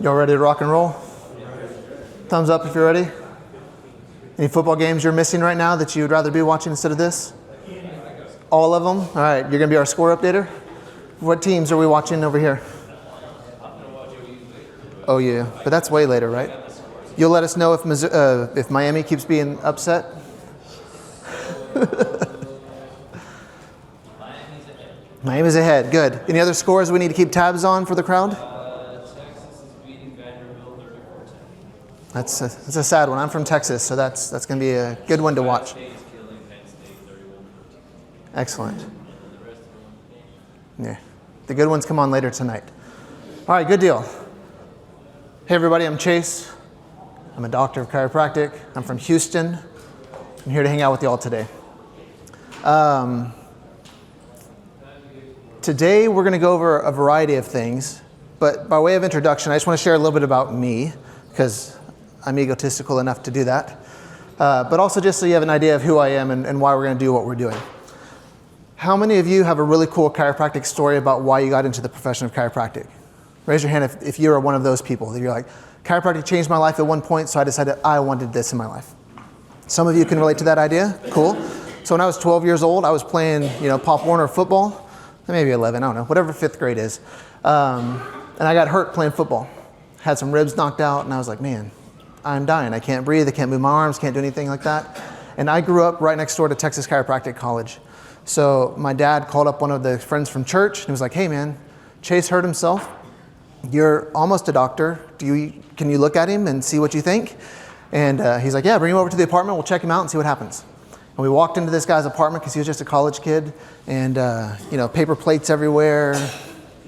Y'all ready to rock and roll? Thumbs up if you're ready. Any football games you're missing right now that you would rather be watching instead of this? All of them? All right, you're going to be our score updater? What teams are we watching over here? Oh, yeah, but that's way later, right? You'll let us know if Miami keeps being upset? Miami's ahead, good. Any other scores we need to keep tabs on for the crowd? That's a sad one. I'm from Texas, so that's going to be a good one to watch. Excellent. Yeah, the good ones come on later tonight. All right, good deal. Hey everybody, I'm Chase. I'm a doctor of chiropractic. I'm from Houston. I'm here to hang out with you all today. Today we're going to go over a variety of things, but by way of introduction, I just want to share a little bit about me, because I'm egotistical enough to do that, but also just so you have an idea of who I am and why we're going to do what we're doing. How many of you have a really cool chiropractic story about why you got into the profession of chiropractic? Raise your hand if you're one of those people that you're like, chiropractic changed my life at one point, so I decided I wanted this in my life. Some of you can relate to that idea. Cool. So when I was 12 years old, I was playing, Pop Warner football, maybe 11, I don't know, whatever 5th grade is. And I got hurt playing football. Had some ribs knocked out, and I was like, man, I'm dying. I can't breathe. I can't move my arms, can't do anything like that. And I grew up right next door to Texas Chiropractic College. So my dad called up one of the friends from church, and he was like, hey man, Chase hurt himself. You're almost a doctor. Can you look at him and see what you think? And he's like, yeah, bring him over to the apartment. We'll check him out and see what happens. And we walked into this guy's apartment because he was just a college kid, and paper plates everywhere,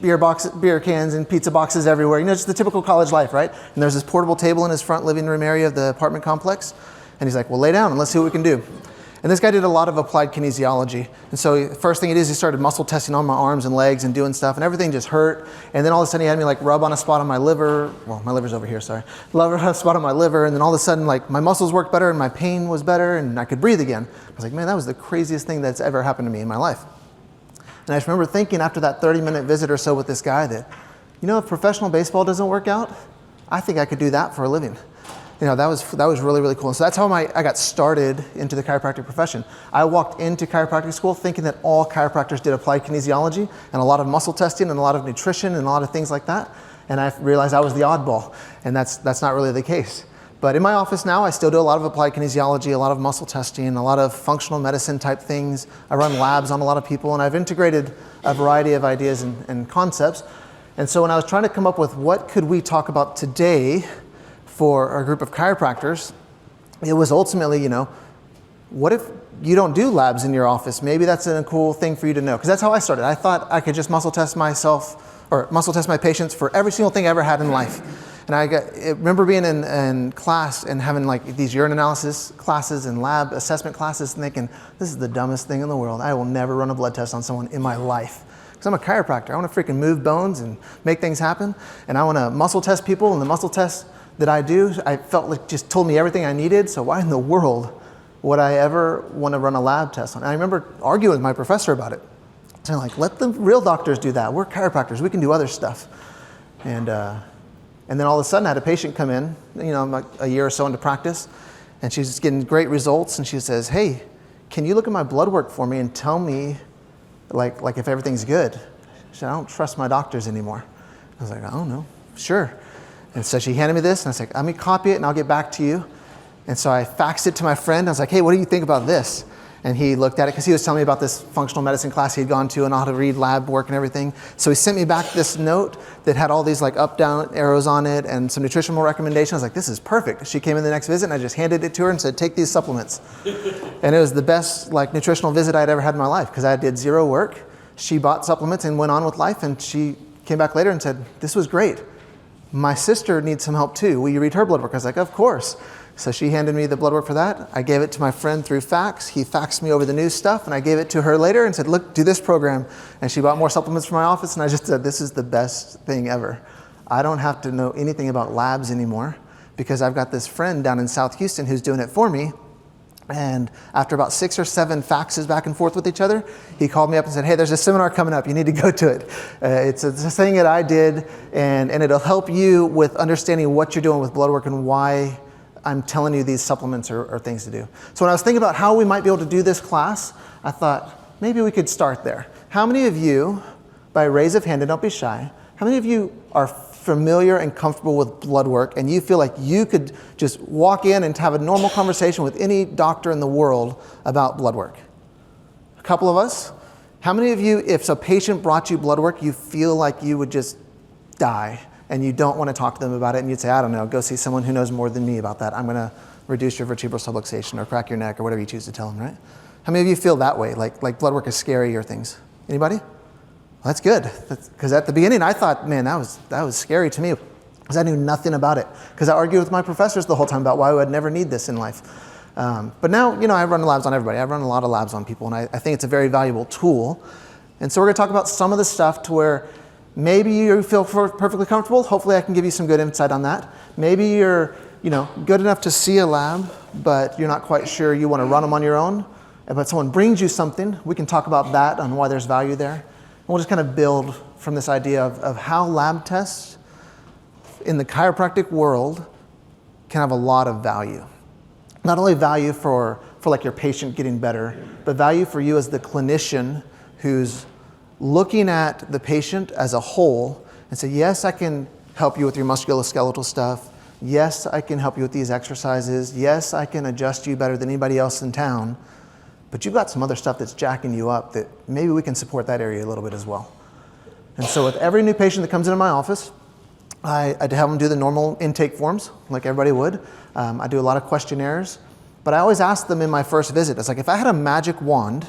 beer cans and pizza boxes everywhere. Just the typical college life, right? And there's this portable table in his front living room area of the apartment complex. And he's like, well, lay down and let's see what we can do. And this guy did a lot of applied kinesiology. And so the first thing he did is he started muscle testing on my arms and legs and doing stuff, and everything just hurt. And then all of a sudden he had me rub on a spot on my liver. Well, my liver's over here, sorry. Rub on a spot on my liver, and then all of a sudden my muscles worked better and my pain was better and I could breathe again. I was like, man, that was the craziest thing that's ever happened to me in my life. And I just remember thinking after that 30-minute visit or so with this guy that, if professional baseball doesn't work out, I think I could do that for a living. That was really, really cool. And so that's how I got started into the chiropractic profession. I walked into chiropractic school thinking that all chiropractors did applied kinesiology and a lot of muscle testing and a lot of nutrition and a lot of things like that. And I realized I was the oddball, and that's not really the case. But in my office now, I still do a lot of applied kinesiology, a lot of muscle testing, a lot of functional medicine type things. I run labs on a lot of people, and I've integrated a variety of ideas and concepts. And so when I was trying to come up with what could we talk about today for our group of chiropractors, it was ultimately, what if you don't do labs in your office? Maybe that's a cool thing for you to know. Because that's how I started. I thought I could just muscle test my patients for every single thing I ever had in life. And I remember being in class and having these urine analysis classes and lab assessment classes and thinking, this is the dumbest thing in the world. I will never run a blood test on someone in my life. Because I'm a chiropractor. I want to freaking move bones and make things happen. And I want to muscle test people, and the muscle tests that I do, I felt like just told me everything I needed. So why in the world would I ever want to run a lab test on? And I remember arguing with my professor about it. Saying let the real doctors do that. We're chiropractors. We can do other stuff. And then all of a sudden I had a patient come in, a year or so into practice, and she's just getting great results. And she says, hey, can you look at my blood work for me and tell me like if everything's good? She said, I don't trust my doctors anymore. I was like, I don't know. Sure. And so she handed me this, and I was like, let me copy it, and I'll get back to you. And so I faxed it to my friend. I was like, hey, what do you think about this? And he looked at it, because he was telling me about this functional medicine class he had gone to and how to read lab work and everything. So he sent me back this note that had all these up, down arrows on it and some nutritional recommendations. I was like, this is perfect. She came in the next visit, and I just handed it to her and said, take these supplements. And it was the best nutritional visit I'd ever had in my life, because I did zero work. She bought supplements and went on with life, and she came back later and said, this was great. My sister needs some help too. Will you read her blood work? I was like, of course. So she handed me the blood work for that. I gave it to my friend through fax. He faxed me over the new stuff, and I gave it to her later and said, look, do this program. And she bought more supplements for my office, and I just said, this is the best thing ever. I don't have to know anything about labs anymore, because I've got this friend down in South Houston who's doing it for me. And after about 6 or 7 faxes back and forth with each other, he called me up and said, hey, there's a seminar coming up. You need to go to it. It's a thing that I did, and it'll help you with understanding what you're doing with blood work and why I'm telling you these supplements are things to do. So when I was thinking about how we might be able to do this class, I thought maybe we could start there. How many of you, by raise of hand, and don't be shy, how many of you are familiar and comfortable with blood work and you feel like you could just walk in and have a normal conversation with any doctor in the world about blood work? A couple of us. How many of you, if a patient brought you blood work, you feel like you would just die and you don't want to talk to them about it and you'd say, I don't know, go see someone who knows more than me about that. I'm going to reduce your vertebral subluxation or crack your neck or whatever you choose to tell them, right? How many of you feel that way, like blood work is scary or things? Anybody? Well, that's good, because at the beginning I thought, man, that was scary to me, because I knew nothing about it, because I argued with my professors the whole time about why I would never need this in life. But now, I run labs on everybody. I run a lot of labs on people, and I think it's a very valuable tool. And so we're going to talk about some of the stuff to where maybe you feel perfectly comfortable. Hopefully I can give you some good insight on that. Maybe you're good enough to see a lab, but you're not quite sure you want to run them on your own. But someone brings you something, we can talk about that and why there's value there. And we'll just kind of build from this idea of how lab tests in the chiropractic world can have a lot of value. Not only value for like your patient getting better, but value for you as the clinician who's looking at the patient as a whole and say, yes, I can help you with your musculoskeletal stuff. Yes, I can help you with these exercises. Yes, I can adjust you better than anybody else in town. But you've got some other stuff that's jacking you up that maybe we can support that area a little bit as well. And so with every new patient that comes into my office, I have them do the normal intake forms like everybody would. I do a lot of questionnaires, but I always ask them in my first visit, it's like, if I had a magic wand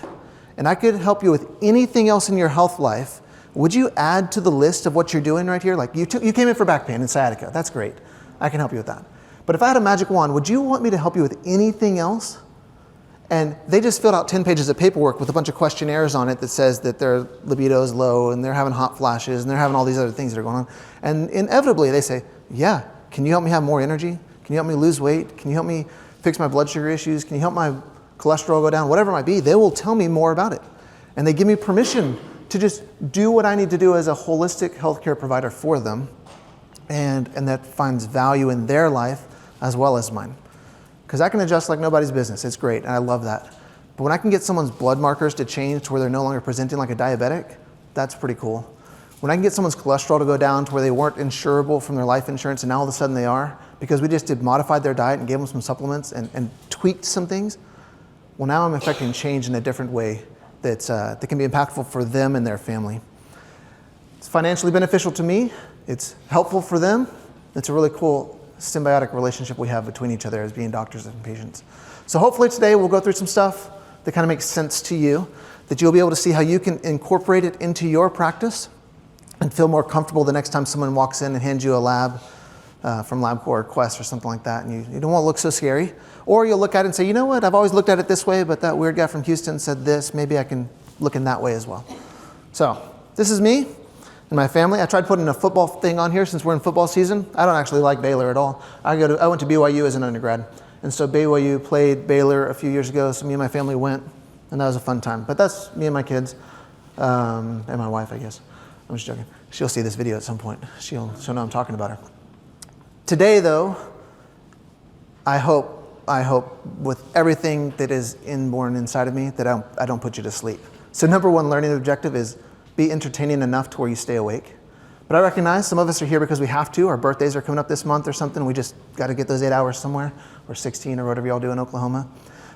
and I could help you with anything else in your health life, would you add to the list of what you're doing right here? Like you came in for back pain and sciatica, that's great. I can help you with that. But if I had a magic wand, would you want me to help you with anything else? And they just filled out 10 pages of paperwork with a bunch of questionnaires on it that says that their libido is low and they're having hot flashes and they're having all these other things that are going on. And inevitably they say, yeah, can you help me have more energy? Can you help me lose weight? Can you help me fix my blood sugar issues? Can you help my cholesterol go down? Whatever it might be, they will tell me more about it. And they give me permission to just do what I need to do as a holistic healthcare provider for them. And that finds value in their life as well as mine. Because I can adjust like nobody's business. It's great, and I love that. But when I can get someone's blood markers to change to where they're no longer presenting like a diabetic, that's pretty cool. When I can get someone's cholesterol to go down to where they weren't insurable from their life insurance and now all of a sudden they are, because we just modified their diet and gave them some supplements and tweaked some things, well, now I'm affecting change in a different way that can be impactful for them and their family. It's financially beneficial to me. It's helpful for them. It's a really cool symbiotic relationship we have between each other as being doctors and patients. So hopefully today we'll go through some stuff that kind of makes sense to you, that you'll be able to see how you can incorporate it into your practice and feel more comfortable the next time someone walks in and hands you a lab from LabCorp or Quest or something like that, and you don't want to look so scary. Or you'll look at it and say, you know what, I've always looked at it this way, but that weird guy from Houston said this, maybe I can look in that way as well. So this is me and my family. I tried putting a football thing on here since we're in football season. I don't actually like Baylor at all. I went to BYU as an undergrad. And so BYU played Baylor a few years ago, so me and my family went, and that was a fun time. But that's me and my kids, and my wife, I guess. I'm just joking. She'll see this video at some point. She'll know I'm talking about her. Today, though, I hope with everything that is inborn inside of me that I don't put you to sleep. So number one learning objective is be entertaining enough to where you stay awake. But I recognize some of us are here because we have to. Our birthdays are coming up this month or something. We just got to get those 8 hours somewhere, or 16 or whatever y'all do in Oklahoma.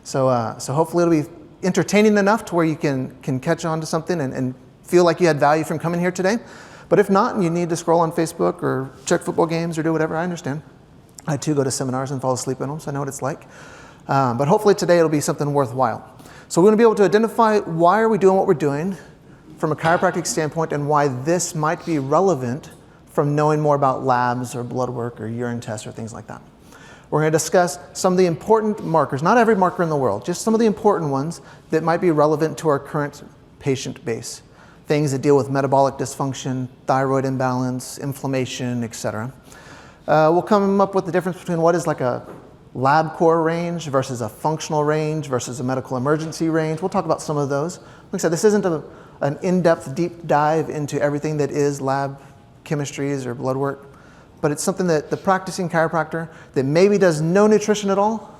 So hopefully it'll be entertaining enough to where you can catch on to something and feel like you had value from coming here today. But if not, and you need to scroll on Facebook or check football games or do whatever, I understand. I too go to seminars and fall asleep in them, so I know what it's like. But hopefully today it'll be something worthwhile. So we're going to be able to identify why are we doing what we're doing from a chiropractic standpoint and why this might be relevant from knowing more about labs or blood work or urine tests or things like that. We're going to discuss some of the important markers, not every marker in the world, just some of the important ones that might be relevant to our current patient base. Things that deal with metabolic dysfunction, thyroid imbalance, inflammation, etc. We'll come up with the difference between what is like a LabCorp range versus a functional range versus a medical emergency range. We'll talk about some of those. Like I said, this isn't an in-depth deep dive into everything that is lab chemistries or blood work, but it's something that the practicing chiropractor that maybe does no nutrition at all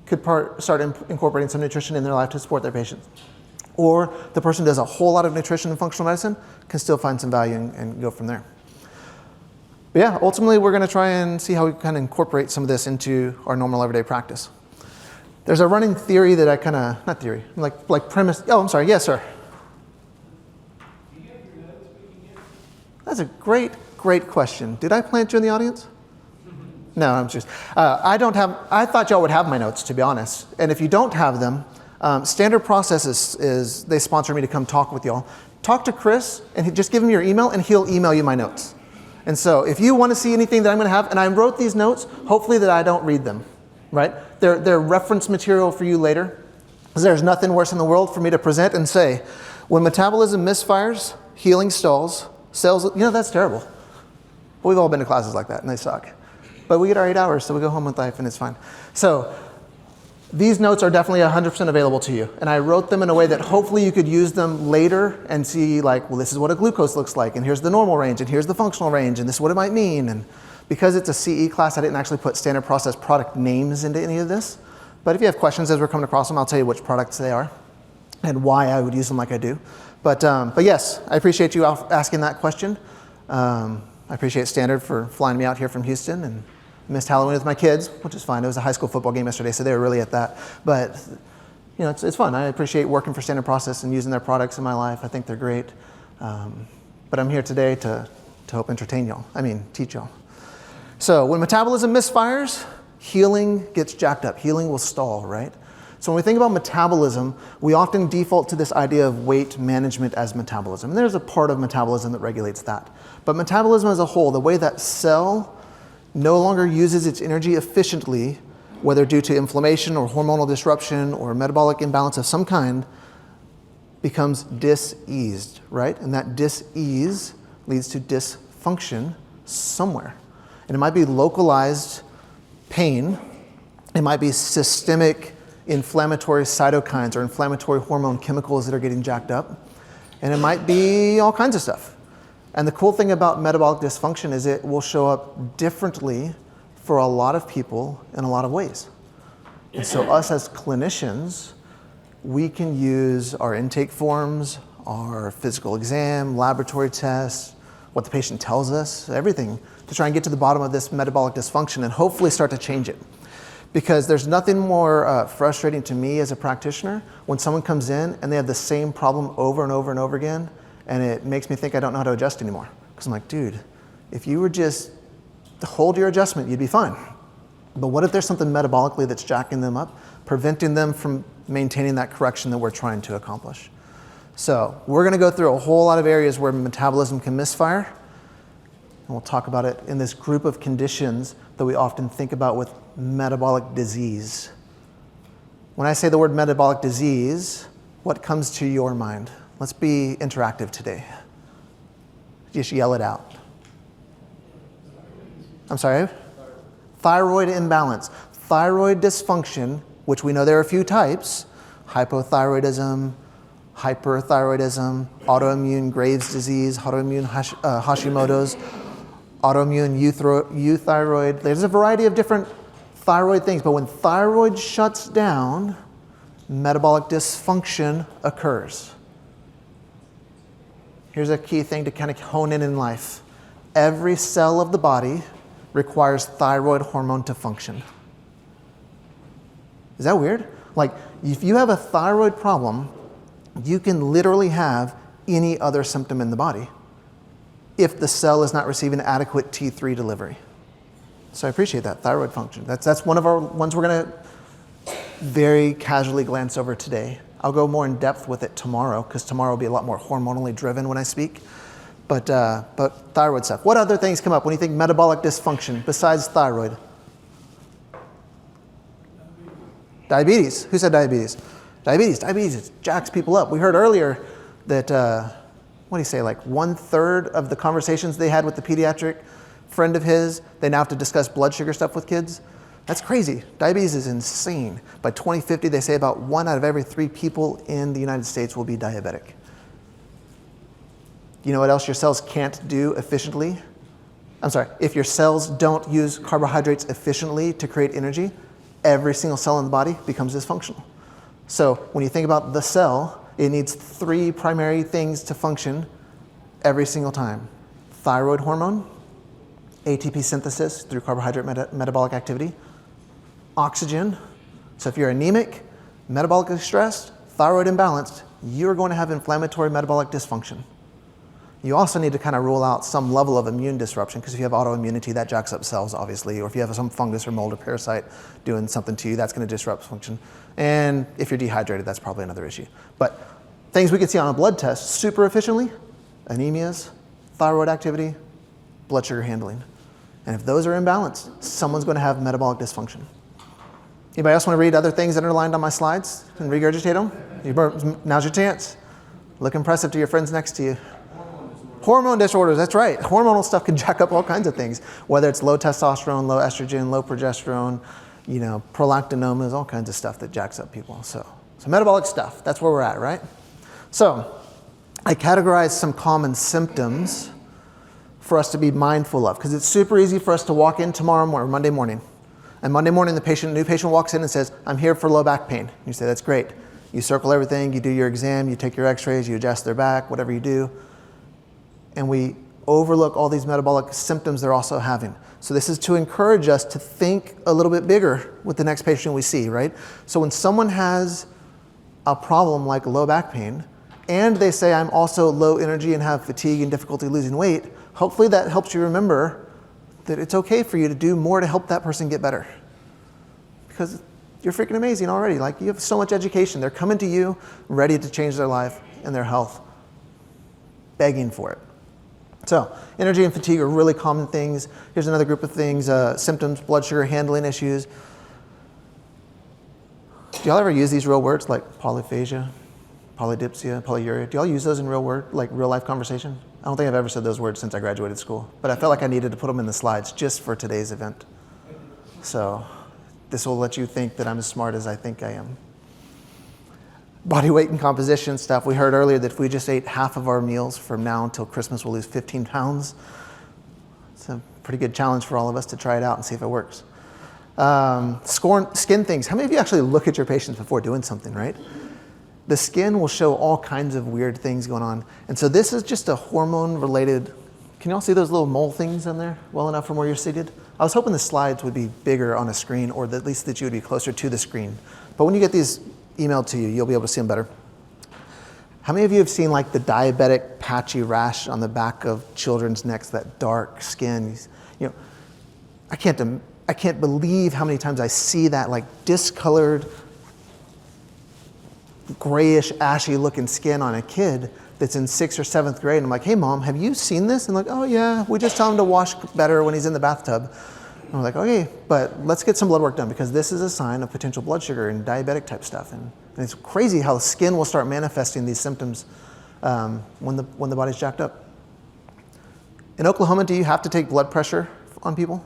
could start incorporating some nutrition in their life to support their patients. Or the person who does a whole lot of nutrition and functional medicine can still find some value and go from there. But yeah, ultimately we're going to try and see how we kind of incorporate some of this into our normal everyday practice. There's a running theory that I kind of, not theory, like premise. Oh, I'm sorry. Yes, sir. Do you have your notes we can get? That's a great question. Did I plant you in the audience? No, I'm just, I thought y'all would have my notes, to be honest. And if you don't have them, standard process is they sponsor me to come talk with y'all. Talk to Chris and just give him your email and he'll email you my notes. And so if you want to see anything that I'm going to have, and I wrote these notes, hopefully that I don't read them, right? They're reference material for you later. Because there's nothing worse in the world for me to present and say, when metabolism misfires, healing stalls, cells, that's terrible. We've all been to classes like that and they suck. But we get our 8 hours, so we go home with life and it's fine. So these notes are definitely 100% available to you. And I wrote them in a way that hopefully you could use them later and see like, well, this is what a glucose looks like, and here's the normal range, and here's the functional range, and this is what it might mean. And because it's a CE class, I didn't actually put standard process product names into any of this. But if you have questions as we're coming across them, I'll tell you which products they are and why I would use them like I do. But yes, I appreciate you asking that question. I appreciate Standard for flying me out here from Houston, and missed Halloween with my kids, which is fine. It was a high school football game yesterday, so they were really at that. But it's fun. I appreciate working for Standard Process and using their products in my life. I think they're great. But I'm here today to help entertain y'all. Teach y'all. So when metabolism misfires, healing gets jacked up. Healing will stall, right? So when we think about metabolism, we often default to this idea of weight management as metabolism. And there's a part of metabolism that regulates that. But metabolism as a whole, the way that cell no longer uses its energy efficiently, whether due to inflammation or hormonal disruption or metabolic imbalance of some kind, becomes diseased, right? And that dis-ease leads to dysfunction somewhere. And it might be localized pain. It might be systemic inflammatory cytokines or inflammatory hormone chemicals that are getting jacked up. And it might be all kinds of stuff. And the cool thing about metabolic dysfunction is it will show up differently for a lot of people in a lot of ways. And so us as clinicians, we can use our intake forms, our physical exam, laboratory tests, what the patient tells us, everything, to try and get to the bottom of this metabolic dysfunction and hopefully start to change it. Because there's nothing more frustrating to me as a practitioner when someone comes in and they have the same problem over and over and over again, and it makes me think I don't know how to adjust anymore. Because I'm like, dude, if you were just to hold your adjustment, you'd be fine. But what if there's something metabolically that's jacking them up, preventing them from maintaining that correction that we're trying to accomplish? So we're going to go through a whole lot of areas where metabolism can misfire, and we'll talk about it in this group of conditions that we often think about with metabolic disease. When I say the word metabolic disease, what comes to your mind? Let's be interactive today. Just yell it out. I'm sorry? Thyroid imbalance. Thyroid dysfunction, which we know there are a few types: hypothyroidism, hyperthyroidism, autoimmune Graves' disease, autoimmune Hashimoto's, autoimmune euthyroid. There's a variety of different thyroid things, but when thyroid shuts down, metabolic dysfunction occurs. Here's a key thing to kind of hone in life. Every cell of the body requires thyroid hormone to function. Is that weird? Like, if you have a thyroid problem, you can literally have any other symptom in the body if the cell is not receiving adequate T3 delivery. So I appreciate that, thyroid function. That's one of our ones we're going to very casually glance over today. I'll go more in depth with it tomorrow, because tomorrow will be a lot more hormonally driven when I speak. But thyroid stuff. What other things come up when you think metabolic dysfunction besides thyroid? Diabetes. Who said diabetes? Diabetes, it jacks people up. We heard earlier that, what do you say, like 1/3 of the conversations they had with the pediatric friend of his, they now have to discuss blood sugar stuff with kids. That's crazy. Diabetes is insane. By 2050, they say about 1 out of every 3 people in the United States will be diabetic. You know what else your cells can't do efficiently? I'm sorry, if your cells don't use carbohydrates efficiently to create energy, every single cell in the body becomes dysfunctional. So when you think about the cell, it needs 3 primary things to function every single time. Thyroid hormone, ATP synthesis through carbohydrate metabolic activity, oxygen. So if you're anemic, metabolically stressed, thyroid imbalanced, you're going to have inflammatory metabolic dysfunction. You also need to kind of rule out some level of immune disruption, because if you have autoimmunity, that jacks up cells, obviously, or if you have some fungus or mold or parasite doing something to you, that's going to disrupt function. And if you're dehydrated, that's probably another issue. But things we can see on a blood test super efficiently: anemias, thyroid activity, blood sugar handling. And if those are imbalanced, someone's going to have metabolic dysfunction. Anybody else want to read other things underlined on my slides and regurgitate them? Now's your chance. Look impressive to your friends next to you. Hormone disorders, that's right. Hormonal stuff can jack up all kinds of things, whether it's low testosterone, low estrogen, low progesterone, prolactinomas, all kinds of stuff that jacks up people. So metabolic stuff, that's where we're at, right? So I categorized some common symptoms for us to be mindful of, because it's super easy for us to walk in tomorrow morning, Monday morning, and Monday morning the new patient walks in and says, "I'm here for low back pain." You say, "That's great." You circle everything, you do your exam, you take your x-rays, you adjust their back, whatever you do. And we overlook all these metabolic symptoms they're also having. So this is to encourage us to think a little bit bigger with the next patient we see, right? So when someone has a problem like low back pain, and they say, "I'm also low energy and have fatigue and difficulty losing weight," hopefully that helps you remember that it's okay for you to do more to help that person get better. Because you're freaking amazing already. Like, you have so much education. They're coming to you ready to change their life and their health, begging for it. So energy and fatigue are really common things. Here's another group of things: symptoms, blood sugar handling issues. Do y'all ever use these real words like polyphagia, polydipsia, polyuria? Do y'all use those in real life conversation? I don't think I've ever said those words since I graduated school, but I felt like I needed to put them in the slides just for today's event. So this will let you think that I'm as smart as I think I am. Body weight and composition stuff. We heard earlier that if we just ate half of our meals from now until Christmas, we'll lose 15 pounds. It's a pretty good challenge for all of us to try it out and see if it works. Skin things. How many of you actually look at your patients before doing something, right? The skin will show all kinds of weird things going on. And so this is just a hormone-related. Can you all see those little mole things in there well enough from where you're seated? I was hoping the slides would be bigger on a screen, or at least that you would be closer to the screen. But when you get these emailed to you, you'll be able to see them better. How many of you have seen like the diabetic patchy rash on the back of children's necks, that dark skin? I can't believe how many times I see that like discolored, grayish, ashy looking skin on a kid that's in 6th or 7th grade. And I'm like, "Hey mom, have you seen this?" And like, "Oh yeah, we just tell him to wash better when he's in the bathtub." And we're like, "Okay, but let's get some blood work done, because this is a sign of potential blood sugar and diabetic type stuff." And it's crazy how the skin will start manifesting these symptoms when the body's jacked up. In Oklahoma, do you have to take blood pressure on people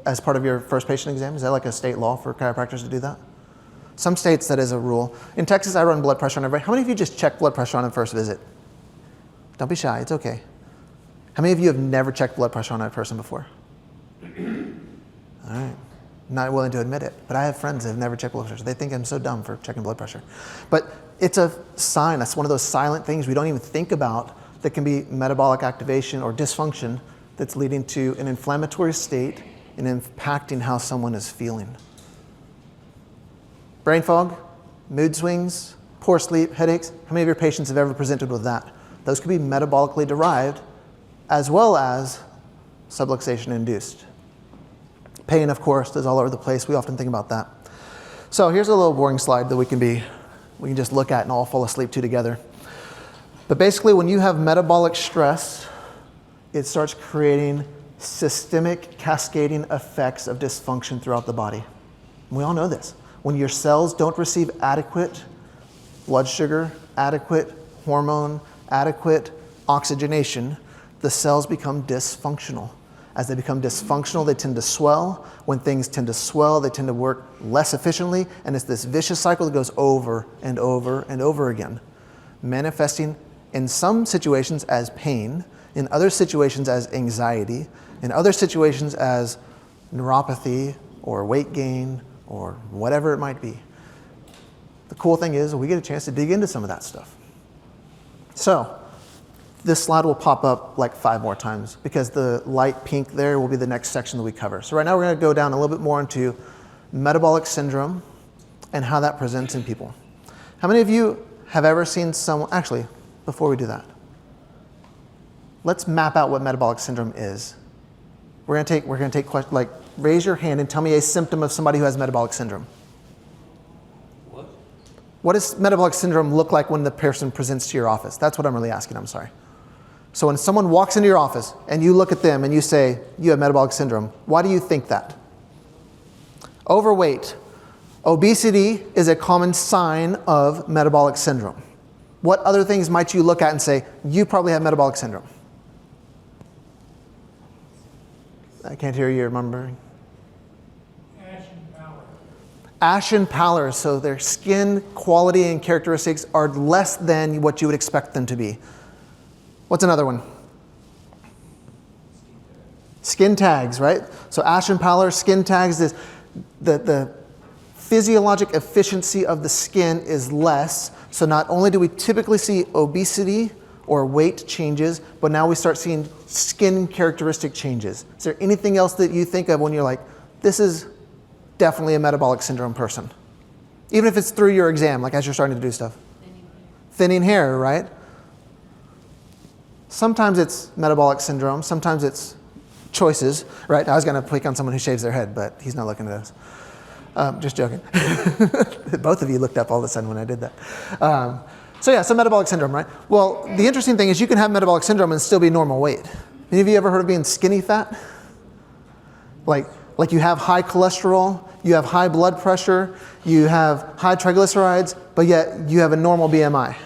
as part of your first patient exam? Is that like a state law for chiropractors to do that? Some states that is a rule. In Texas, I run blood pressure on everybody. How many of you just check blood pressure on a first visit? Don't be shy, it's okay. How many of you have never checked blood pressure on a person before? All right, not willing to admit it, but I have friends that have never checked blood pressure. They think I'm so dumb for checking blood pressure. But it's a sign. That's one of those silent things we don't even think about that can be metabolic activation or dysfunction that's leading to an inflammatory state and impacting how someone is feeling. Brain fog, mood swings, poor sleep, headaches. How many of your patients have ever presented with that? Those could be metabolically derived as well as subluxation induced. Pain, of course, is all over the place. We often think about that. So here's a little boring slide that we can just look at and all fall asleep to together. But basically, when you have metabolic stress, it starts creating systemic cascading effects of dysfunction throughout the body. And we all know this. When your cells don't receive adequate blood sugar, adequate hormone, adequate oxygenation, the cells become dysfunctional. As they become dysfunctional, they tend to swell. When things tend to swell, they tend to work less efficiently, and it's this vicious cycle that goes over and over and over again, manifesting in some situations as pain, in other situations as anxiety, in other situations as neuropathy or weight gain or whatever it might be. The cool thing is we get a chance to dig into some of that stuff. So this slide will pop up like 5 more times because the light pink there will be the next section that we cover. So right now we're going to go down a little bit more into metabolic syndrome and how that presents in people. How many of you have ever seen someone, actually, before we do that, let's map out what metabolic syndrome is. We're going to take questions, like raise your hand and tell me a symptom of somebody who has metabolic syndrome. What does metabolic syndrome look like when the person presents to your office? That's what I'm really asking, I'm sorry. So when someone walks into your office and you look at them and you say, you have metabolic syndrome, why do you think that? Overweight. Obesity is a common sign of metabolic syndrome. What other things might you look at and say, you probably have metabolic syndrome? I can't hear you remembering. Ashen pallor, so their skin quality and characteristics are less than what you would expect them to be. What's another one? Skin tags, right? So ashen pallor, skin tags, is the physiologic efficiency of the skin is less. So not only do we typically see obesity or weight changes, but now we start seeing skin characteristic changes. Is there anything else that you think of when you're like, this is definitely a metabolic syndrome person? Even if it's through your exam, like as you're starting to do stuff. Thinning hair, right? Sometimes it's metabolic syndrome, sometimes it's choices, right? I was going to pick on someone who shaves their head, but he's not looking at us. Just joking. Both of you looked up all of a sudden when I did that. So metabolic syndrome, right? Well, the interesting thing is you can have metabolic syndrome and still be normal weight. Any of you ever heard of being skinny fat? Like you have high cholesterol, you have high blood pressure, you have high triglycerides, but yet you have a normal BMI.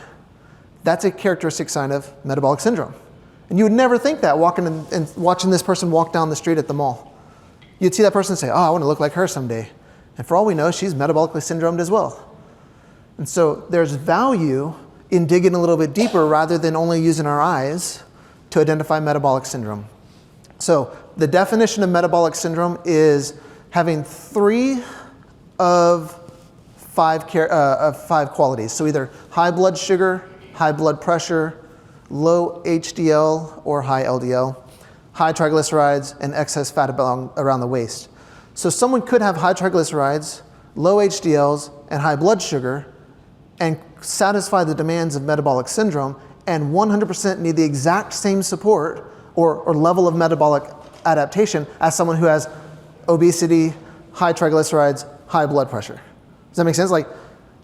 That's a characteristic sign of metabolic syndrome. And you would never think that walking and watching this person walk down the street at the mall. You'd see that person and say, oh, I want to look like her someday. And for all we know, she's metabolically syndromed as well. And so there's value in digging a little bit deeper rather than only using our eyes to identify metabolic syndrome. So the definition of metabolic syndrome is having 3 of 5 qualities. So either high blood sugar, high blood pressure, low HDL or high LDL, high triglycerides, and excess fat around the waist. So someone could have high triglycerides, low HDLs, and high blood sugar and satisfy the demands of metabolic syndrome and 100% need the exact same support or level of metabolic adaptation as someone who has obesity, high triglycerides, high blood pressure. Does that make sense? Like,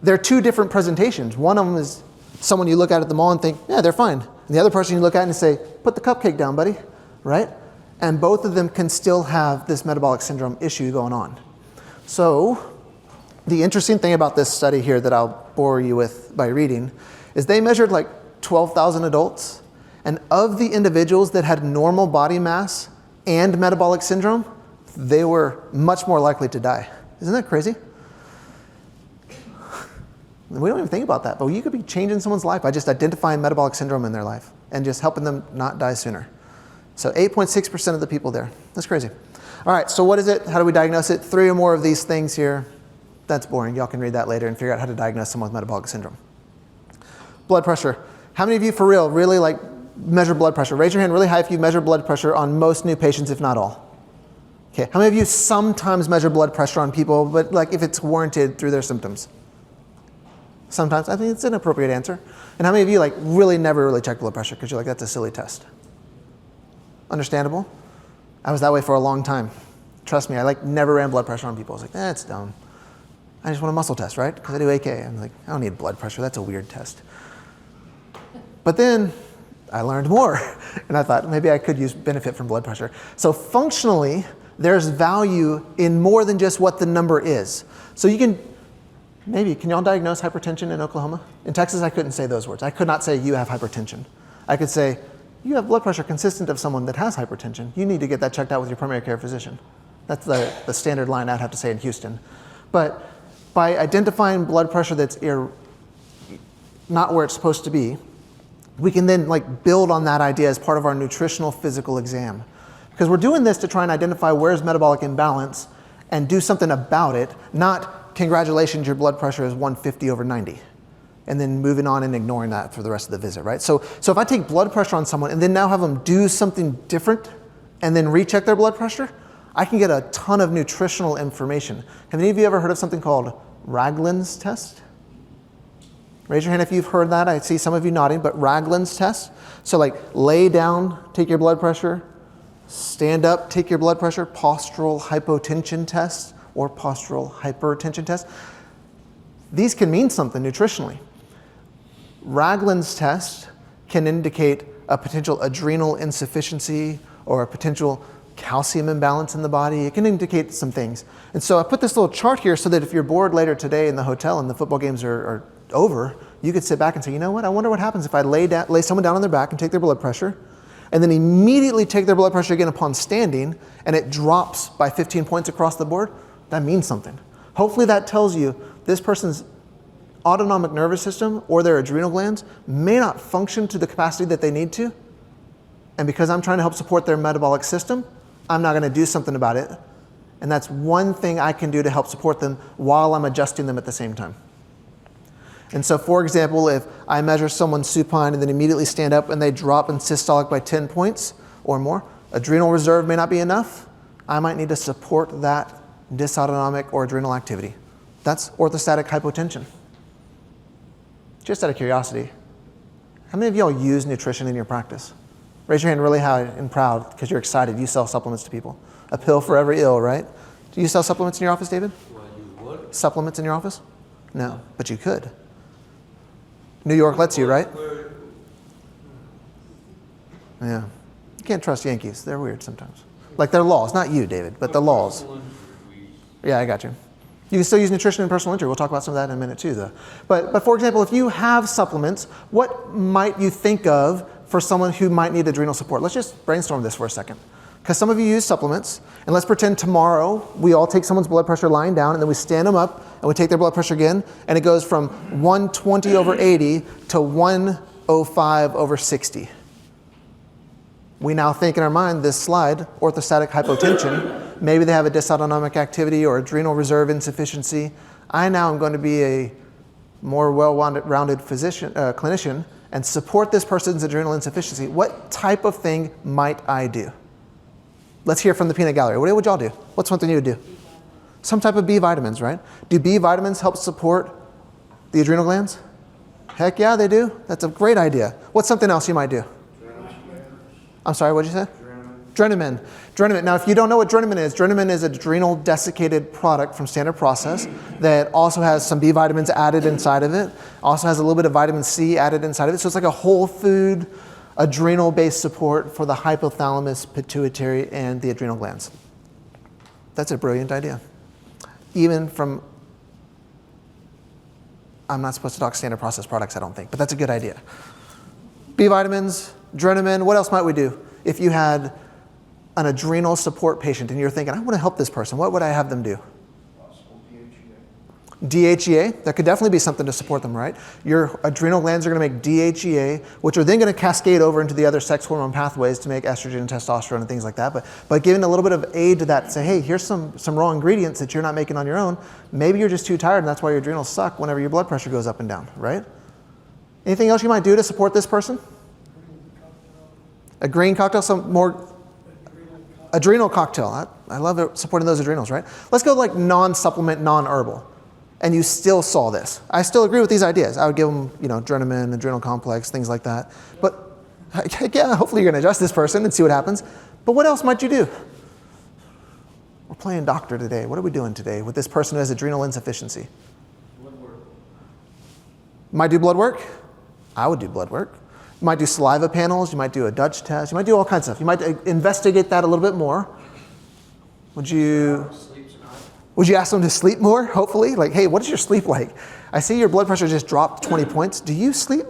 they're 2 different presentations. One of them is someone you look at the mall and think, yeah, they're fine. And the other person you look at and say, put the cupcake down, buddy, right? And both of them can still have this metabolic syndrome issue going on. So the interesting thing about this study here that I'll bore you with by reading is they measured like 12,000 adults, and of the individuals that had normal body mass and metabolic syndrome, they were much more likely to die. Isn't that crazy? We don't even think about that, but you could be changing someone's life by just identifying metabolic syndrome in their life and just helping them not die sooner. So 8.6% of the people there. That's crazy. All right, so what is it? How do we diagnose it? 3 or more of these things here. That's boring. Y'all can read that later and figure out how to diagnose someone with metabolic syndrome. Blood pressure. How many of you for real really like measure blood pressure? Raise your hand really high if you measure blood pressure on most new patients, if not all. Okay, how many of you sometimes measure blood pressure on people, but like if it's warranted through their symptoms? Sometimes. I think it's an appropriate answer. And how many of you like really never really check blood pressure because you're like, that's a silly test? Understandable? I was that way for a long time. Trust me, I like never ran blood pressure on people. I was like, it's dumb. I just want a muscle test, right? Because I do AK. I'm like, I don't need blood pressure. That's a weird test. But then I learned more. And I thought maybe I could benefit from blood pressure. So functionally, there's value in more than just what the number is. So you can y'all diagnose hypertension in Oklahoma? In Texas, I couldn't say those words. I could not say you have hypertension. I could say you have blood pressure consistent of someone that has hypertension. You need to get that checked out with your primary care physician. That's the standard line I'd have to say in Houston. But by identifying blood pressure that's not where it's supposed to be, we can then build on that idea as part of our nutritional physical exam. Because we're doing this to try and identify where's metabolic imbalance and do something about it, not congratulations, your blood pressure is 150/90. And then moving on and ignoring that for the rest of the visit, right? So if I take blood pressure on someone and then now have them do something different and then recheck their blood pressure, I can get a ton of nutritional information. Have any of you ever heard of something called Ragland's test? Raise your hand if you've heard that. I see some of you nodding, but Ragland's test. So lay down, take your blood pressure, stand up, take your blood pressure, postural hypotension test or postural hypertension test. These can mean something nutritionally. Ragland's test can indicate a potential adrenal insufficiency or a potential calcium imbalance in the body. It can indicate some things. And so I put this little chart here so that if you're bored later today in the hotel and the football games are over, you could sit back and say, you know what, I wonder what happens if I lay someone down on their back and take their blood pressure, and then immediately take their blood pressure again upon standing, and it drops by 15 points across the board. That means something. Hopefully that tells you this person's autonomic nervous system or their adrenal glands may not function to the capacity that they need to. And because I'm trying to help support their metabolic system, I'm not going to do something about it. And that's one thing I can do to help support them while I'm adjusting them at the same time. And so, for example, if I measure someone supine and then immediately stand up and they drop in systolic by 10 points or more, adrenal reserve may not be enough. I might need to support that dysautonomic or adrenal activity. That's orthostatic hypotension. Just out of curiosity, how many of y'all use nutrition in your practice? Raise your hand really high and proud because you're excited. You sell supplements to people. A pill for every ill, right? Do you sell supplements in your office, David? Do I do what? Supplements in your office? No, but you could. New York lets you, right? Yeah. You can't trust Yankees. They're weird sometimes. Like their laws, not you, David, but the laws. Yeah, I got you. You can still use nutrition and personal injury. We'll talk about some of that in a minute too, though. But for example, if you have supplements, what might you think of for someone who might need adrenal support? Let's just brainstorm this for a second. Because some of you use supplements, and let's pretend tomorrow we all take someone's blood pressure lying down, and then we stand them up, and we take their blood pressure again, and it goes from 120/80 to 105/60. We now think in our mind, this slide, orthostatic hypotension, maybe they have a dysautonomic activity or adrenal reserve insufficiency. I now am going to be a more well-rounded clinician and support this person's adrenal insufficiency. What type of thing might I do? Let's hear from the peanut gallery. What would y'all do? What's something you would do? Some type of B vitamins, right? Do B vitamins help support the adrenal glands? Heck yeah, they do. That's a great idea. What's something else you might do? I'm sorry, what did you say? Drenamin. Drenamin. Now, if you don't know what Drenamin is an adrenal desiccated product from Standard Process that also has some B vitamins added inside of it. Also has a little bit of vitamin C added inside of it. So it's like a whole food adrenal-based support for the hypothalamus, pituitary, and the adrenal glands. That's a brilliant idea. Even from, I'm not supposed to talk Standard Process products, I don't think, but that's a good idea. B vitamins, Drenamin, what else might we do? If you had an adrenal support patient and you're thinking, I want to help this person, what would I have them do? DHEA, that could definitely be something to support them, right? Your adrenal glands are going to make DHEA, which are then going to cascade over into the other sex hormone pathways to make estrogen and testosterone and things like that. But giving a little bit of aid to that, say, hey, here's some raw ingredients that you're not making on your own. Maybe you're just too tired and that's why your adrenals suck whenever your blood pressure goes up and down, right? Anything else you might do to support this person? A green cocktail, some more adrenal cocktail. I love it, supporting those adrenals, right? Let's go like non-supplement, non-herbal. And you still saw this. I still agree with these ideas. I would give them, Drenamin, adrenal complex, things like that. But yeah, hopefully you're going to adjust this person and see what happens. But what else might you do? We're playing doctor today. What are we doing today with this person who has adrenal insufficiency? Blood work. Might do blood work. I would do blood work. You might do saliva panels. You might do a Dutch test. You might do all kinds of stuff. You might investigate that a little bit more. Would you ask them to sleep more, hopefully? Like, hey, what is your sleep like? I see your blood pressure just dropped 20 points. Do you sleep?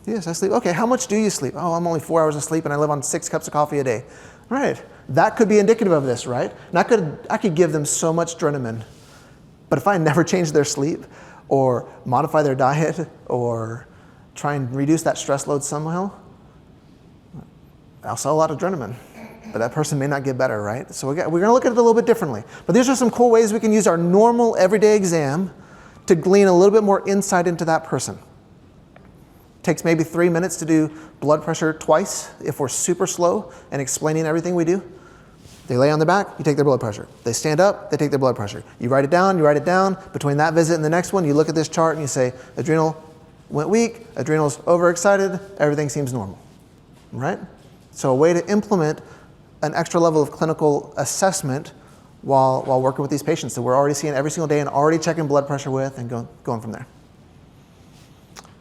Yes, I sleep. Okay, how much do you sleep? Oh, I'm only 4 hours of sleep and I live on 6 cups of coffee a day. Right. That could be indicative of this, right? And I could give them so much Drenamine, but if I never change their sleep or modify their diet or try and reduce that stress load somehow, I'll sell a lot of Drenamine, but that person may not get better, right? So we're going to look at it a little bit differently. But these are some cool ways we can use our normal everyday exam to glean a little bit more insight into that person. Takes maybe 3 minutes to do blood pressure twice if we're super slow and explaining everything we do. They lay on their back, you take their blood pressure. They stand up, they take their blood pressure. You write it down, you write it down. Between that visit and the next one, you look at this chart and you say, adrenal went weak, adrenal's overexcited, everything seems normal, right? So a way to implement an extra level of clinical assessment while working with these patients that we're already seeing every single day and already checking blood pressure with and going from there.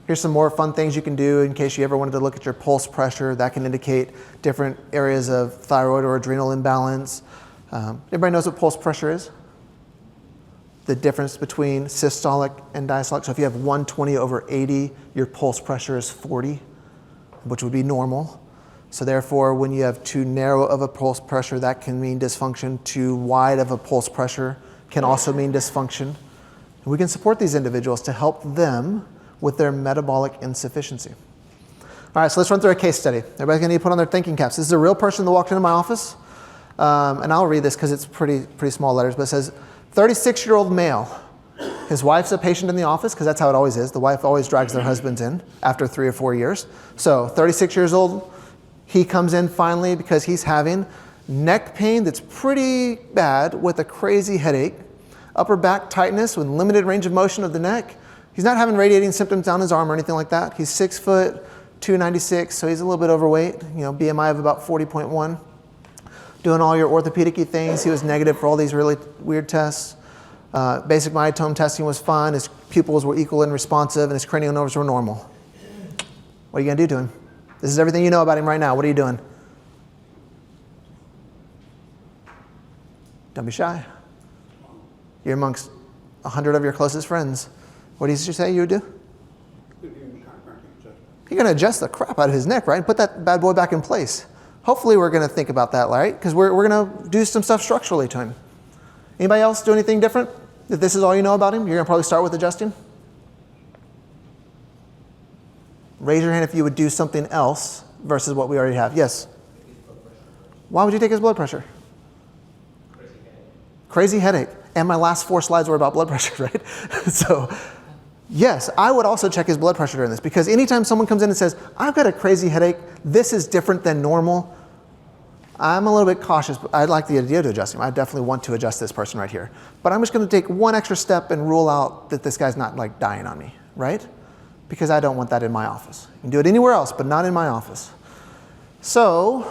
Here's some more fun things you can do in case you ever wanted to look at your pulse pressure. That can indicate different areas of thyroid or adrenal imbalance. Everybody knows what pulse pressure is? The difference between systolic and diastolic. So if you have 120/80, your pulse pressure is 40, which would be normal. So therefore, when you have too narrow of a pulse pressure, that can mean dysfunction. Too wide of a pulse pressure can also mean dysfunction. And we can support these individuals to help them with their metabolic insufficiency. All right, so let's run through a case study. Everybody's gonna need to put on their thinking caps. This is a real person that walked into my office, and I'll read this because it's pretty small letters, but it says, 36-year-old male. His wife's a patient in the office, because that's how it always is. The wife always drags their husbands in after 3 or 4 years. So 36 years old, he comes in finally because he's having neck pain that's pretty bad with a crazy headache, upper back tightness with limited range of motion of the neck. He's not having radiating symptoms down his arm or anything like that. He's 6 foot, 296, so he's a little bit overweight, BMI of about 40.1. Doing all your orthopedic-y things. He was negative for all these really weird tests. Basic myotome testing was fine. His pupils were equal and responsive, and his cranial nerves were normal. What are you going to do to him? This is everything you know about him right now. What are you doing? Don't be shy. You're amongst 100 of your closest friends. What did you say you would do? You're going to adjust the crap out of his neck, right? And put that bad boy back in place. Hopefully we're going to think about that, right? Because we're going to do some stuff structurally to him. Anybody else do anything different? If this is all you know about him, you're going to probably start with adjusting. Raise your hand if you would do something else versus what we already have. Yes? Why would you take his blood pressure? Crazy headache. And my last 4 slides were about blood pressure, right? So, yes, I would also check his blood pressure during this, because anytime someone comes in and says, I've got a crazy headache, this is different than normal, I'm a little bit cautious. I'd like the idea to adjust him. I definitely want to adjust this person right here. But I'm just going to take one extra step and rule out that this guy's not like dying on me, right? Because I don't want that in my office. You can do it anywhere else, but not in my office. So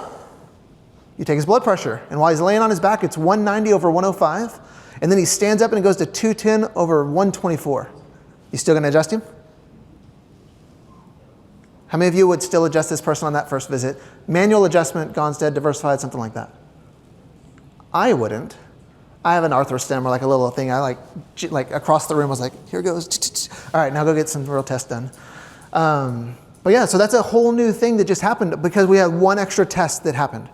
you take his blood pressure, and while he's laying on his back, it's 190/105, and then he stands up and it goes to 210/124. You still going to adjust him? How many of you would still adjust this person on that first visit? Manual adjustment, Gonstead, diversified, something like that. I wouldn't. I have an arthrostem, or like a little thing. I like across the room, I was like, here goes. All right, now go get some real tests done. But yeah, so that's a whole new thing that just happened because we had one extra test that happened.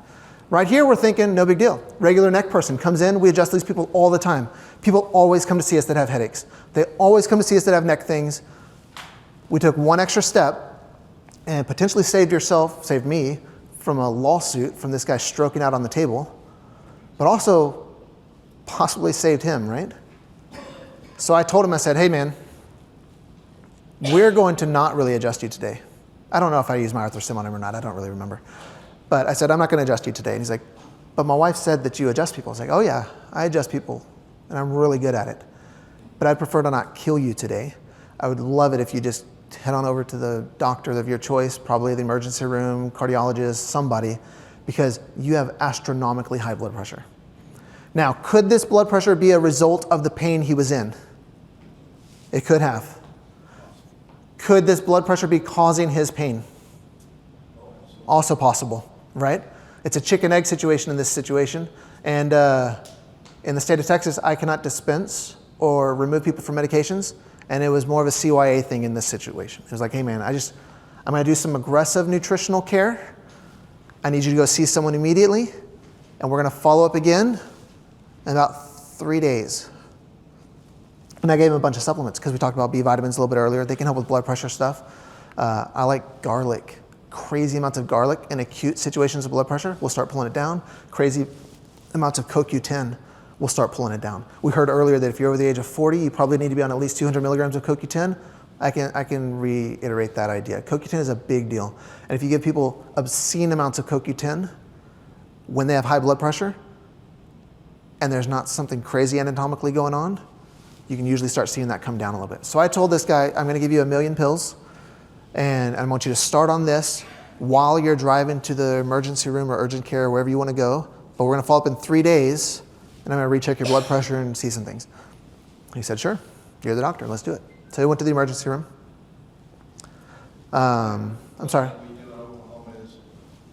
Right here, we're thinking, no big deal. Regular neck person comes in, we adjust these people all the time. People always come to see us that have headaches. They always come to see us that have neck things. We took one extra step and potentially saved me from a lawsuit from this guy stroking out on the table, but also possibly saved him, right? So I told him, I said, hey man, we're going to not really adjust you today. I don't know if I used my arthrostem on him or not, I don't really remember. But I said, I'm not going to adjust you today. And he's like, but my wife said that you adjust people. I was like, oh yeah, I adjust people, and I'm really good at it. But I'd prefer to not kill you today. I would love it if you just head on over to the doctor of your choice, probably the emergency room, cardiologist, somebody, because you have astronomically high blood pressure. Now, could this blood pressure be a result of the pain he was in? It could have. Could this blood pressure be causing his pain? Also possible, right? It's a chicken-egg situation in this situation. And in the state of Texas, I cannot dispense or remove people from medications. And it was more of a CYA thing in this situation. It was like, hey man, I'm going to do some aggressive nutritional care. I need you to go see someone immediately. And we're going to follow up again in about 3 days. And I gave him a bunch of supplements because we talked about B vitamins a little bit earlier. They can help with blood pressure stuff. I like garlic. Crazy amounts of garlic in acute situations of blood pressure will start pulling it down. Crazy amounts of CoQ10 will start pulling it down. We heard earlier that if you're over the age of 40, you probably need to be on at least 200 milligrams of CoQ10. I can reiterate that idea. CoQ10 is a big deal. And if you give people obscene amounts of CoQ10 when they have high blood pressure and there's not something crazy anatomically going on, you can usually start seeing that come down a little bit. So I told this guy, I'm going to give you 1 million pills, and I want you to start on this while you're driving to the emergency room or urgent care, wherever you want to go. But we're going to follow up in 3 days, and I'm going to recheck your blood pressure and see some things. He said, sure, you're the doctor, let's do it. So he went to the emergency room. I'm sorry. What we do in Oklahoma is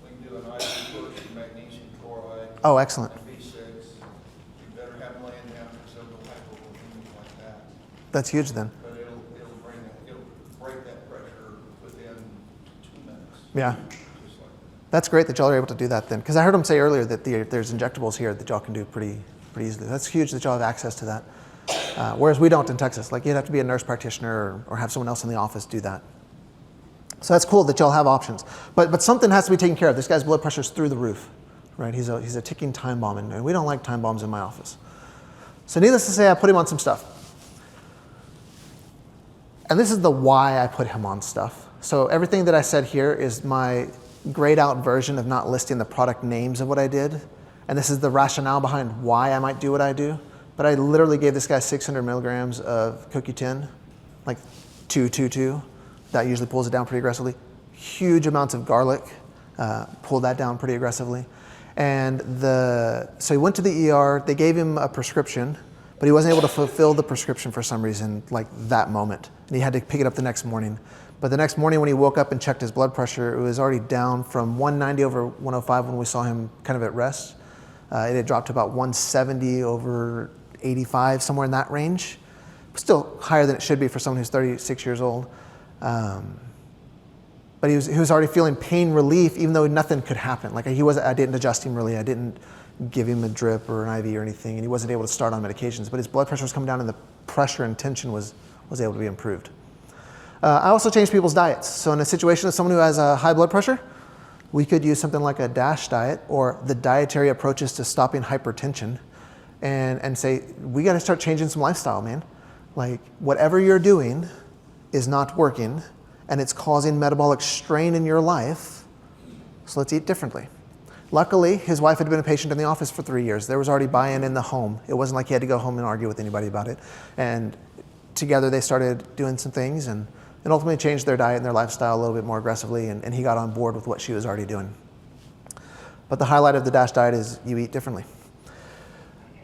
we can do an IV course of magnesium chloride. Oh, excellent. And B6. You better have them laying down for several hypoglycemic like that. That's huge then. But it'll break that pressure within 2 minutes. Yeah. Just like that. That's great that y'all are able to do that then. Because I heard him say earlier that there's injectables here that y'all can do pretty easily. That's huge that y'all have access to that. Whereas we don't in Texas. Like you'd have to be a nurse practitioner or have someone else in the office do that. So that's cool that y'all have options. But something has to be taken care of. This guy's blood pressure's through the roof, right? He's a ticking time bomb, and we don't like time bombs in my office. So needless to say, I put him on some stuff. And this is the why I put him on stuff. So everything that I said here is my grayed out version of not listing the product names of what I did. And this is the rationale behind why I might do what I do. But I literally gave this guy 600 milligrams of CoQ10, like 222. That usually pulls it down pretty aggressively. Huge amounts of garlic pulled that down pretty aggressively. And so he went to the ER. They gave him a prescription, but he wasn't able to fulfill the prescription for some reason, like that moment. And he had to pick it up the next morning. But the next morning when he woke up and checked his blood pressure, it was already down from 190 over 105 when we saw him kind of at rest. It had dropped to about 170 over 85, somewhere in that range. Still higher than it should be for someone who's 36 years old. But he was already feeling pain relief, even though nothing could happen. Like I didn't adjust him really. I didn't give him a drip or an IV or anything, and he wasn't able to start on medications. But his blood pressure was coming down, and the pressure and tension was able to be improved. I also changed people's diets. So in a situation of someone who has a high blood pressure, we could use something like a DASH diet or the dietary approaches to stopping hypertension, and say we got to start changing some lifestyle, man. Like whatever you're doing is not working, and it's causing metabolic strain in your life, so let's eat differently. Luckily, his wife had been a patient in the office for 3 years. There was already buy-in in the home. It wasn't like he had to go home and argue with anybody about it. And together they started doing some things and ultimately changed their diet and their lifestyle a little bit more aggressively, and he got on board with what she was already doing. But the highlight of the DASH diet is you eat differently.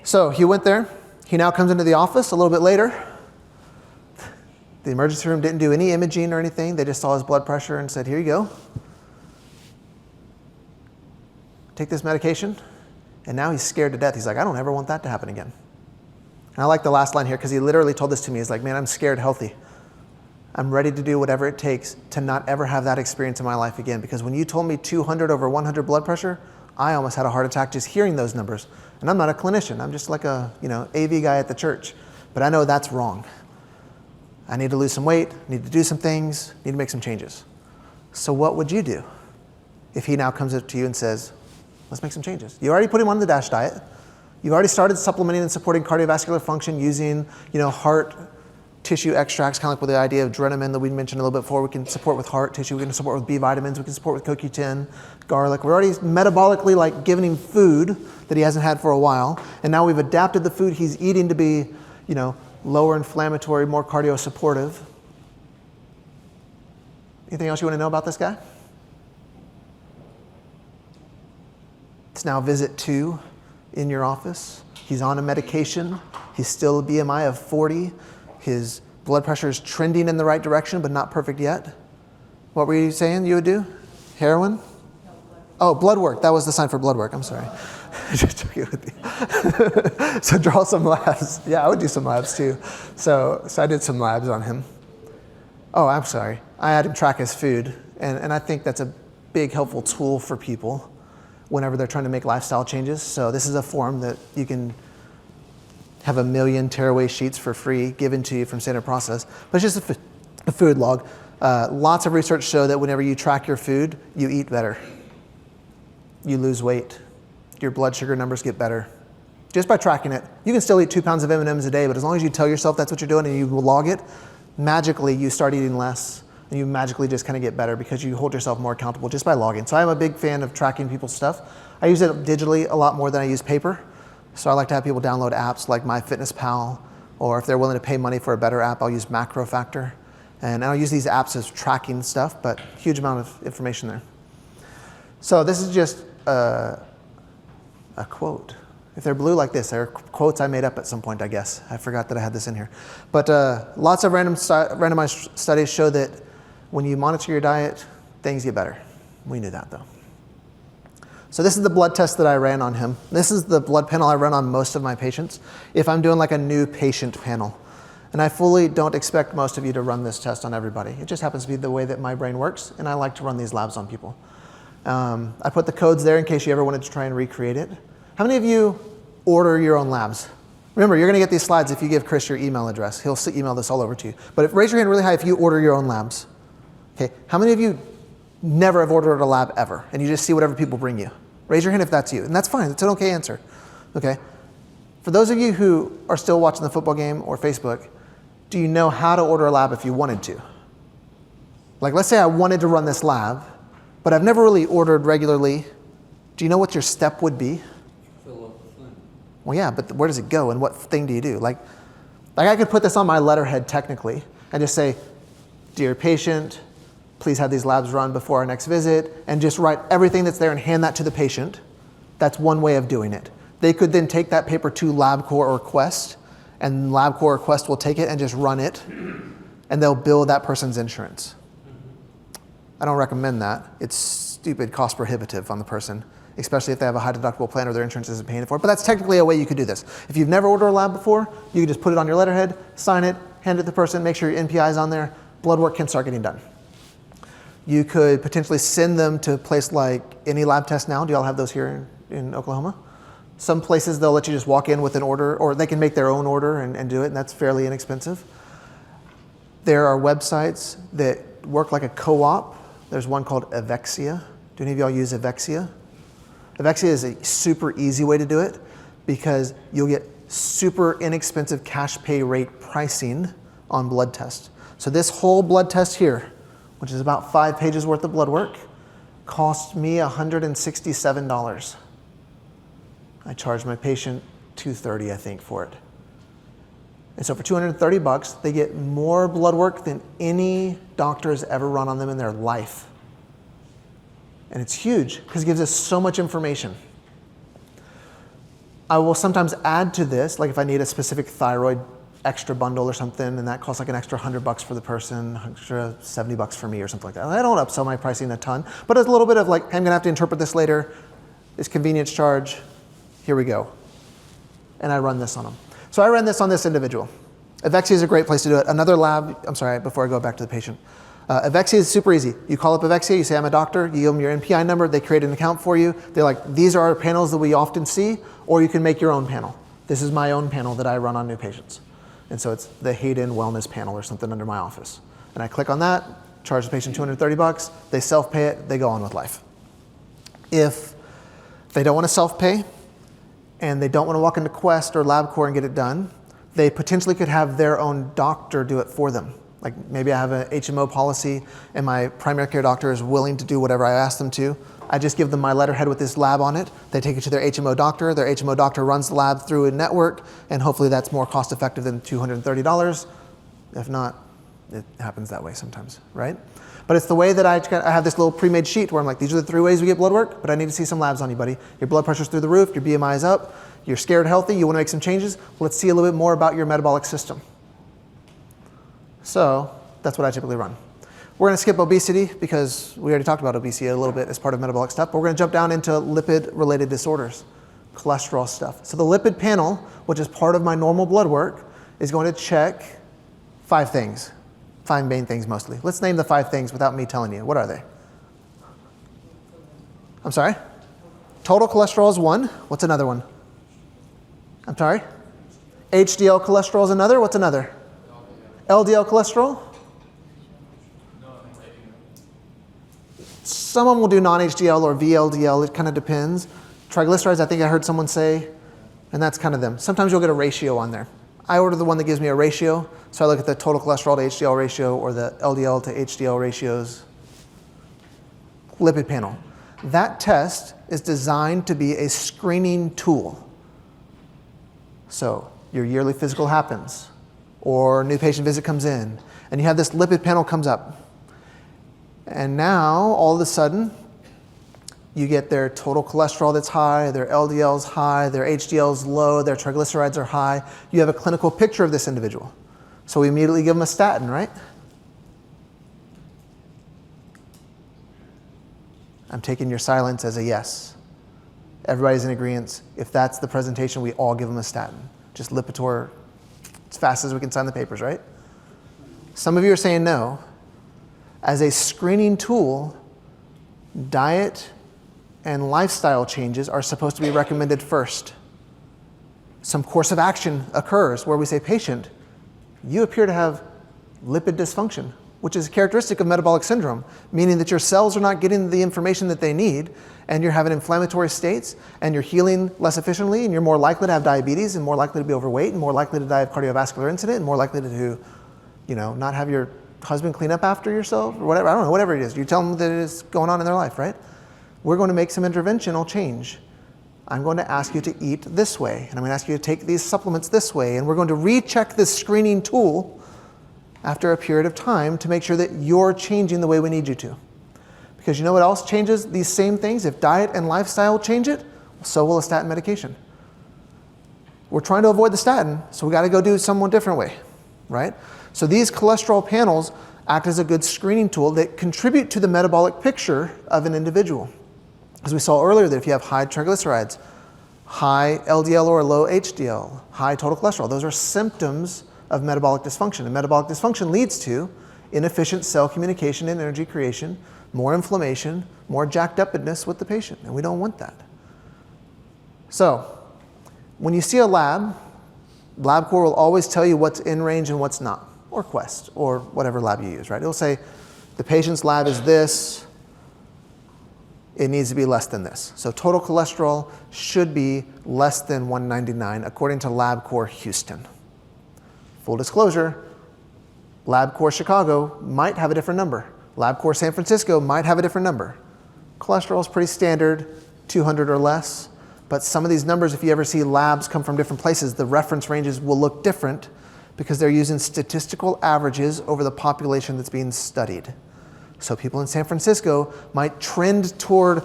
So he went there. He now comes into the office a little bit later. The emergency room didn't do any imaging or anything. They just saw his blood pressure and said, here you go. Take this medication. And now he's scared to death. He's like, I don't ever want that to happen again. And I like the last line here because he literally told this to me. He's like, man, I'm scared healthy. I'm ready to do whatever it takes to not ever have that experience in my life again. Because when you told me 200 over 100 blood pressure, I almost had a heart attack just hearing those numbers. And I'm not a clinician. I'm just like a AV guy at the church. But I know that's wrong. I need to lose some weight, need to do some things, need to make some changes. So what would you do if he now comes up to you and says, let's make some changes? You already put him on the DASH diet. You've already started supplementing and supporting cardiovascular function using, heart tissue extracts, kind of like with the idea of Drenamin that we mentioned a little bit before. We can support with heart tissue, we can support with B vitamins, we can support with CoQ10, garlic. We're already metabolically like giving him food that he hasn't had for a while. And now we've adapted the food he's eating to be, lower inflammatory, more cardio supportive. Anything else you want to know about this guy? It's now visit 2 in your office. He's on a medication. He's still a BMI of 40. His blood pressure is trending in the right direction, but not perfect yet. What were you saying you would do? Heroin? No, blood work. Blood work. That was the sign for blood work. I'm sorry. Just joking with you. So draw some labs. Yeah, I would do some labs too. So I did some labs on him. Oh, I'm sorry. I had him track his food, And I think that's a big helpful tool for people whenever they're trying to make lifestyle changes. So this is a form that you can have 1 million tearaway sheets for free given to you from Standard Process, but it's just a food log. Lots of research show that whenever you track your food, you eat better. You lose weight. Your blood sugar numbers get better. Just by tracking it. You can still eat 2 pounds of M&Ms a day, but as long as you tell yourself that's what you're doing and you log it, magically you start eating less and you magically just kind of get better because you hold yourself more accountable just by logging. So I'm a big fan of tracking people's stuff. I use it digitally a lot more than I use paper. So I like to have people download apps like MyFitnessPal, or if they're willing to pay money for a better app, I'll use Macro Factor. And I'll use these apps as tracking stuff, but huge amount of information there. So this is just a quote. If they're blue like this, they're quotes I made up at some point, I guess. I forgot that I had this in here. But lots of randomized studies show that when you monitor your diet, things get better. We knew that though. So this is the blood test that I ran on him. This is the blood panel I run on most of my patients if I'm doing like a new patient panel. And I fully don't expect most of you to run this test on everybody. It just happens to be the way that my brain works, and I like to run these labs on people. I put the codes there in case you ever wanted to try and recreate it. How many of you order your own labs? Remember, you're gonna get these slides if you give Chris your email address. He'll email this all over to you. But raise your hand really high if you order your own labs. Okay, how many of you never have ordered a lab ever, and you just see whatever people bring you? Raise your hand if that's you, and that's fine, it's an okay answer, okay? For those of you who are still watching the football game or Facebook, do you know how to order a lab if you wanted to? Like, let's say I wanted to run this lab, but I've never really ordered regularly. Do you know what your step would be? Fill up the thing. Well, yeah, but where does it go, and what thing do you do? Like I could put this on my letterhead technically, and just say, dear patient, please have these labs run before our next visit, and just write everything that's there and hand that to the patient. That's one way of doing it. They could then take that paper to LabCorp or Quest, and LabCorp or Quest will take it and just run it, and they'll bill that person's insurance. I don't recommend that. It's stupid cost prohibitive on the person, especially if they have a high deductible plan or their insurance isn't paying for it. But that's technically a way you could do this. If you've never ordered a lab before, you can just put it on your letterhead, sign it, hand it to the person, make sure your NPI is on there, blood work can start getting done. You could potentially send them to a place like Any Lab Test Now. Do y'all have those here in Oklahoma? Some places they'll let you just walk in with an order, or they can make their own order and do it, and that's fairly inexpensive. There are websites that work like a co-op. There's one called Avexia. Do any of y'all use Avexia? Avexia is a super easy way to do it because you'll get super inexpensive cash pay rate pricing on blood tests. So this whole blood test here, which is about 5 pages worth of blood work, cost me $167. I charge my patient $230, I think, for it. And so for $230, they get more blood work than any doctor has ever run on them in their life. And it's huge because it gives us so much information. I will sometimes add to this, like if I need a specific thyroid extra bundle or something, and that costs like an extra $100 for the person, extra $70 for me or something like that. I don't upsell my pricing a ton, but it's a little bit of like, hey, I'm gonna have to interpret this later. It's convenience charge. Here we go. And I run this on them. So I ran this on this individual. Avexia is a great place to do it. Another lab, I'm sorry, before I go back to the patient. Avexia is super easy. You call up Avexia, you say, I'm a doctor, you give them your NPI number, they create an account for you. They're like, these are our panels that we often see, or you can make your own panel. This is my own panel that I run on new patients. And so it's the Hayden Wellness Panel or something under my office. And I click on that, charge the patient $230, they self-pay it, they go on with life. If they don't want to self-pay, and they don't want to walk into Quest or LabCorp and get it done, they potentially could have their own doctor do it for them. Like maybe I have an HMO policy and my primary care doctor is willing to do whatever I ask them to. I just give them my letterhead with this lab on it. They take it to their HMO doctor. Their HMO doctor runs the lab through a network, and hopefully that's more cost effective than $230. If not, it happens that way sometimes, right? But it's the way that I have this little pre-made sheet where I'm like, these are the 3 ways we get blood work, but I need to see some labs on you, buddy. Your blood pressure's through the roof, your BMI is up, you're scared healthy, you want to make some changes. Let's see a little bit more about your metabolic system. So that's what I typically run. We're going to skip obesity because we already talked about obesity a little bit as part of metabolic stuff, but we're going to jump down into lipid-related disorders, cholesterol stuff. So the lipid panel, which is part of my normal blood work, is going to check 5 things. 5 main things mostly. Let's name the 5 things without me telling you. What are they? I'm sorry? Total cholesterol is 1. What's another one? I'm sorry? HDL cholesterol is another. What's another? LDL cholesterol? Some of them will do non-HDL or VLDL. It kind of depends. Triglycerides, I think I heard someone say, and that's kind of them. Sometimes you'll get a ratio on there. I order the one that gives me a ratio, so I look at the total cholesterol to HDL ratio or the LDL to HDL ratios. Lipid panel. That test is designed to be a screening tool. So your yearly physical happens, or a new patient visit comes in, and you have this lipid panel comes up. And now, all of a sudden, you get their total cholesterol that's high, their LDL's high, their HDL's low, their triglycerides are high. You have a clinical picture of this individual. So we immediately give them a statin, right? I'm taking your silence as a yes. Everybody's in agreement. If that's the presentation, we all give them a statin. Just Lipitor as fast as we can sign the papers, right? Some of you are saying no. As a screening tool, diet and lifestyle changes are supposed to be recommended first. Some course of action occurs where we say, patient, you appear to have lipid dysfunction, which is a characteristic of metabolic syndrome, meaning that your cells are not getting the information that they need, and you're having inflammatory states, and you're healing less efficiently, and you're more likely to have diabetes, and more likely to be overweight, and more likely to die of cardiovascular incident, and more likely to, not have your husband clean up after yourself, or whatever. I don't know, whatever it is. You tell them that it is going on in their life, right? We're going to make some interventional change. I'm going to ask you to eat this way, and I'm going to ask you to take these supplements this way, and we're going to recheck this screening tool after a period of time to make sure that you're changing the way we need you to. Because you know what else changes these same things? If diet and lifestyle change it, so will a statin medication. We're trying to avoid the statin, so we got to go do it some different way, right? So these cholesterol panels act as a good screening tool that contribute to the metabolic picture of an individual. As we saw earlier, that if you have high triglycerides, high LDL or low HDL, high total cholesterol, those are symptoms of metabolic dysfunction. And metabolic dysfunction leads to inefficient cell communication and energy creation, more inflammation, more jacked upness with the patient, and we don't want that. So, when you see a LabCorp will always tell you what's in range and what's not, or Quest, or whatever lab you use, right? It'll say, the patient's lab is this, it needs to be less than this. So total cholesterol should be less than 199 according to LabCorp Houston. Full disclosure, LabCorp Chicago might have a different number. LabCorp San Francisco might have a different number. Cholesterol is pretty standard, 200 or less, but some of these numbers, if you ever see labs come from different places, the reference ranges will look different because they're using statistical averages over the population that's being studied. So people in San Francisco might trend toward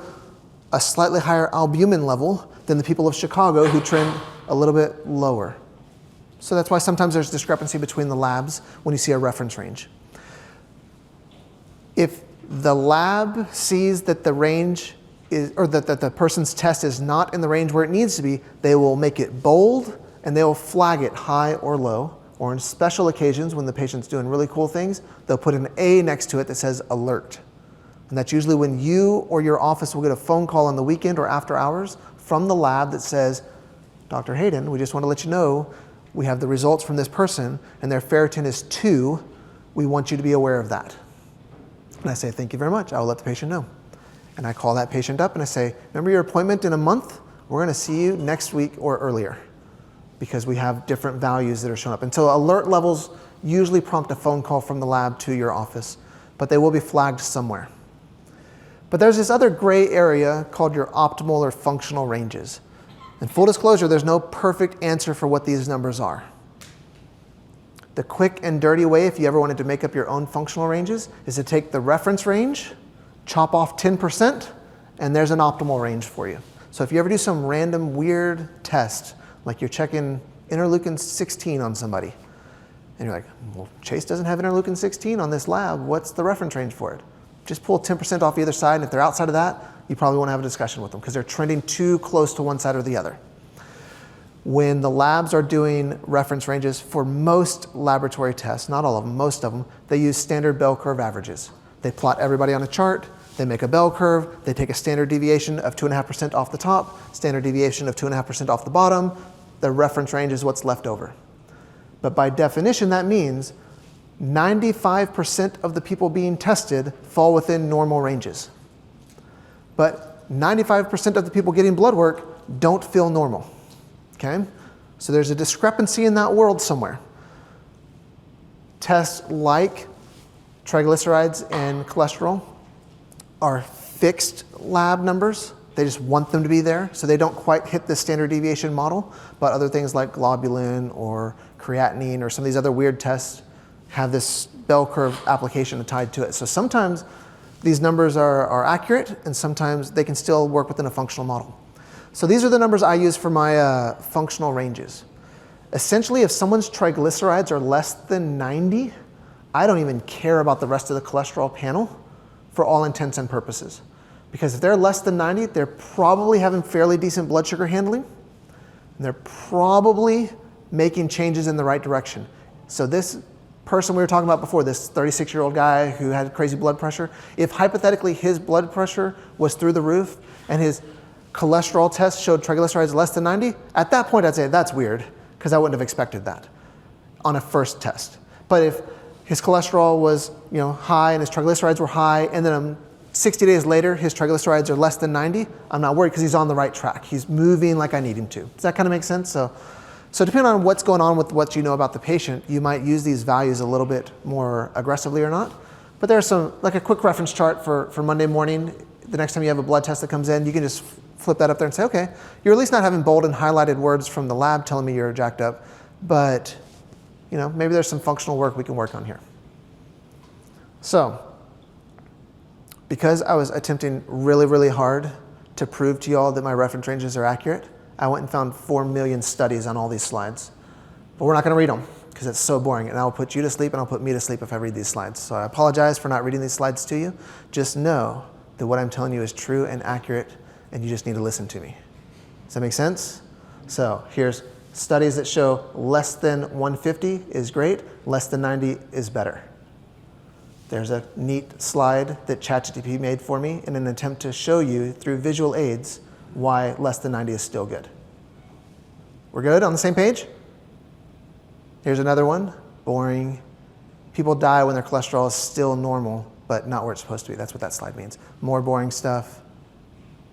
a slightly higher albumin level than the people of Chicago who trend a little bit lower. So that's why sometimes there's discrepancy between the labs when you see a reference range. If the lab sees that the range is, or that the person's test is not in the range where it needs to be, they will make it bold and they will flag it high or low. Or in special occasions when the patient's doing really cool things, they'll put an A next to it that says alert. And that's usually when you or your office will get a phone call on the weekend or after hours from the lab that says, Dr. Hayden, we just want to let you know we have the results from this person and their ferritin is 2. We want you to be aware of that. And I say, thank you very much. I will let the patient know. And I call that patient up and I say, remember your appointment in a month? We're going to see you next week or earlier, because we have different values that are showing up. And so alert levels usually prompt a phone call from the lab to your office, but they will be flagged somewhere. But there's this other gray area called your optimal or functional ranges. And full disclosure, there's no perfect answer for what these numbers are. The quick and dirty way, if you ever wanted to make up your own functional ranges, is to take the reference range, chop off 10%, and there's an optimal range for you. So if you ever do some random weird test, like you're checking interleukin 16 on somebody, and you're like, well, Chase doesn't have interleukin 16 on this lab, what's the reference range for it? Just pull 10% off either side, and if they're outside of that, you probably want to have a discussion with them because they're trending too close to one side or the other. when the labs are doing reference ranges for most laboratory tests, not all of them, most of them, they use standard bell curve averages. They plot everybody on a chart, they make a bell curve, they take a standard deviation of 2.5% off the top, standard deviation of 2.5% off the bottom, the reference range is what's left over. But by definition, that means 95% of the people being tested fall within normal ranges. But 95% of the people getting blood work don't feel normal. Okay? So there's a discrepancy in that world somewhere. Tests like triglycerides and cholesterol are fixed lab numbers. They just want them to be there, so they don't quite hit the standard deviation model. But other things like globulin or creatinine or some of these other weird tests have this bell curve application tied to it. So sometimes these numbers are accurate, and sometimes they can still work within a functional model. So these are the numbers I use for my functional ranges. Essentially, if someone's triglycerides are less than 90, I don't even care about the rest of the cholesterol panel for all intents and purposes. Because if they're less than 90, they're probably having fairly decent blood sugar handling, and they're probably making changes in the right direction. So this person we were talking about before, this 36-year-old guy who had crazy blood pressure, if hypothetically his blood pressure was through the roof and his cholesterol test showed triglycerides less than 90, at that point I'd say that's weird, because I wouldn't have expected that on a first test. But if his cholesterol was high and his triglycerides were high, and then 60 days later his triglycerides are less than 90, I'm not worried because he's on the right track. He's moving like I need him to. Does that kind of make sense? So depending on what's going on with what you know about the patient, you might use these values a little bit more aggressively or not. But there's some, like a quick reference chart for Monday morning. The next time you have a blood test that comes in, you can just flip that up there and say, okay, you're at least not having bold and highlighted words from the lab telling me you're jacked up, but maybe there's some functional work we can work on here. So, because I was attempting really, really hard to prove to y'all that my reference ranges are accurate, I went and found 4 million studies on all these slides. But we're not going to read them because it's so boring, and I'll put you to sleep and I'll put me to sleep if I read these slides. So I apologize for not reading these slides to you. Just know that what I'm telling you is true and accurate, and you just need to listen to me. Does that make sense? So here's studies that show less than 150 is great, less than 90 is better. There's a neat slide that ChatGPT made for me in an attempt to show you through visual aids why less than 90 is still good. We're good? On the same page? Here's another one. Boring. People die when their cholesterol is still normal, but not where it's supposed to be. That's what that slide means. More boring stuff.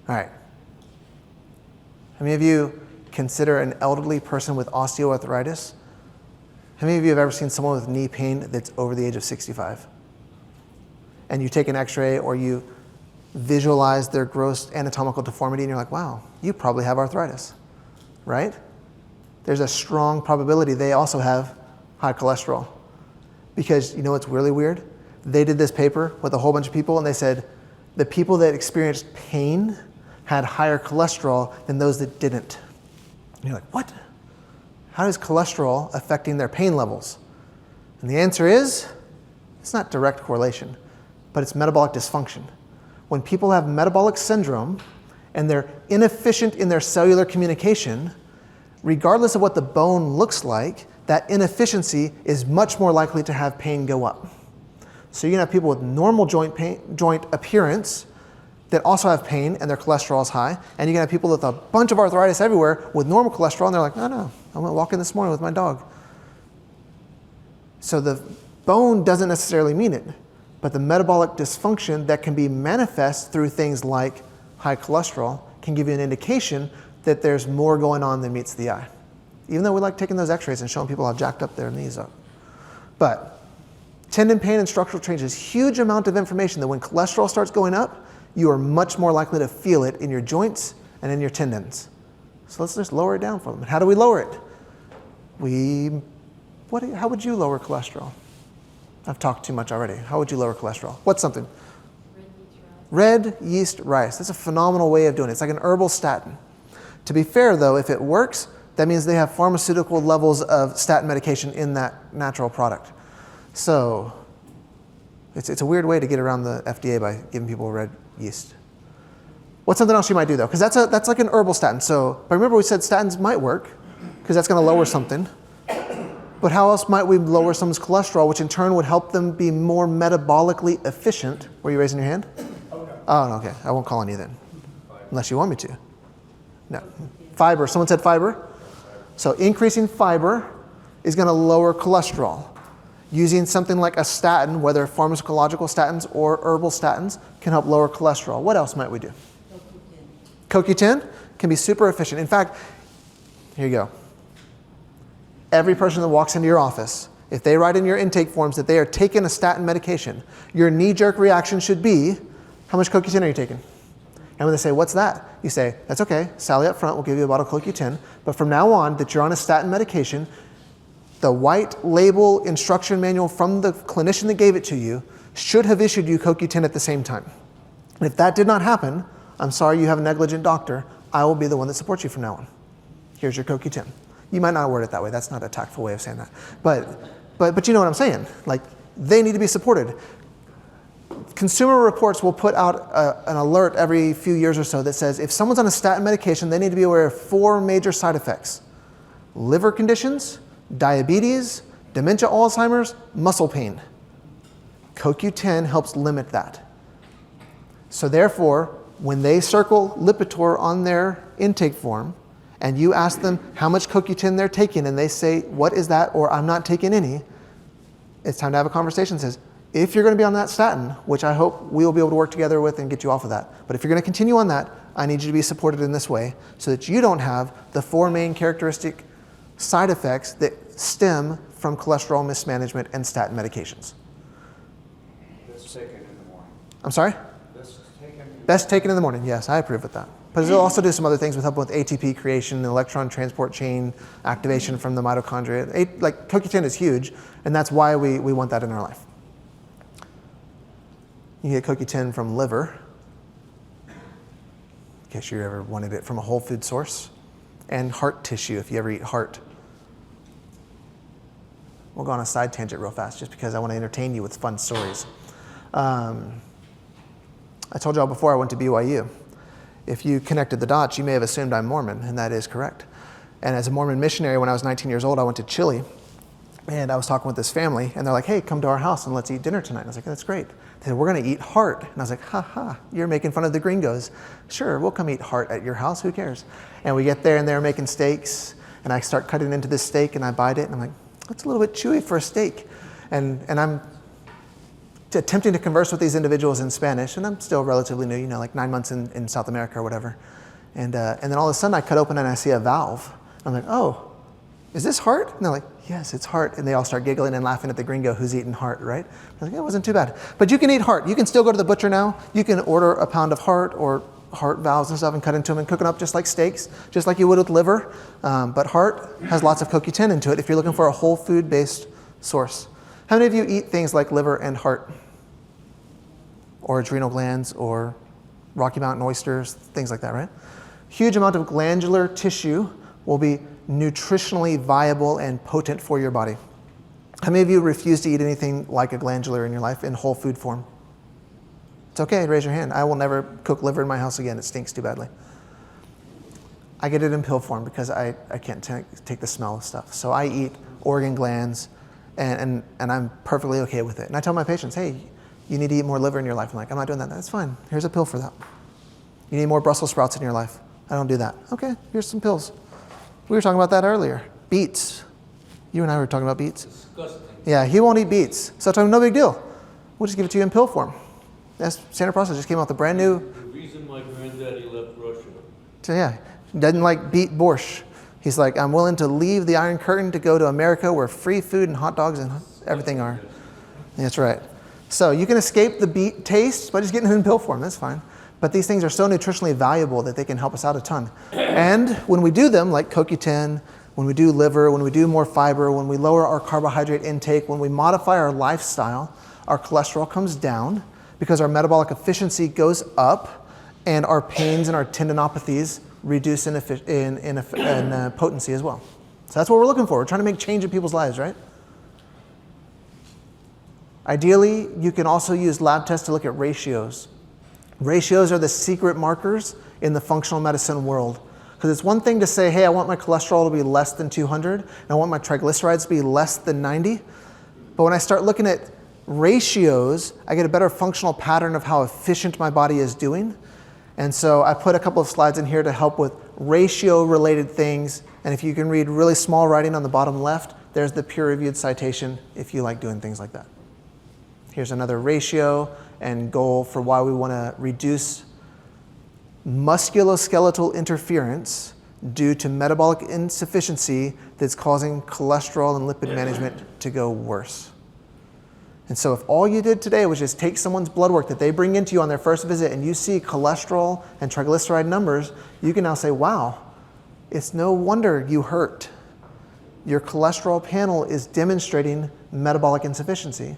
All right. How many of you consider an elderly person with osteoarthritis? How many of you have ever seen someone with knee pain that's over the age of 65? And you take an x-ray or you visualize their gross anatomical deformity and you're like, wow, you probably have arthritis, right? There's a strong probability they also have high cholesterol. Because you know what's really weird? They did this paper with a whole bunch of people and they said the people that experienced pain had higher cholesterol than those that didn't. And you're like, what? How is cholesterol affecting their pain levels? And the answer is, it's not direct correlation, but it's metabolic dysfunction. When people have metabolic syndrome and they're inefficient in their cellular communication, regardless of what the bone looks like, that inefficiency is much more likely to have pain go up. So you can have people with normal joint appearance that also have pain and their cholesterol is high, and you can have people with a bunch of arthritis everywhere with normal cholesterol, and they're like, no, I went walking this morning with my dog. So the bone doesn't necessarily mean it, but the metabolic dysfunction that can be manifest through things like high cholesterol can give you an indication that there's more going on than meets the eye. Even though we like taking those x-rays and showing people how jacked up their knees are. But tendon pain and structural change is a huge amount of information that when cholesterol starts going up, you are much more likely to feel it in your joints and in your tendons. So let's just lower it down for them. How do we lower it? How would you lower cholesterol? I've talked too much already. How would you lower cholesterol? What's something? Red yeast rice. That's a phenomenal way of doing it. It's like an herbal statin. To be fair, though, if it works, that means they have pharmaceutical levels of statin medication in that natural product. So it's a weird way to get around the FDA by giving people red yeast. What's something else you might do, though? Because that's like an herbal statin. So, but remember we said statins might work. because that's going to lower something. But how else might we lower someone's cholesterol, which in turn would help them be more metabolically efficient? Were you raising your hand? Oh, okay. I won't call on you then, unless you want me to. No. Fiber. Someone said fiber? So increasing fiber is going to lower cholesterol. Using something like a statin, whether pharmacological statins or herbal statins, can help lower cholesterol. What else might we do? CoQ10 can be super efficient. In fact, here you go. Every person that walks into your office, if they write in your intake forms that they are taking a statin medication, your knee-jerk reaction should be, how much CoQ10 are you taking? And when they say, what's that? You say, that's okay, Sally up front will give you a bottle of CoQ10, but from now on that you're on a statin medication, the white label instruction manual from the clinician that gave it to you should have issued you CoQ10 at the same time. And if that did not happen, I'm sorry you have a negligent doctor, I will be the one that supports you from now on. Here's your CoQ10. You might not word it that way. That's not a tactful way of saying that. But you know what I'm saying. Like, they need to be supported. Consumer Reports will put out an alert every few years or so that says if someone's on a statin medication, they need to be aware of 4 major side effects: liver conditions, diabetes, dementia, Alzheimer's, muscle pain. CoQ10 helps limit that. So therefore, when they circle Lipitor on their intake form, and you ask them how much CoQ10 they're taking, and they say, what is that, or I'm not taking any, it's time to have a conversation that says, if you're going to be on that statin, which I hope we will be able to work together with and get you off of that, but if you're going to continue on that, I need you to be supported in this way so that you don't have the 4 main characteristic side effects that stem from cholesterol mismanagement and statin medications. Best taken in the morning. I'm sorry? Best taken in the morning, yes, I approve with that. But it'll also do some other things with help with ATP creation and electron transport chain activation from the mitochondria. Like CoQ10 is huge, and that's why we want that in our life. You get CoQ10 from liver, in case you ever wanted it from a whole food source, and heart tissue if you ever eat heart. We'll go on a side tangent real fast just because I want to entertain you with fun stories. I told y'all before I went to BYU. If you connected the dots, you may have assumed I'm Mormon, and that is correct. And as a Mormon missionary, when I was 19 years old, I went to Chile, and I was talking with this family, and they're like, hey, come to our house and let's eat dinner tonight. And I was like, that's great. They said, we're going to eat heart. And I was like, ha ha, you're making fun of the gringos. Sure, we'll come eat heart at your house, who cares? And we get there, and they're making steaks, and I start cutting into this steak, and I bite it, and I'm like, that's a little bit chewy for a steak. And I'm attempting to converse with these individuals in Spanish, and I'm still relatively new, like 9 months in South America or whatever. And then all of a sudden I cut open and I see a valve. I'm like, oh, is this heart? And they're like, yes, it's heart. And they all start giggling and laughing at the gringo who's eating heart, right? I was like, it wasn't too bad. But you can eat heart. You can still go to the butcher now. You can order a pound of heart or heart valves and stuff and cut into them and cook them up just like steaks, just like you would with liver. But heart has lots of CoQ10 into it if you're looking for a whole food-based source. How many of you eat things like liver and heart? Or adrenal glands, or Rocky Mountain oysters, things like that, right? Huge amount of glandular tissue will be nutritionally viable and potent for your body. How many of you refuse to eat anything like a glandular in your life in whole food form? It's okay, raise your hand. I will never cook liver in my house again. It stinks too badly. I get it in pill form because I can't take the smell of stuff. So I eat organ glands, and I'm perfectly okay with it. And I tell my patients, hey, you need to eat more liver in your life. I'm like, I'm not doing that. That's fine. Here's a pill for that. You need more Brussels sprouts in your life. I don't do that. Okay, here's some pills. We were talking about that earlier. Beets. You and I were talking about beets. Disgusting. Yeah, he won't eat beets. So I told him, no big deal. We'll just give it to you in pill form. That's standard process. Just came out with the brand new. The reason my granddaddy left Russia. So yeah, doesn't like beet borscht. He's like, I'm willing to leave the Iron Curtain to go to America where free food and hot dogs and everything are. That's right. So you can escape the beet taste by just getting it in pill form. That's fine. But these things are so nutritionally valuable that they can help us out a ton. And when we do them, like CoQ10, when we do liver, when we do more fiber, when we lower our carbohydrate intake, when we modify our lifestyle, our cholesterol comes down because our metabolic efficiency goes up and our pains and our tendinopathies reduce in potency as well. So that's what we're looking for. We're trying to make change in people's lives, right? Ideally, you can also use lab tests to look at ratios. Ratios are the secret markers in the functional medicine world. Because it's one thing to say, hey, I want my cholesterol to be less than 200, and I want my triglycerides to be less than 90. But when I start looking at ratios, I get a better functional pattern of how efficient my body is doing. And so I put a couple of slides in here to help with ratio-related things. And if you can read really small writing on the bottom left, there's the peer-reviewed citation if you like doing things like that. Here's another ratio and goal for why we want to reduce musculoskeletal interference due to metabolic insufficiency that's causing cholesterol and lipid management to go worse. And so if all you did today was just take someone's blood work that they bring into you on their first visit and you see cholesterol and triglyceride numbers, you can now say, wow, it's no wonder you hurt. Your cholesterol panel is demonstrating metabolic insufficiency.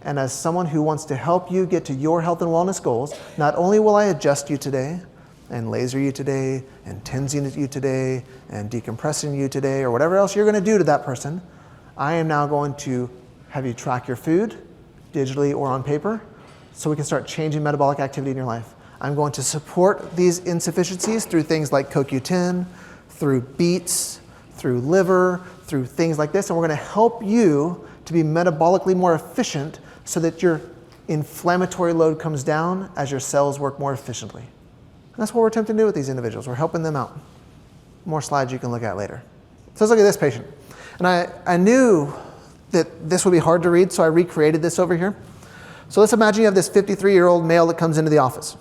And as someone who wants to help you get to your health and wellness goals, not only will I adjust you today, and laser you today, and tensing you today, and decompressing you today, or whatever else you're going to do to that person, I am now going to have you track your food, digitally or on paper, so we can start changing metabolic activity in your life. I'm going to support these insufficiencies through things like CoQ10, through beets, through liver, through things like this, and we're going to help you to be metabolically more efficient so that your inflammatory load comes down as your cells work more efficiently. And that's what we're attempting to do with these individuals. We're helping them out. More slides you can look at later. So let's look at this patient. And I knew that this would be hard to read, so I recreated this over here. So let's imagine you have this 53-year-old male that comes into the office.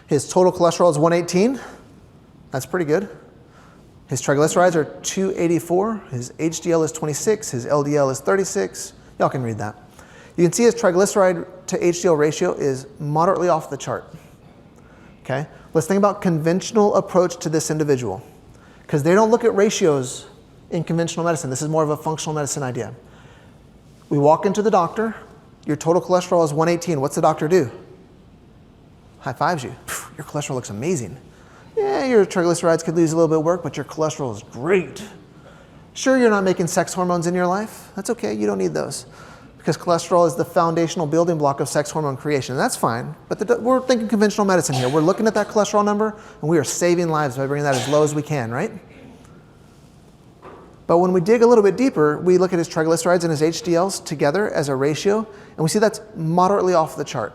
His total cholesterol is 118. That's pretty good. His triglycerides are 284. His HDL is 26. His LDL is 36. Y'all can read that. You can see his triglyceride to HDL ratio is moderately off the chart. Okay? Let's think about conventional approach to this individual, because they don't look at ratios in conventional medicine. This is more of a functional medicine idea. We walk into the doctor. Your total cholesterol is 118. What's the doctor do? High fives you. Your cholesterol looks amazing. Yeah, your triglycerides could lose a little bit of work, but your cholesterol is great. Sure, you're not making sex hormones in your life. That's okay. You don't need those, because cholesterol is the foundational building block of sex hormone creation. That's fine, but we're thinking conventional medicine here. We're looking at that cholesterol number, and we are saving lives by bringing that as low as we can, right? But when we dig a little bit deeper, we look at his triglycerides and his HDLs together as a ratio, and we see that's moderately off the chart.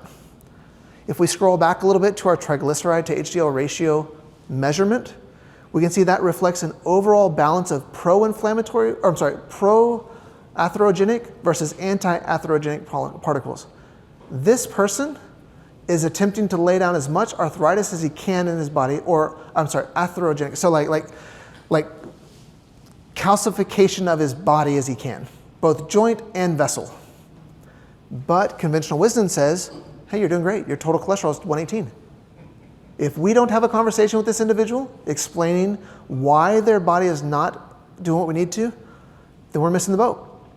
If we scroll back a little bit to our triglyceride to HDL ratio measurement, we can see that reflects an overall balance of pro-atherogenic versus anti-atherogenic particles. This person is attempting to lay down as much arthritis as he can in his body, atherogenic, so like calcification of his body as he can, both joint and vessel. But conventional wisdom says, hey, you're doing great. Your total cholesterol is 118. If we don't have a conversation with this individual explaining why their body is not doing what we need to, then we're missing the boat.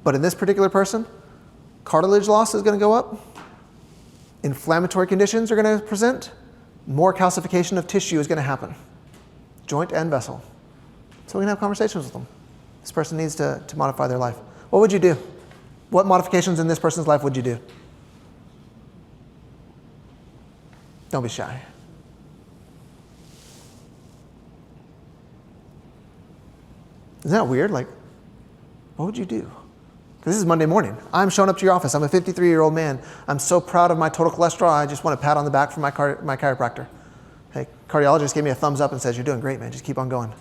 But in this particular person, cartilage loss is going to go up, inflammatory conditions are going to present, more calcification of tissue is going to happen, joint and vessel. So we can have conversations with them. This person needs to modify their life. What would you do? What modifications in this person's life would you do? Don't be shy. Isn't that weird? Like, what would you do? Because this is Monday morning. I'm showing up to your office. I'm a 53-year-old man. I'm so proud of my total cholesterol. I just want a pat on the back from my chiropractor. Hey, cardiologist gave me a thumbs up and says, you're doing great, man. Just keep on going.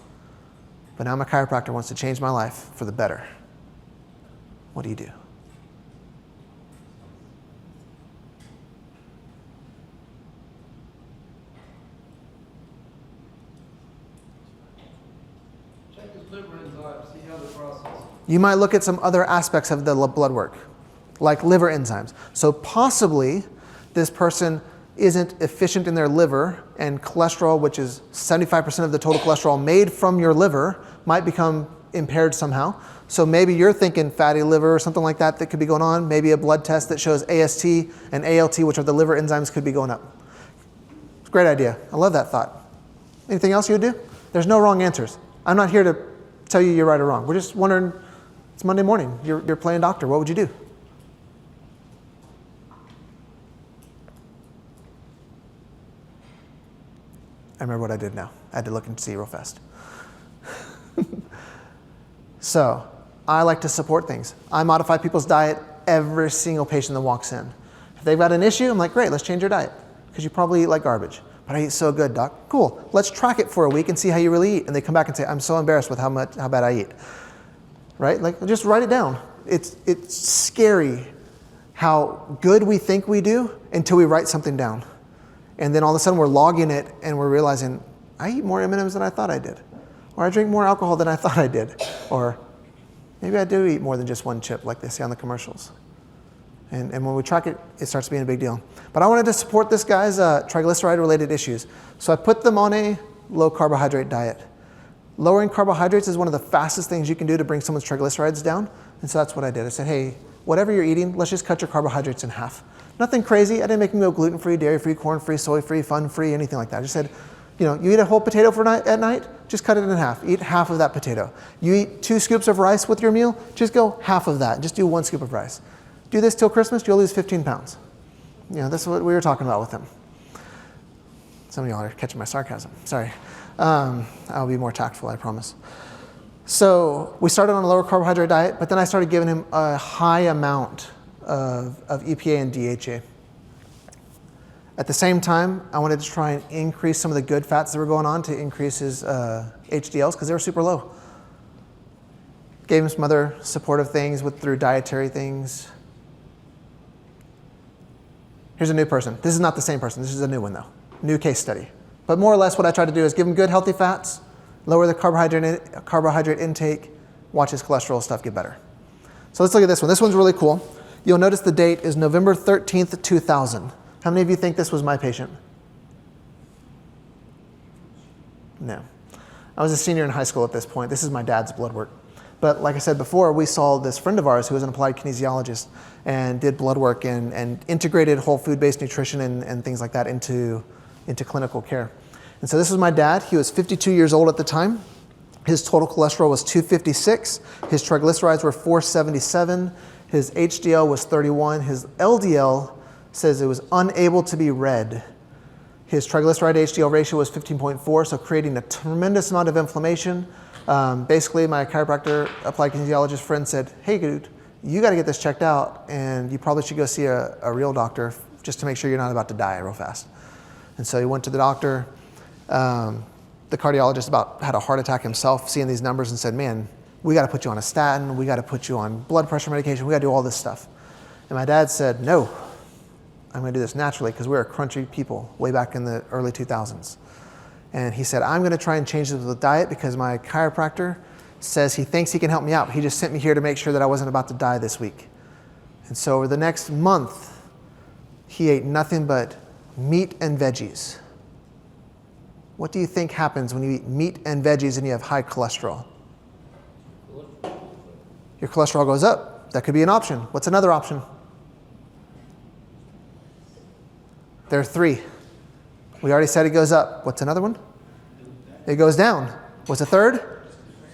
But now my chiropractor wants to change my life for the better. What do you do? Check his liver enzymes, see how they process. You might look at some other aspects of the blood work, like liver enzymes. So possibly this person isn't efficient in their liver, and cholesterol, which is 75% of the total cholesterol made from your liver, might become impaired somehow. So maybe you're thinking fatty liver or something like that could be going on. Maybe a blood test that shows AST and ALT, which are the liver enzymes, could be going up. It's a great idea. I love that thought. Anything else you would do? There's no wrong answers. I'm not here to tell you you're right or wrong. We're just wondering, it's Monday morning. You're playing doctor. What would you do? I remember what I did now. I had to look and see real fast. So I like to support things. I modify people's diet every single patient that walks in. If they've got an issue, I'm like, great, let's change your diet because you probably eat like garbage. But I eat so good, doc. Cool, let's track it for a week and see how you really eat. And they come back and say, I'm so embarrassed with how bad I eat. Right? Like, just write it down. It's scary how good we think we do until we write something down. And then all of a sudden we're logging it and we're realizing, I eat more M&Ms than I thought I did. Or I drink more alcohol than I thought I did. Or maybe I do eat more than just one chip like they say on the commercials. And when we track it, it starts being a big deal. But I wanted to support this guy's triglyceride-related issues. So I put them on a low-carbohydrate diet. Lowering carbohydrates is one of the fastest things you can do to bring someone's triglycerides down. And so that's what I did. I said, hey, whatever you're eating, let's just cut your carbohydrates in half. Nothing crazy. I didn't make them go gluten-free, dairy-free, corn-free, soy-free, fun-free, anything like that. I just said, you eat a whole potato at night, just cut it in half. Eat half of that potato. You eat 2 scoops of rice with your meal, just go half of that. Just do 1 scoop of rice. Do this till Christmas, you'll lose 15 pounds. That's what we were talking about with him. Some of y'all are catching my sarcasm. Sorry. I'll be more tactful, I promise. So we started on a lower carbohydrate diet, but then I started giving him a high amount of EPA and DHA. At the same time, I wanted to try and increase some of the good fats that were going on to increase his HDLs because they were super low. Gave him some other supportive things through dietary things. Here's a new person. This is not the same person. This is a new one, though. New case study. But more or less what I tried to do is give him good, healthy fats, lower the carbohydrate intake, watch his cholesterol stuff get better. So let's look at this one. This one's really cool. You'll notice the date is November 13th, 2000. How many of you think this was my patient? No. I was a senior in high school at this point. This is my dad's blood work. But like I said before, we saw this friend of ours who was an applied kinesiologist and did blood work and integrated whole food-based nutrition and things like that into clinical care. And so this was my dad. He was 52 years old at the time. His total cholesterol was 256. His triglycerides were 477. His HDL was 31. His LDL says it was unable to be read. His triglyceride HDL ratio was 15.4, so creating a tremendous amount of inflammation. Basically, my chiropractor, applied kinesiologist friend said, hey, dude, you got to get this checked out, and you probably should go see a real doctor just to make sure you're not about to die real fast. And so he went to the doctor. The cardiologist about had a heart attack himself, seeing these numbers, and said, man, we got to put you on a statin. We got to put you on blood pressure medication. We got to do all this stuff. And my dad said, no, I'm going to do this naturally because we were crunchy people way back in the early 2000s. And he said, I'm going to try and change this with diet because my chiropractor says he thinks he can help me out. He just sent me here to make sure that I wasn't about to die this week. And so over the next month, he ate nothing but meat and veggies. What do you think happens when you eat meat and veggies and you have high cholesterol? Your cholesterol goes up. That could be an option. What's another option? There are 3. We already said it goes up. What's another one? It goes down. What's a third?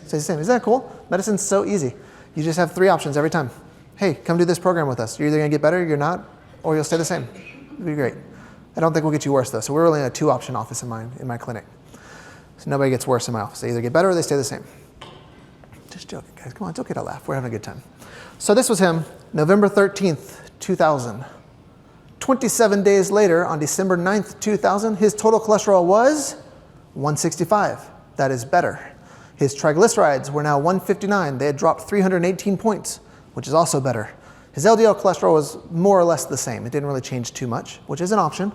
Stays the same. Isn't that cool? Medicine's so easy. You just have 3 options every time. Hey, come do this program with us. You're either going to get better, you're not, or you'll stay the same. It'll be great. I don't think we'll get you worse, though. So we're really in a 2-option office in my clinic. So nobody gets worse in my office. They either get better or they stay the same. Just joking, guys. Come on, it's okay to laugh. We're having a good time. So this was him, November 13th, 2000. 27 days later, on December 9th, 2000, his total cholesterol was 165. That is better. His triglycerides were now 159. They had dropped 318 points, which is also better. His LDL cholesterol was more or less the same. It didn't really change too much, which is an option.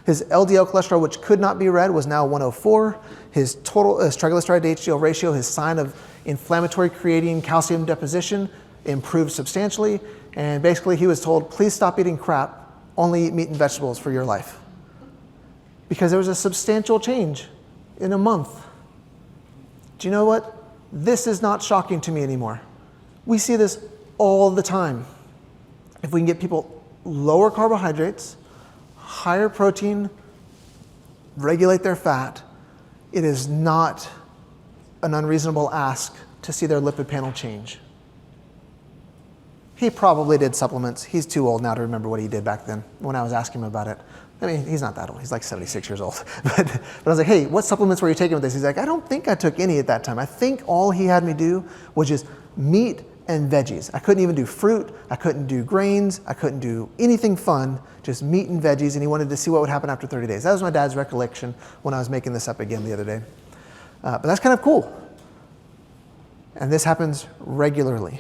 His LDL cholesterol, which could not be read, was now 104. His triglyceride to HDL ratio, his sign of inflammatory creatine calcium deposition, improved substantially. And basically he was told, please stop eating crap. Only eat meat and vegetables for your life. Because there was a substantial change in a month. Do you know what? This is not shocking to me anymore. We see this all the time. If we can get people lower carbohydrates, higher protein, regulate their fat, it is not an unreasonable ask to see their lipid panel change. He probably did supplements. He's too old now to remember what he did back then when I was asking him about it. I mean, he's not that old. He's like 76 years old. But I was like, hey, what supplements were you taking with this? He's like, I don't think I took any at that time. I think all he had me do was just meat and veggies. I couldn't even do fruit. I couldn't do grains. I couldn't do anything fun, just meat and veggies. And he wanted to see what would happen after 30 days. That was my dad's recollection when I was making this up again the other day. But that's kind of cool. And this happens regularly.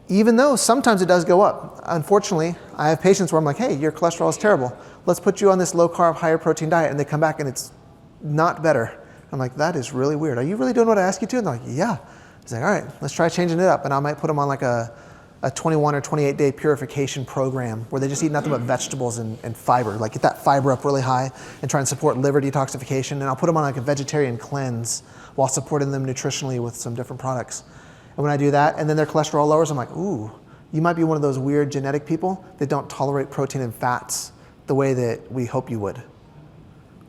Even though sometimes it does go up. Unfortunately, I have patients where I'm like, hey, your cholesterol is terrible. Let's put you on this low carb, higher protein diet. And they come back and it's not better. I'm like, that is really weird. Are you really doing what I asked you to? And they're like, yeah. He's like, all right, let's try changing it up. And I might put them on like a 21 or 28 day purification program where they just eat nothing but vegetables and fiber. Like get that fiber up really high and try and support liver detoxification. And I'll put them on like a vegetarian cleanse while supporting them nutritionally with some different products. And when I do that, and then their cholesterol lowers, I'm like, ooh, you might be one of those weird genetic people that don't tolerate protein and fats the way that we hope you would.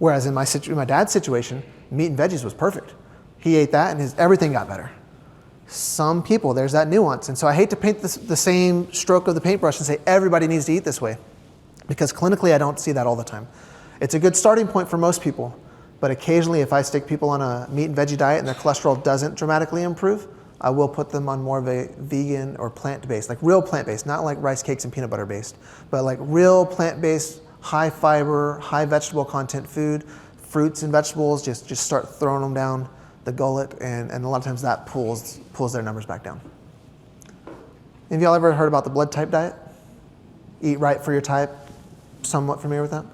Whereas in my dad's situation, meat and veggies was perfect. He ate that and everything got better. Some people, there's that nuance. And so I hate to paint the same stroke of the paintbrush and say everybody needs to eat this way, because clinically I don't see that all the time. It's a good starting point for most people, but occasionally if I stick people on a meat and veggie diet and their cholesterol doesn't dramatically improve, I will put them on more of a vegan or plant-based, like real plant-based, not like rice cakes and peanut butter based, but like real plant-based, high fiber, high vegetable content food, fruits and vegetables, just start throwing them down the gullet, and a lot of times that pulls their numbers back down. Any of y'all ever heard about the blood type diet? Eat right for your type, somewhat familiar with that?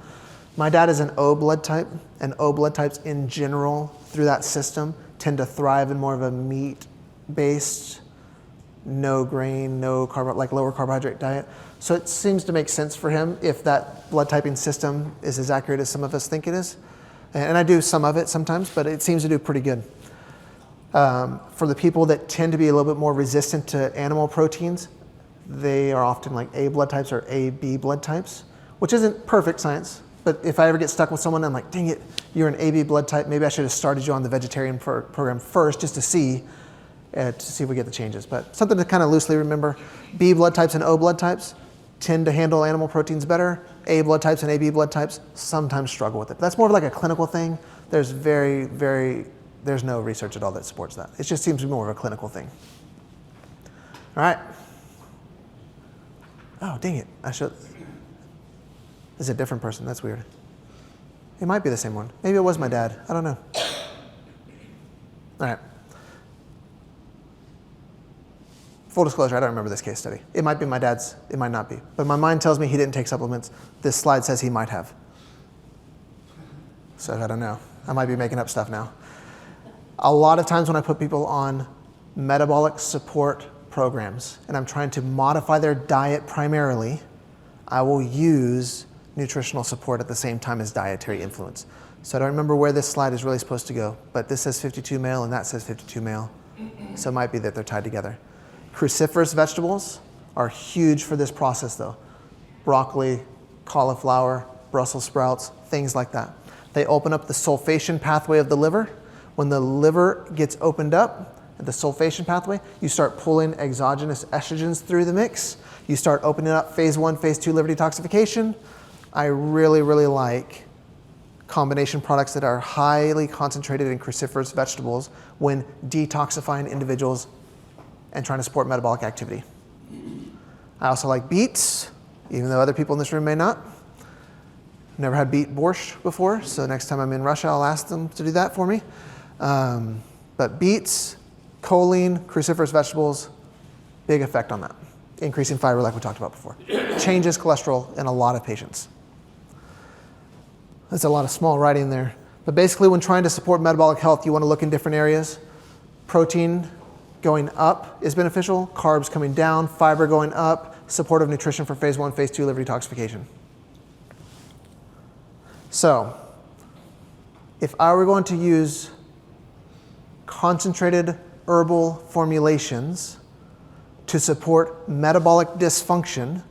My dad is an O blood type, and O blood types in general through that system tend to thrive in more of a meat-based, no grain, no carb, like lower carbohydrate diet. So it seems to make sense for him if that blood typing system is as accurate as some of us think it is. And I do some of it sometimes, but it seems to do pretty good. For the people that tend to be a little bit more resistant to animal proteins, they are often like A blood types or AB blood types, which isn't perfect science. But if I ever get stuck with someone, I'm like, dang it, you're an AB blood type. Maybe I should have started you on the vegetarian program first just to see if we get the changes. But something to kind of loosely remember, B blood types and O blood types tend to handle animal proteins better. A blood types and AB blood types sometimes struggle with it. But that's more of like a clinical thing. There's there's no research at all that supports that. It just seems to be more of a clinical thing. All right. Oh, dang it. It's a different person. That's weird. It might be the same one. Maybe it was my dad. I don't know. All right. Full disclosure, I don't remember this case study. It might be my dad's, it might not be. But my mind tells me he didn't take supplements. This slide says he might have. So I don't know. I might be making up stuff now. A lot of times when I put people on metabolic support programs and I'm trying to modify their diet primarily, I will use nutritional support at the same time as dietary influence. So I don't remember where this slide is really supposed to go, but this says 52 male and that says 52 male. So it might be that they're tied together. Cruciferous vegetables are huge for this process though. Broccoli, cauliflower, Brussels sprouts, things like that. They open up the sulfation pathway of the liver. When the liver gets opened up, the sulfation pathway, you start pulling exogenous estrogens through the mix. You start opening up phase 1, phase 2 liver detoxification. I really, really like combination products that are highly concentrated in cruciferous vegetables when detoxifying individuals and trying to support metabolic activity. I also like beets, even though other people in this room may not. Never had beet borscht before, so next time I'm in Russia, I'll ask them to do that for me. But beets, choline, cruciferous vegetables, big effect on that. Increasing fiber like we talked about before. Changes cholesterol in a lot of patients. That's a lot of small writing there. But basically when trying to support metabolic health, you want to look in different areas. Protein going up is beneficial, carbs coming down, fiber going up, supportive nutrition for phase 1, phase 2 liver detoxification. So, if I were going to use concentrated herbal formulations to support metabolic dysfunction,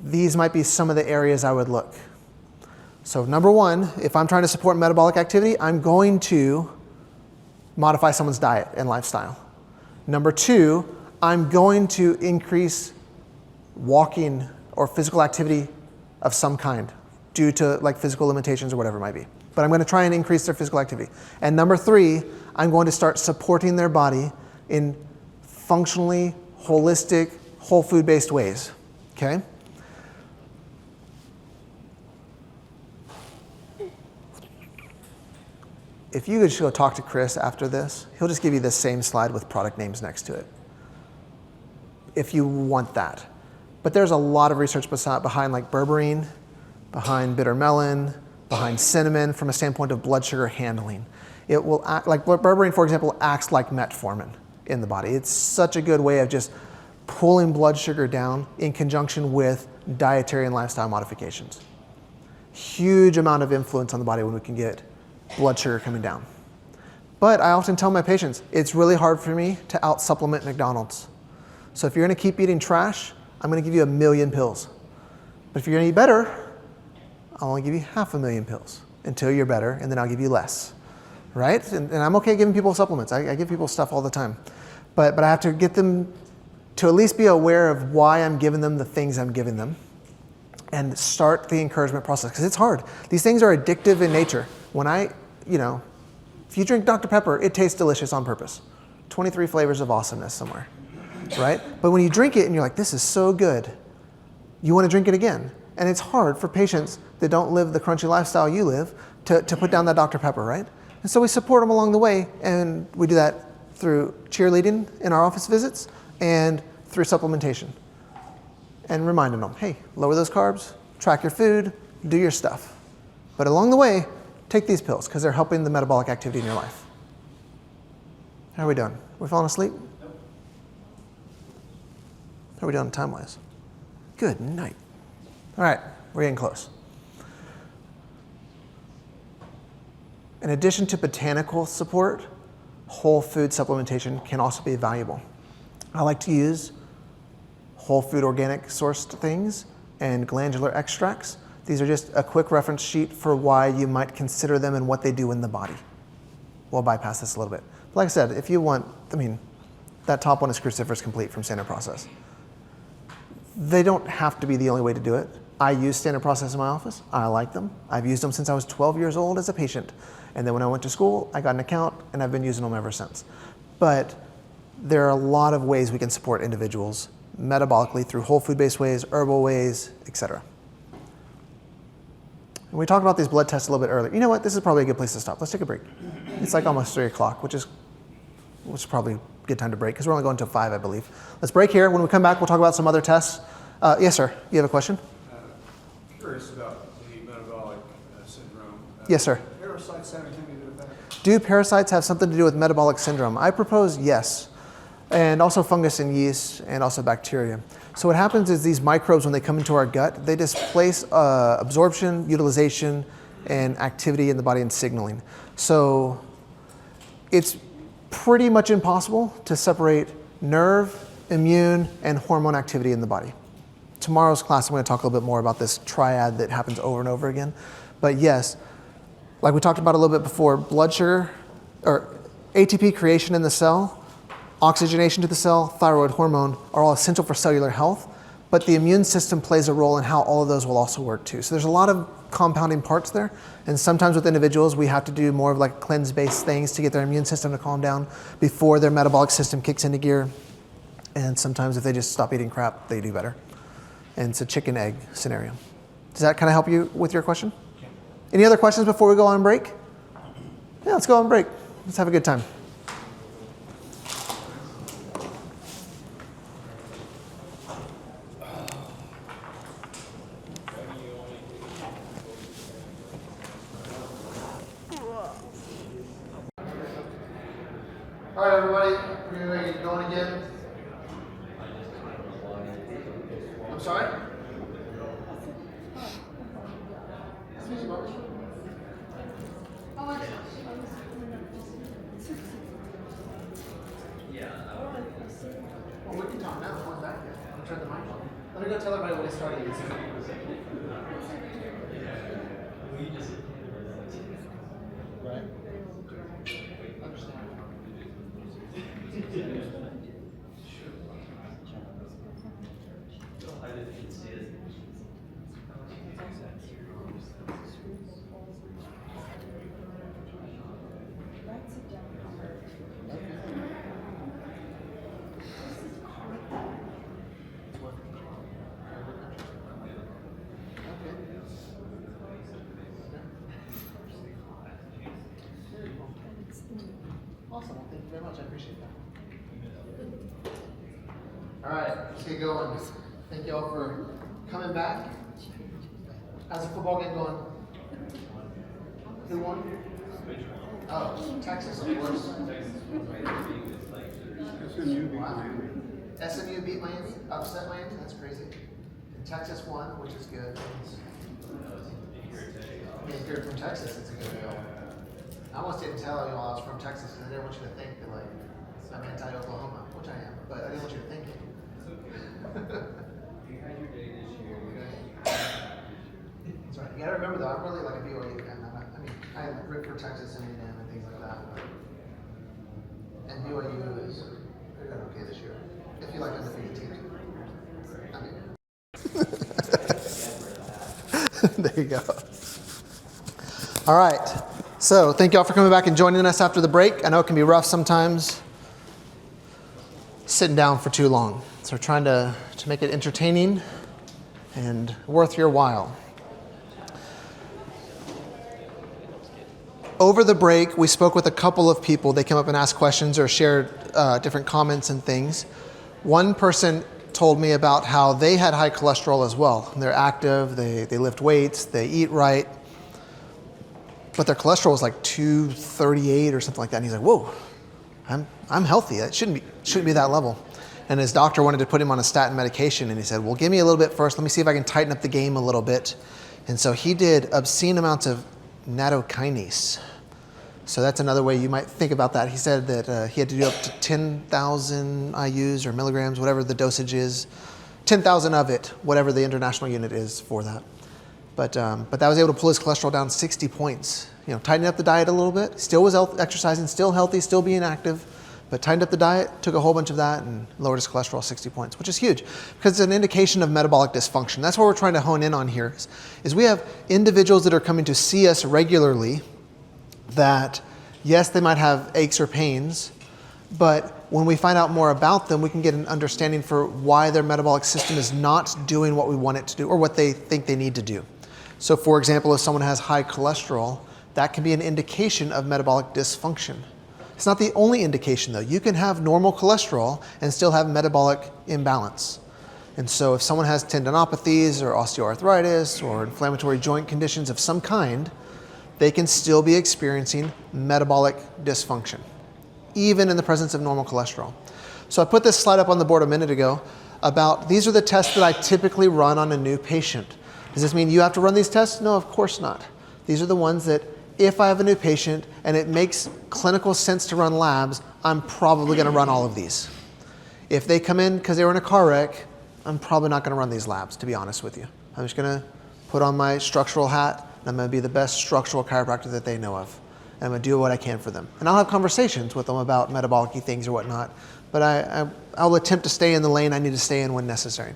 these might be some of the areas I would look. So number one, if I'm trying to support metabolic activity, I'm going to modify someone's diet and lifestyle. Number two, I'm going to increase walking or physical activity of some kind due to like physical limitations or whatever it might be. But I'm going to try and increase their physical activity. And number 3, I'm going to start supporting their body in functionally holistic, whole food-based ways, okay? If you could just go talk to Chris after this, he'll just give you this same slide with product names next to it, if you want that. But there's a lot of research behind like berberine, behind bitter melon, behind cinnamon from a standpoint of blood sugar handling. It will act, like berberine, for example, acts like metformin in the body. It's such a good way of just pulling blood sugar down in conjunction with dietary and lifestyle modifications. Huge amount of influence on the body when we can get blood sugar coming down. But I often tell my patients, it's really hard for me to out-supplement McDonald's. So if you're gonna keep eating trash, I'm gonna give you 1,000,000 pills. But if you're gonna eat better, I'll only give you 500,000 pills until you're better, and then I'll give you less, right? And I'm okay giving people supplements. I give people stuff all the time. But I have to get them to at least be aware of why I'm giving them the things I'm giving them and start the encouragement process, because it's hard. These things are addictive in nature. When if you drink Dr. Pepper, it tastes delicious on purpose. 23 flavors of awesomeness somewhere, right? But when you drink it and you're like, this is so good, you want to drink it again. And it's hard for patients that don't live the crunchy lifestyle you live to put down that Dr. Pepper, right? And so we support them along the way, and we do that through cheerleading in our office visits and through supplementation. And reminding them, hey, lower those carbs, track your food, do your stuff. But along the way, take these pills because they're helping the metabolic activity in your life. How are we doing? We falling asleep? How are we doing time-wise? Good night. All right, we're getting close. In addition to botanical support, whole food supplementation can also be valuable. I like to use whole food organic sourced things and glandular extracts. These are just a quick reference sheet for why you might consider them and what they do in the body. We'll bypass this a little bit. But like I said, if you want, that top one is Cruciferous Complete from Standard Process. They don't have to be the only way to do it. I use Standard Process in my office. I like them. I've used them since I was 12 years old as a patient. And then when I went to school, I got an account, and I've been using them ever since. But there are a lot of ways we can support individuals metabolically through whole food-based ways, herbal ways, etc. And we talked about these blood tests a little bit earlier. You know what? This is probably a good place to stop. Let's take a break. It's like almost 3 o'clock, which is probably a good time to break because we're only going until 5, I believe. Let's break here. When we come back, we'll talk about some other tests. Yes, sir. You have a question? Curious about the metabolic syndrome. Yes, sir. Parasites have anything to do with that? Do parasites have something to do with metabolic syndrome? I propose yes. And also fungus and yeast and also bacteria. So what happens is these microbes, when they come into our gut, they displace absorption, utilization, and activity in the body and signaling. So it's pretty much impossible to separate nerve, immune, and hormone activity in the body. Tomorrow's class, I'm going to talk a little bit more about this triad that happens over and over again. But yes, like we talked about a little bit before, blood sugar, or ATP creation in the cell, oxygenation to the cell, thyroid hormone are all essential for cellular health, but the immune system plays a role in how all of those will also work too. So there's a lot of compounding parts there, and sometimes with individuals we have to do more of like cleanse-based things to get their immune system to calm down before their metabolic system kicks into gear, and sometimes if they just stop eating crap, they do better. And it's a chicken-egg scenario. Does that kind of help you with your question? Yeah. Any other questions before we go on break? Yeah, let's go on break. Let's have a good time. All right, everybody, we're ready to get going again. I'm sorry? Well, we can talk now. One's back here. I'm turn the mic on. Let me go tell everybody what it's starting to Right? Understand. very much. I appreciate that. All right, let's get going. Thank you all for coming back. How's the football game going? Who won? Oh, Texas, of course. Wow. SMU beat Miami, upset Miami. That's crazy. And Texas won, which is good. Being here from Texas, it's a good deal. I almost didn't tell you all I was from Texas because I didn't want you to think that like I'm anti-Oklahoma, which I am, but I didn't want you to think it. You had your day this year. That's right. You gotta remember though, I'm really like a BYU fan. I root for Texas and A&M and things like that. But, and BYU is they're doing okay this year. If you like undefeated teams. There you go. All right. So thank you all for coming back and joining us after the break. I know it can be rough sometimes sitting down for too long. So we're trying to make it entertaining and worth your while. Over the break, we spoke with a couple of people. They came up and asked questions or shared different comments and things. One person told me about how they had high cholesterol as well. They're active, they lift weights, they eat right, but their cholesterol was like 238 or something like that. And he's like, whoa, I'm healthy. It shouldn't be that level. And his doctor wanted to put him on a statin medication, and he said, well, give me a little bit first. Let me see if I can tighten up the game a little bit. And so he did obscene amounts of nattokinase. So that's another way you might think about that. He said that he had to do up to 10,000 IUs or milligrams, whatever the dosage is, 10,000 of it, whatever the international unit is for that. But that was able to pull his cholesterol down 60 points. Tightened up the diet a little bit. Still was exercising, still healthy, still being active, but tightened up the diet, took a whole bunch of that, and lowered his cholesterol 60 points, which is huge because it's an indication of metabolic dysfunction. That's what we're trying to hone in on here. Is we have individuals that are coming to see us regularly that, yes, they might have aches or pains, but when we find out more about them, we can get an understanding for why their metabolic system is not doing what we want it to do or what they think they need to do. So for example, if someone has high cholesterol, that can be an indication of metabolic dysfunction. It's not the only indication though. You can have normal cholesterol and still have metabolic imbalance. And so if someone has tendinopathies or osteoarthritis or inflammatory joint conditions of some kind, they can still be experiencing metabolic dysfunction, even in the presence of normal cholesterol. So I put this slide up on the board a minute ago about these are the tests that I typically run on a new patient. Does this mean you have to run these tests? No, of course not. These are the ones that if I have a new patient and it makes clinical sense to run labs, I'm probably going to run all of these. If they come in because they were in a car wreck, I'm probably not going to run these labs, to be honest with you. I'm just going to put on my structural hat, and I'm going to be the best structural chiropractor that they know of. And I'm going to do what I can for them. And I'll have conversations with them about metabolic things or whatnot, but I'll attempt to stay in the lane I need to stay in when necessary.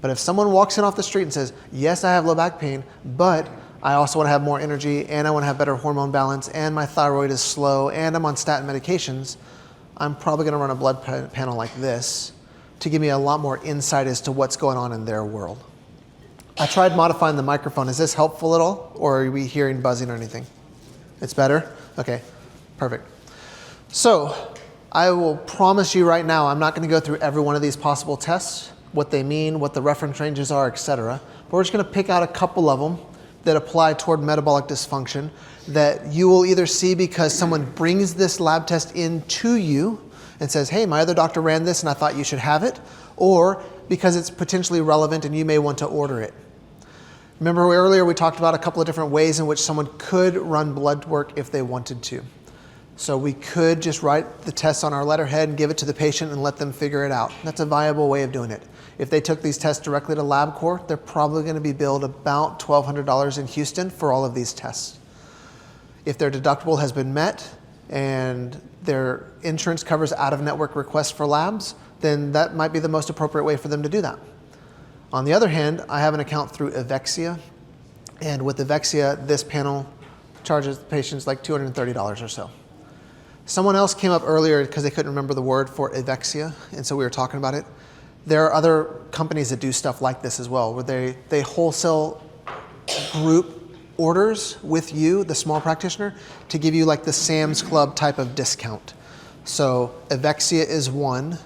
But if someone walks in off the street and says, yes, I have low back pain, but I also want to have more energy, and I want to have better hormone balance, and my thyroid is slow, and I'm on statin medications, I'm probably going to run a blood panel like this to give me a lot more insight as to what's going on in their world. I tried modifying the microphone. Is this helpful at all, or are we hearing buzzing or anything? It's better? Okay, perfect. So I will promise you right now, I'm not going to go through every one of these possible tests, what they mean, what the reference ranges are, etc. But we're just going to pick out a couple of them that apply toward metabolic dysfunction that you will either see because someone brings this lab test in to you and says, hey, my other doctor ran this and I thought you should have it, or because it's potentially relevant and you may want to order it. Remember earlier we talked about a couple of different ways in which someone could run blood work if they wanted to. So we could just write the tests on our letterhead and give it to the patient and let them figure it out. That's a viable way of doing it. If they took these tests directly to LabCorp, they're probably going to be billed about $1,200 in Houston for all of these tests. If their deductible has been met and their insurance covers out-of-network requests for labs, then that might be the most appropriate way for them to do that. On the other hand, I have an account through Evexia, and with Evexia, this panel charges patients like $230 or so. Someone else came up earlier because they couldn't remember the word for Evexia, and so we were talking about it. There are other companies that do stuff like this as well, where they wholesale group orders with you, the small practitioner, to give you like the Sam's Club type of discount. So Evexia is one,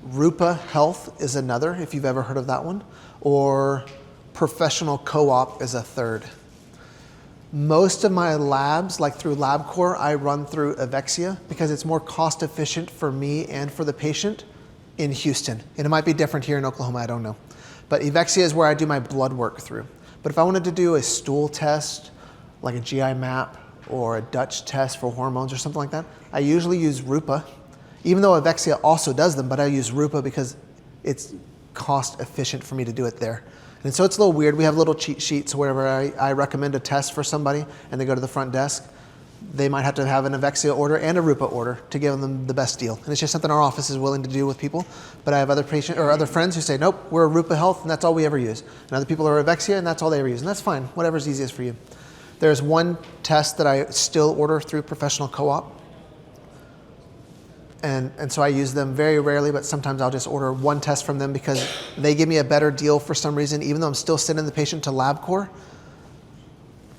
Rupa Health is another, if you've ever heard of that one, or Professional Co-op is a third. Most of my labs, like through LabCorp, I run through Evexia because it's more cost efficient for me and for the patient in Houston. And it might be different here in Oklahoma, I don't know. But Evexia is where I do my blood work through. But if I wanted to do a stool test, like a GI map or a Dutch test for hormones or something like that, I usually use Rupa, even though Evexia also does them, but I use Rupa because it's cost efficient for me to do it there. And so it's a little weird. We have little cheat sheets wherever I recommend a test for somebody and they go to the front desk. They might have to have an Evexia order and a Rupa order to give them the best deal. And it's just something our office is willing to do with people. But I have other patients or other friends who say, nope, we're a Rupa Health and that's all we ever use. And other people are Evexia and that's all they ever use. And that's fine, whatever's easiest for you. There's one test that I still order through Professional Co-op. And so I use them very rarely, but sometimes I'll just order one test from them because they give me a better deal for some reason, even though I'm still sending the patient to LabCorp.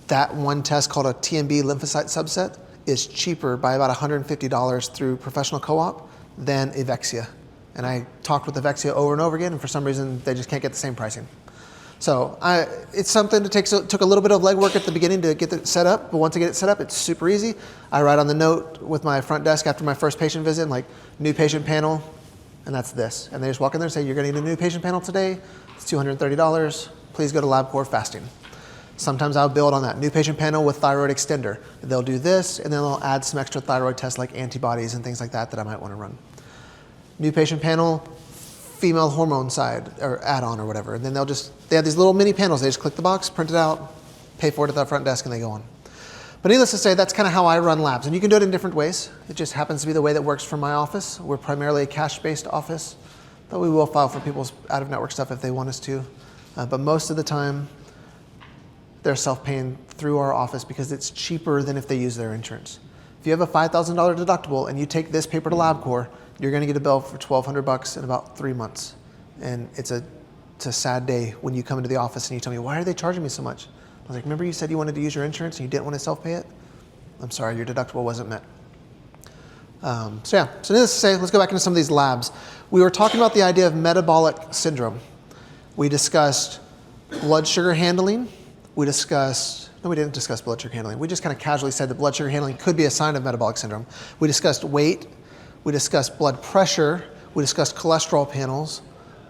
That one test called a TMB lymphocyte subset is cheaper by about $150 through Professional Co-op than Evexia. And I talked with Evexia over and over again, and for some reason, they just can't get the same pricing. So it's something that took a little bit of legwork at the beginning to get it set up, but once I get it set up, it's super easy. I write on the note with my front desk after my first patient visit, like, new patient panel, and that's this. And they just walk in there and say, you're gonna need a new patient panel today, it's $230, please go to LabCorp fasting. Sometimes I'll build on that. New patient panel with thyroid extender. They'll do this, and then they'll add some extra thyroid tests like antibodies and things like that I might wanna run. New patient panel, female hormone side or add-on or whatever. And then they have these little mini panels. They just click the box, print it out, pay for it at the front desk, and they go on. But needless to say, that's kind of how I run labs. And you can do it in different ways. It just happens to be the way that works for my office. We're primarily a cash-based office, but we will file for people's out-of-network stuff if they want us to. But most of the time, they're self-paying through our office because it's cheaper than if they use their insurance. If you have a $5,000 deductible and you take this paper to LabCorp, you're going to get a bill for $1,200 in about 3 months. And it's a sad day when you come into the office and you tell me, why are they charging me so much? I was like, remember you said you wanted to use your insurance and you didn't want to self-pay it? I'm sorry, your deductible wasn't met. So needless to say, let's go back into some of these labs. We were talking about the idea of metabolic syndrome. We discussed blood sugar handling. We didn't discuss blood sugar handling. We just kind of casually said that blood sugar handling could be a sign of metabolic syndrome. We discussed weight. We discussed blood pressure. We discussed cholesterol panels.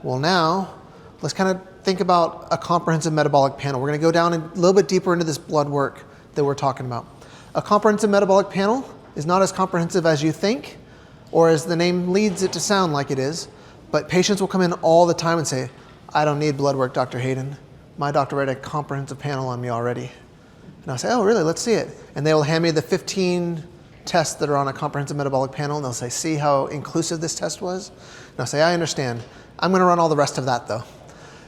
Well, now let's kind of think about a comprehensive metabolic panel. We're going to go down a little bit deeper into this blood work that we're talking about. A comprehensive metabolic panel is not as comprehensive as you think or as the name leads it to sound like it is, but patients will come in all the time and say, I don't need blood work, Dr. Hayden. My doctor read a comprehensive panel on me already. And I'll say, oh, really? Let's see it. And they will hand me the 15 tests that are on a comprehensive metabolic panel, and they'll say, see how inclusive this test was? And I'll say, I understand. I'm going to run all the rest of that, though,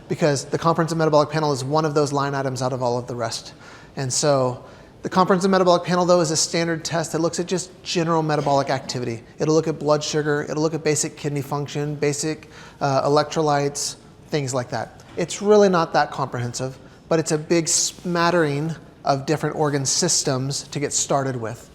because the comprehensive metabolic panel is one of those line items out of all of the rest. And so the comprehensive metabolic panel, though, is a standard test that looks at just general metabolic activity. It'll look at blood sugar. It'll look at basic kidney function, basic electrolytes, things like that. It's really not that comprehensive, but it's a big smattering of different organ systems to get started with.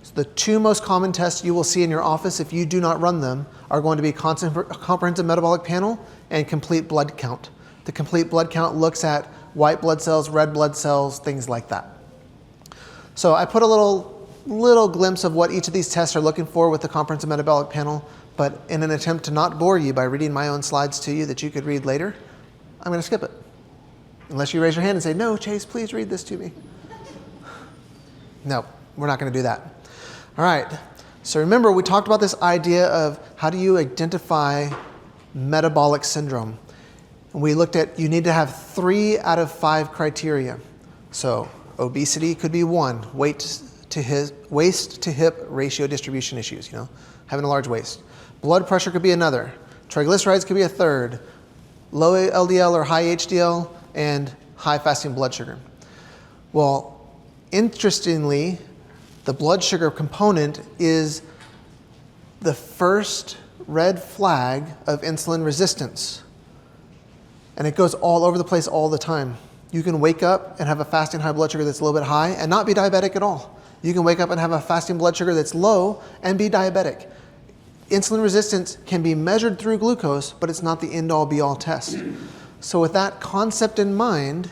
So the two most common tests you will see in your office if you do not run them are going to be comprehensive metabolic panel and complete blood count. The complete blood count looks at white blood cells, red blood cells, things like that. So I put a little glimpse of what each of these tests are looking for with the comprehensive metabolic panel, but in an attempt to not bore you by reading my own slides to you that you could read later, I'm going to skip it. Unless you raise your hand and say, no, Chase, please read this to me. No, we're not going to do that. All right. So remember, we talked about this idea of how do you identify metabolic syndrome. And we looked at you need to have 3 out of 5 criteria. So obesity could be 1, waist to hip ratio distribution issues, having a large waist. Blood pressure could be another. Triglycerides could be a third. Low LDL or high HDL, and high fasting blood sugar. Well, interestingly, the blood sugar component is the first red flag of insulin resistance. And it goes all over the place all the time. You can wake up and have a fasting high blood sugar that's a little bit high and not be diabetic at all. You can wake up and have a fasting blood sugar that's low and be diabetic. insulin resistance can be measured through glucose, but it's not the end-all be-all test. So with that concept in mind,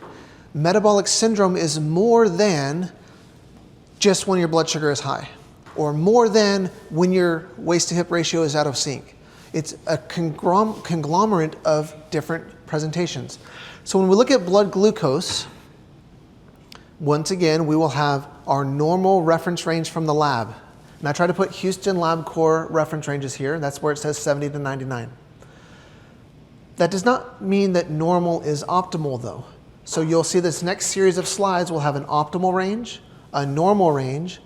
metabolic syndrome is more than just when your blood sugar is high, or more than when your waist-to-hip ratio is out of sync. It's a conglomerate of different presentations. So when we look at blood glucose, once again, we will have our normal reference range from the lab. And I try to put Houston LabCorp reference ranges here. That's where it says 70 to 99. That does not mean that normal is optimal though. So you'll see this next series of slides will have an optimal range, a normal range,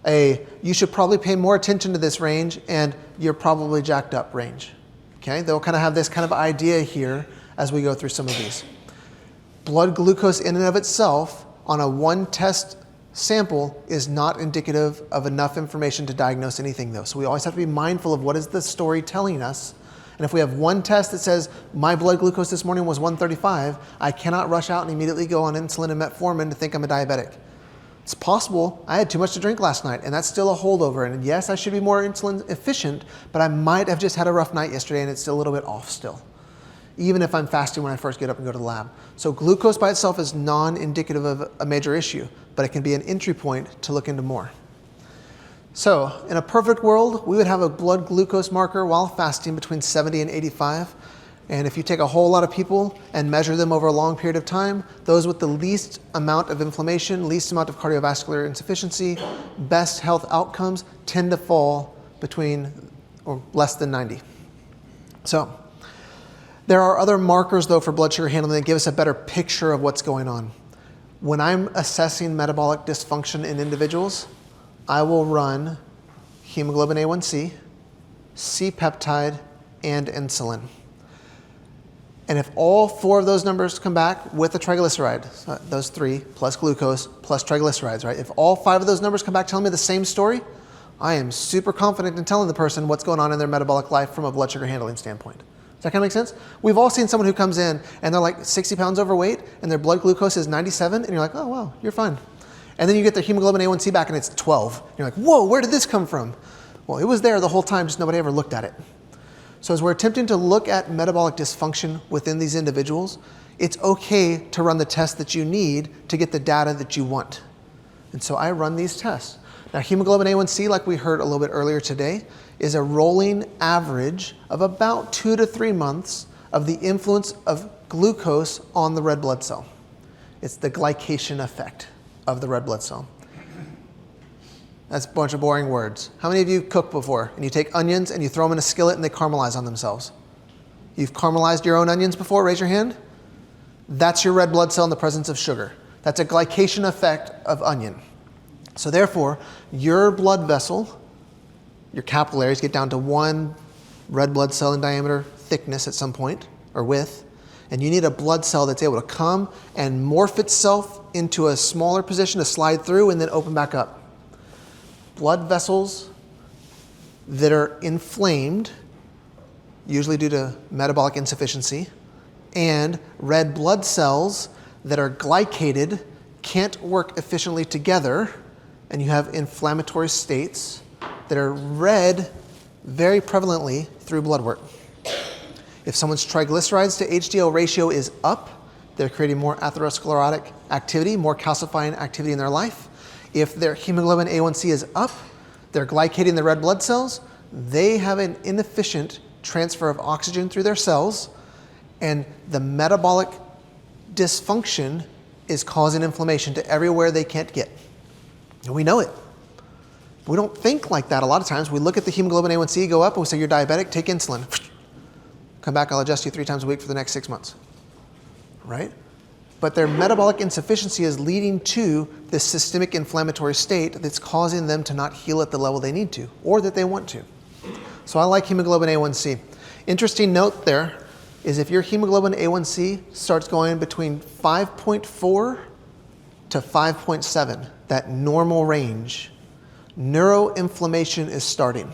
you should probably pay more attention to this range, and you're probably jacked up range. Okay, they'll kind of have this kind of idea here as we go through some of these. Blood glucose in and of itself on a one test sample is not indicative of enough information to diagnose anything though. So we always have to be mindful of what is the story telling us. And if we have one test that says my blood glucose this morning was 135, I cannot rush out and immediately go on insulin and metformin to think I'm a diabetic. It's possible I had too much to drink last night, and that's still a holdover. And yes, I should be more insulin efficient, but I might have just had a rough night yesterday and it's still a little bit off still, even if I'm fasting when I first get up and go to the lab. So glucose by itself is non-indicative of a major issue, but it can be an entry point to look into more. So in a perfect world, we would have a blood glucose marker while fasting between 70 and 85. And if you take a whole lot of people and measure them over a long period of time, those with the least amount of inflammation, least amount of cardiovascular insufficiency, best health outcomes tend to fall between or less than 90. So there are other markers though for blood sugar handling that give us a better picture of what's going on. When I'm assessing metabolic dysfunction in individuals, I will run hemoglobin A1C, C-peptide, and insulin. And if all four of those numbers come back with a triglyceride, those three plus glucose plus triglycerides, right? If all five of those numbers come back telling me the same story, I am super confident in telling the person what's going on in their metabolic life from a blood sugar handling standpoint. Does that kind of make sense? We've all seen someone who comes in and they're like 60 pounds overweight and their blood glucose is 97 and you're like, oh, wow, you're fine. And then you get their hemoglobin A1C back and it's 12. And you're like, whoa, where did this come from? Well, it was there the whole time, just nobody ever looked at it. So as we're attempting to look at metabolic dysfunction within these individuals, it's okay to run the test that you need to get the data that you want. And so I run these tests. Now hemoglobin A1C, like we heard a little bit earlier today, is a rolling average of about 2 to 3 months of the influence of glucose on the red blood cell. It's the glycation effect of the red blood cell. That's a bunch of boring words. How many of you cook before and you take onions and you throw them in a skillet and they caramelize on themselves? You've caramelized your own onions before? Raise your hand. That's your red blood cell in the presence of sugar. That's a glycation effect of onion. So therefore, your blood vessel, your capillaries get down to 1 red blood cell in diameter thickness at some point, or width, and you need a blood cell that's able to come and morph itself into a smaller position to slide through and then open back up. Blood vessels that are inflamed, usually due to metabolic insufficiency, and red blood cells that are glycated can't work efficiently together, and you have inflammatory states that are read very prevalently through blood work. If someone's triglycerides to HDL ratio is up, they're creating more atherosclerotic activity, more calcifying activity in their life. If their hemoglobin A1C is up, they're glycating the red blood cells, they have an inefficient transfer of oxygen through their cells, and the metabolic dysfunction is causing inflammation to everywhere they can't get. And we know it. We don't think like that a lot of times. We look at the hemoglobin A1C go up and we say, you're diabetic, take insulin. Come back, I'll adjust you 3 times a week for the next 6 months, right? But their metabolic insufficiency is leading to this systemic inflammatory state that's causing them to not heal at the level they need to, or that they want to. So I like hemoglobin A1C. Interesting note there is if your hemoglobin A1C starts going between 5.4 to 5.7, that normal range, neuroinflammation is starting.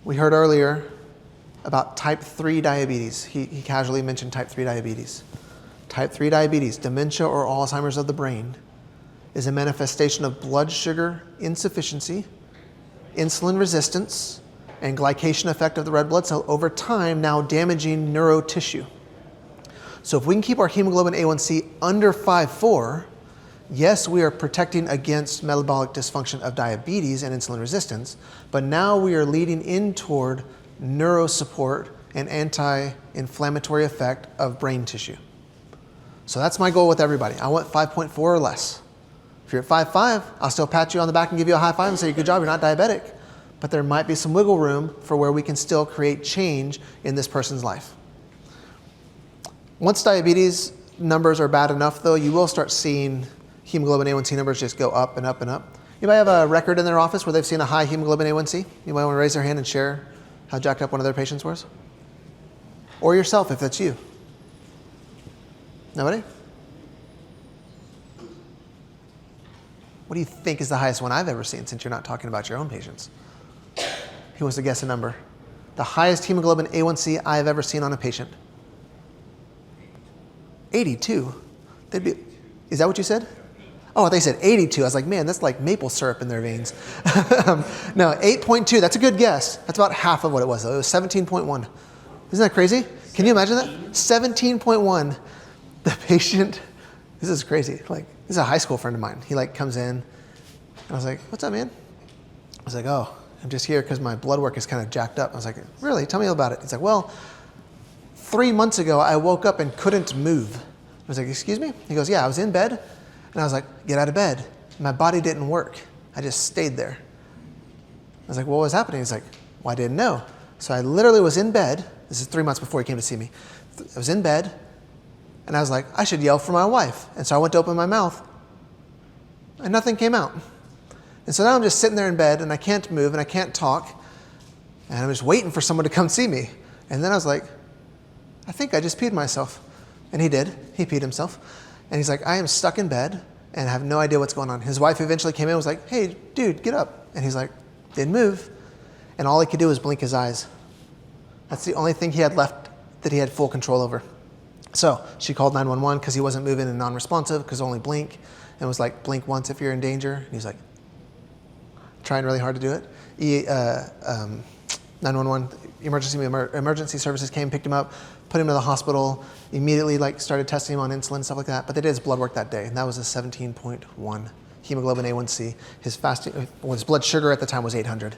We heard earlier about type 3 diabetes. He casually mentioned type 3 diabetes. Type 3 diabetes, dementia or Alzheimer's of the brain, is a manifestation of blood sugar insufficiency insulin resistance and glycation effect of the red blood cell over time now damaging neuro tissue. So if we can keep our hemoglobin A1C under 5.4, yes, we are protecting against metabolic dysfunction of diabetes and insulin resistance, but now we are leading in toward neuro support and anti-inflammatory effect of brain tissue. So that's my goal with everybody. I want 5.4 or less. If you're at 5.5, I'll still pat you on the back and give you a high five and say, good job, you're not diabetic. But there might be some wiggle room for where we can still create change in this person's life. Once diabetes numbers are bad enough, though, you will start seeing hemoglobin A1C numbers just go up and up and up. Anybody have a record in their office where they've seen a high hemoglobin A1C? Anybody want to raise their hand and share how jacked up one of their patients was? Or yourself, if that's you. Nobody? What do you think is the highest one I've ever seen, since you're not talking about your own patients? Who wants to guess a number? The highest hemoglobin A1C I've ever seen on a patient. 82. Is that what you said? Oh, they said 82. I was like, man, that's like maple syrup in their veins. No, 8.2. That's a good guess. That's about half of what it was, though. It was 17.1. Isn't that crazy? Can you imagine that? 17.1. The patient, this is crazy. Like, this is a high school friend of mine. He comes in. And I was like, what's up, man? I was like, oh, I'm just here because my blood work is kind of jacked up. I was like, really? Tell me about it. He's like, well, 3 months ago, I woke up and couldn't move. I was like, excuse me? He goes, yeah, I was in bed. And I was like, get out of bed. My body didn't work. I just stayed there. I was like, well, what was happening? He's like, well, I didn't know. So I literally was in bed. This is 3 months before he came to see me. I was in bed, and I was like, I should yell for my wife. And so I went to open my mouth, and nothing came out. And so now I'm just sitting there in bed, and I can't move, and I can't talk, and I'm just waiting for someone to come see me. And then I was like, I think I just peed myself. And he did. He peed himself. And he's like, I am stuck in bed and have no idea what's going on. His wife eventually came in and was like, hey, dude, get up. And he's like, didn't move. And all he could do was blink his eyes. That's the only thing he had left that he had full control over. So she called 911 because he wasn't moving and non-responsive because only blink. And was like, blink once if you're in danger. And he's like, trying really hard to do it. 911 emergency services came, picked him up, put him to the hospital, immediately started testing him on insulin and stuff like that. But they did his blood work that day, and that was a 17.1 hemoglobin A1C. His blood sugar at the time was 800.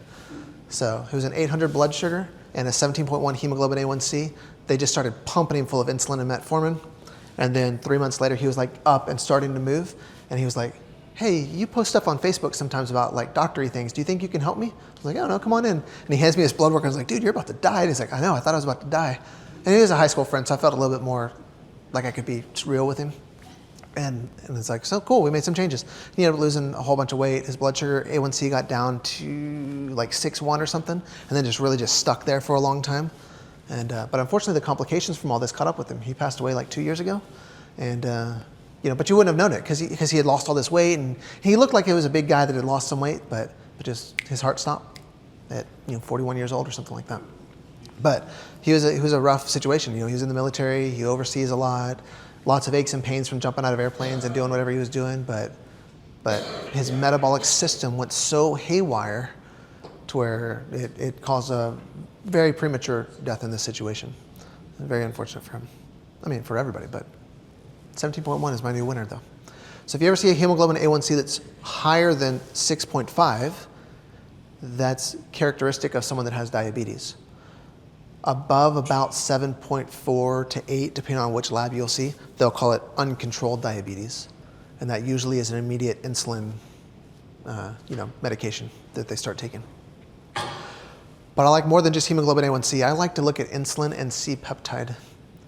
So it was an 800 blood sugar and a 17.1 hemoglobin A1C. They just started pumping him full of insulin and metformin. And then 3 months later, he was up and starting to move. And he was like, hey, you post stuff on Facebook sometimes about doctory things. Do you think you can help me? I was like, oh no, come on in. And he hands me his blood work. I was like, dude, you're about to die. And he's like, I know, I thought I was about to die. And he was a high school friend, so I felt a little bit more like I could be real with him. And it's like, so cool, we made some changes. He ended up losing a whole bunch of weight. His blood sugar A1C got down to 6.1 or something, and then just really stuck there for a long time. And but unfortunately, the complications from all this caught up with him. He passed away 2 years ago. And but you wouldn't have known it because he had lost all this weight, and he looked like he was a big guy that had lost some weight, but just his heart stopped at 41 years old or something like that. But he was a rough situation. He was in the military. He overseas a lot, lots of aches and pains from jumping out of airplanes and doing whatever he was doing. But his metabolic system went so haywire to where it caused a very premature death in this situation. Very unfortunate for him. I mean, for everybody, but 17.1 is my new winner, though. So if you ever see a hemoglobin A1C that's higher than 6.5, that's characteristic of someone that has diabetes. Above about 7.4 to 8, depending on which lab you'll see, they'll call it uncontrolled diabetes. And that usually is an immediate insulin medication that they start taking. But I like more than just hemoglobin A1C. I like to look at insulin and C-peptide.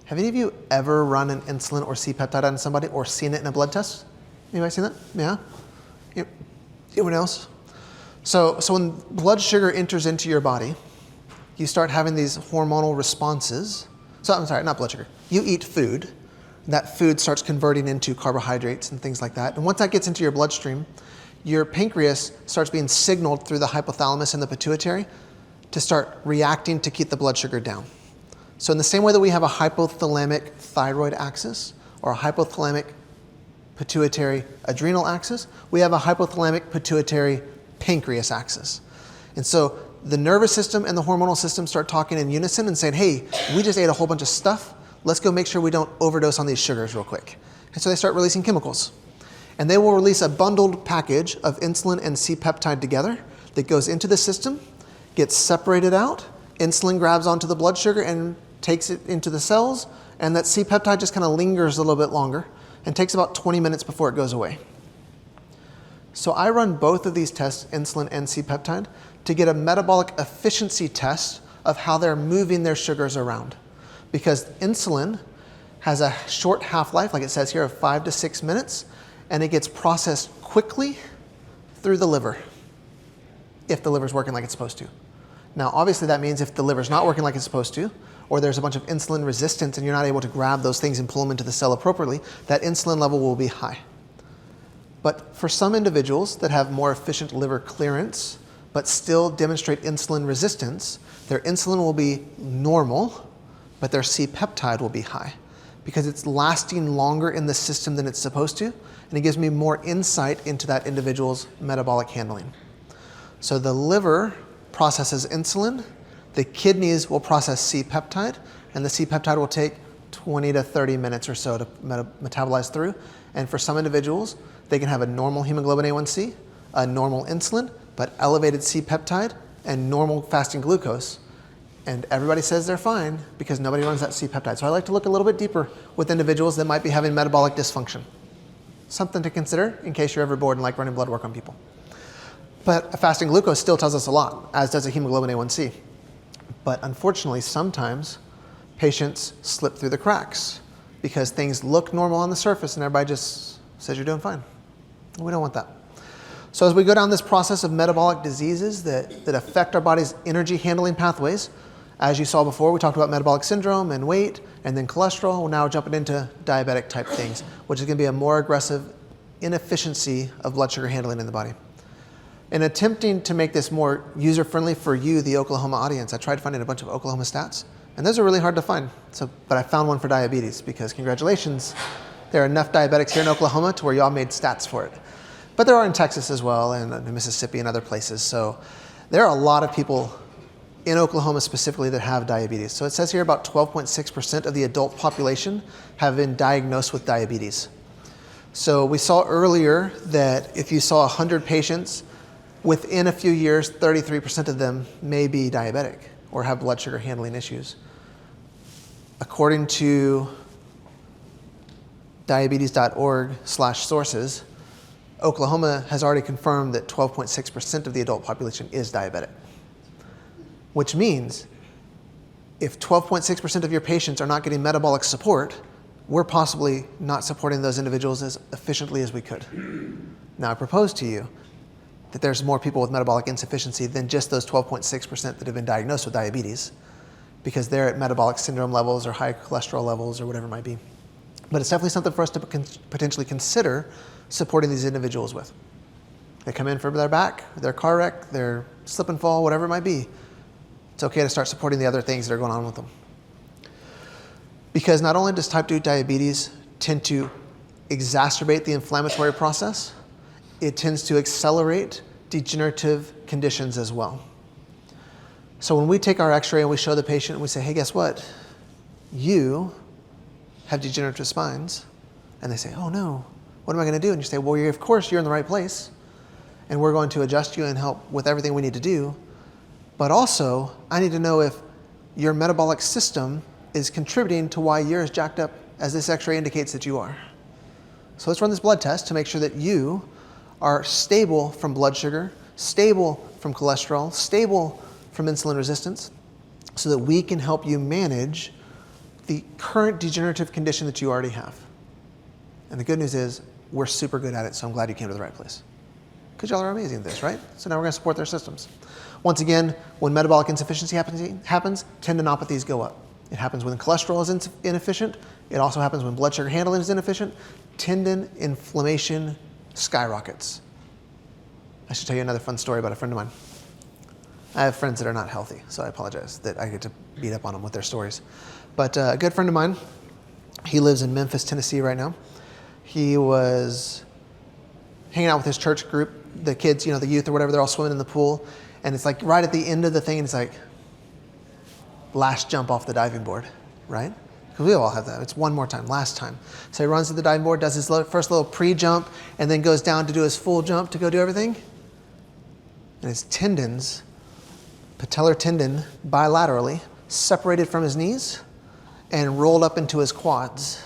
Have any of you ever run an insulin or C-peptide on somebody or seen it in a blood test? Anybody seen that? Yeah? Anyone else? So when blood sugar enters into your body, you start having these hormonal responses. So I'm sorry, not blood sugar. You eat food. That food starts converting into carbohydrates and things like that. And once that gets into your bloodstream, your pancreas starts being signaled through the hypothalamus and the pituitary to start reacting to keep the blood sugar down. So in the same way that we have a hypothalamic thyroid axis or a hypothalamic pituitary adrenal axis, we have a hypothalamic pituitary pancreas axis. And so the nervous system and the hormonal system start talking in unison and saying, hey, we just ate a whole bunch of stuff. Let's go make sure we don't overdose on these sugars real quick. And so they start releasing chemicals. And they will release a bundled package of insulin and C-peptide together that goes into the system, gets separated out. Insulin grabs onto the blood sugar and takes it into the cells. And that C-peptide just kind of lingers a little bit longer and takes about 20 minutes before it goes away. So I run both of these tests, insulin and C-peptide, to get a metabolic efficiency test of how they're moving their sugars around. Because insulin has a short half-life, like it says here, of 5 to 6 minutes, and it gets processed quickly through the liver, if the liver's working like it's supposed to. Now, obviously that means if the liver's not working like it's supposed to, or there's a bunch of insulin resistance and you're not able to grab those things and pull them into the cell appropriately, that insulin level will be high. But for some individuals that have more efficient liver clearance, but still demonstrate insulin resistance, their insulin will be normal, but their C-peptide will be high because it's lasting longer in the system than it's supposed to, and it gives me more insight into that individual's metabolic handling. So the liver processes insulin, the kidneys will process C-peptide, and the C-peptide will take 20 to 30 minutes or so to metabolize through. And for some individuals, they can have a normal hemoglobin A1C, a normal insulin, but elevated C-peptide and normal fasting glucose. And everybody says they're fine because nobody runs that C-peptide. So I like to look a little bit deeper with individuals that might be having metabolic dysfunction. Something to consider in case you're ever bored and like running blood work on people. But a fasting glucose still tells us a lot, as does a hemoglobin A1C. But unfortunately, sometimes patients slip through the cracks because things look normal on the surface and everybody just says you're doing fine. We don't want that. So as we go down this process of metabolic diseases that affect our body's energy handling pathways, as you saw before, we talked about metabolic syndrome and weight, and then cholesterol. We're now jumping into diabetic type things, which is going to be a more aggressive inefficiency of blood sugar handling in the body. In attempting to make this more user-friendly for you, the Oklahoma audience, I tried finding a bunch of Oklahoma stats, and those are really hard to find. But I found one for diabetes because, congratulations, there are enough diabetics here in Oklahoma to where y'all made stats for it. But there are in Texas as well, and in Mississippi and other places. So there are a lot of people in Oklahoma specifically that have diabetes. So it says here about 12.6% of the adult population have been diagnosed with diabetes. So we saw earlier that if you saw 100 patients, within a few years, 33% of them may be diabetic or have blood sugar handling issues. According to diabetes.org/sources, Oklahoma has already confirmed that 12.6% of the adult population is diabetic. Which means if 12.6% of your patients are not getting metabolic support, we're possibly not supporting those individuals as efficiently as we could. Now, I propose to you that there's more people with metabolic insufficiency than just those 12.6% that have been diagnosed with diabetes, because they're at metabolic syndrome levels or high cholesterol levels or whatever it might be. But it's definitely something for us to potentially consider supporting these individuals with. They come in for their back, their car wreck, their slip and fall, whatever it might be. It's okay to start supporting the other things that are going on with them. Because not only does type 2 diabetes tend to exacerbate the inflammatory process, it tends to accelerate degenerative conditions as well. So when we take our x-ray and we show the patient and we say, hey, guess what? You have degenerative spines. And they say, oh no, what am I going to do? And you say, well, of course, you're in the right place. And we're going to adjust you and help with everything we need to do. But also, I need to know if your metabolic system is contributing to why you're as jacked up as this x-ray indicates that you are. So let's run this blood test to make sure that you are stable from blood sugar, stable from cholesterol, stable from insulin resistance, so that we can help you manage the current degenerative condition that you already have. And the good news is we're super good at it, so I'm glad you came to the right place. Because y'all are amazing at this, right? So now we're going to support their systems. Once again, when metabolic insufficiency happens, tendinopathies go up. It happens when cholesterol is inefficient. It also happens when blood sugar handling is inefficient. Tendon inflammation skyrockets. I should tell you another fun story about a friend of mine. I have friends that are not healthy, so I apologize that I get to beat up on them with their stories. But a good friend of mine, he lives in Memphis, Tennessee right now. He was hanging out with his church group, the kids, the youth or whatever, they're all swimming in the pool. And it's like right at the end of the thing, and it's like, last jump off the diving board, right? Because we all have that. It's one more time, last time. So he runs to the diving board, does his first little pre-jump, and then goes down to do his full jump to go do everything. And his tendons, patellar tendon bilaterally, separated from his knees and rolled up into his quads.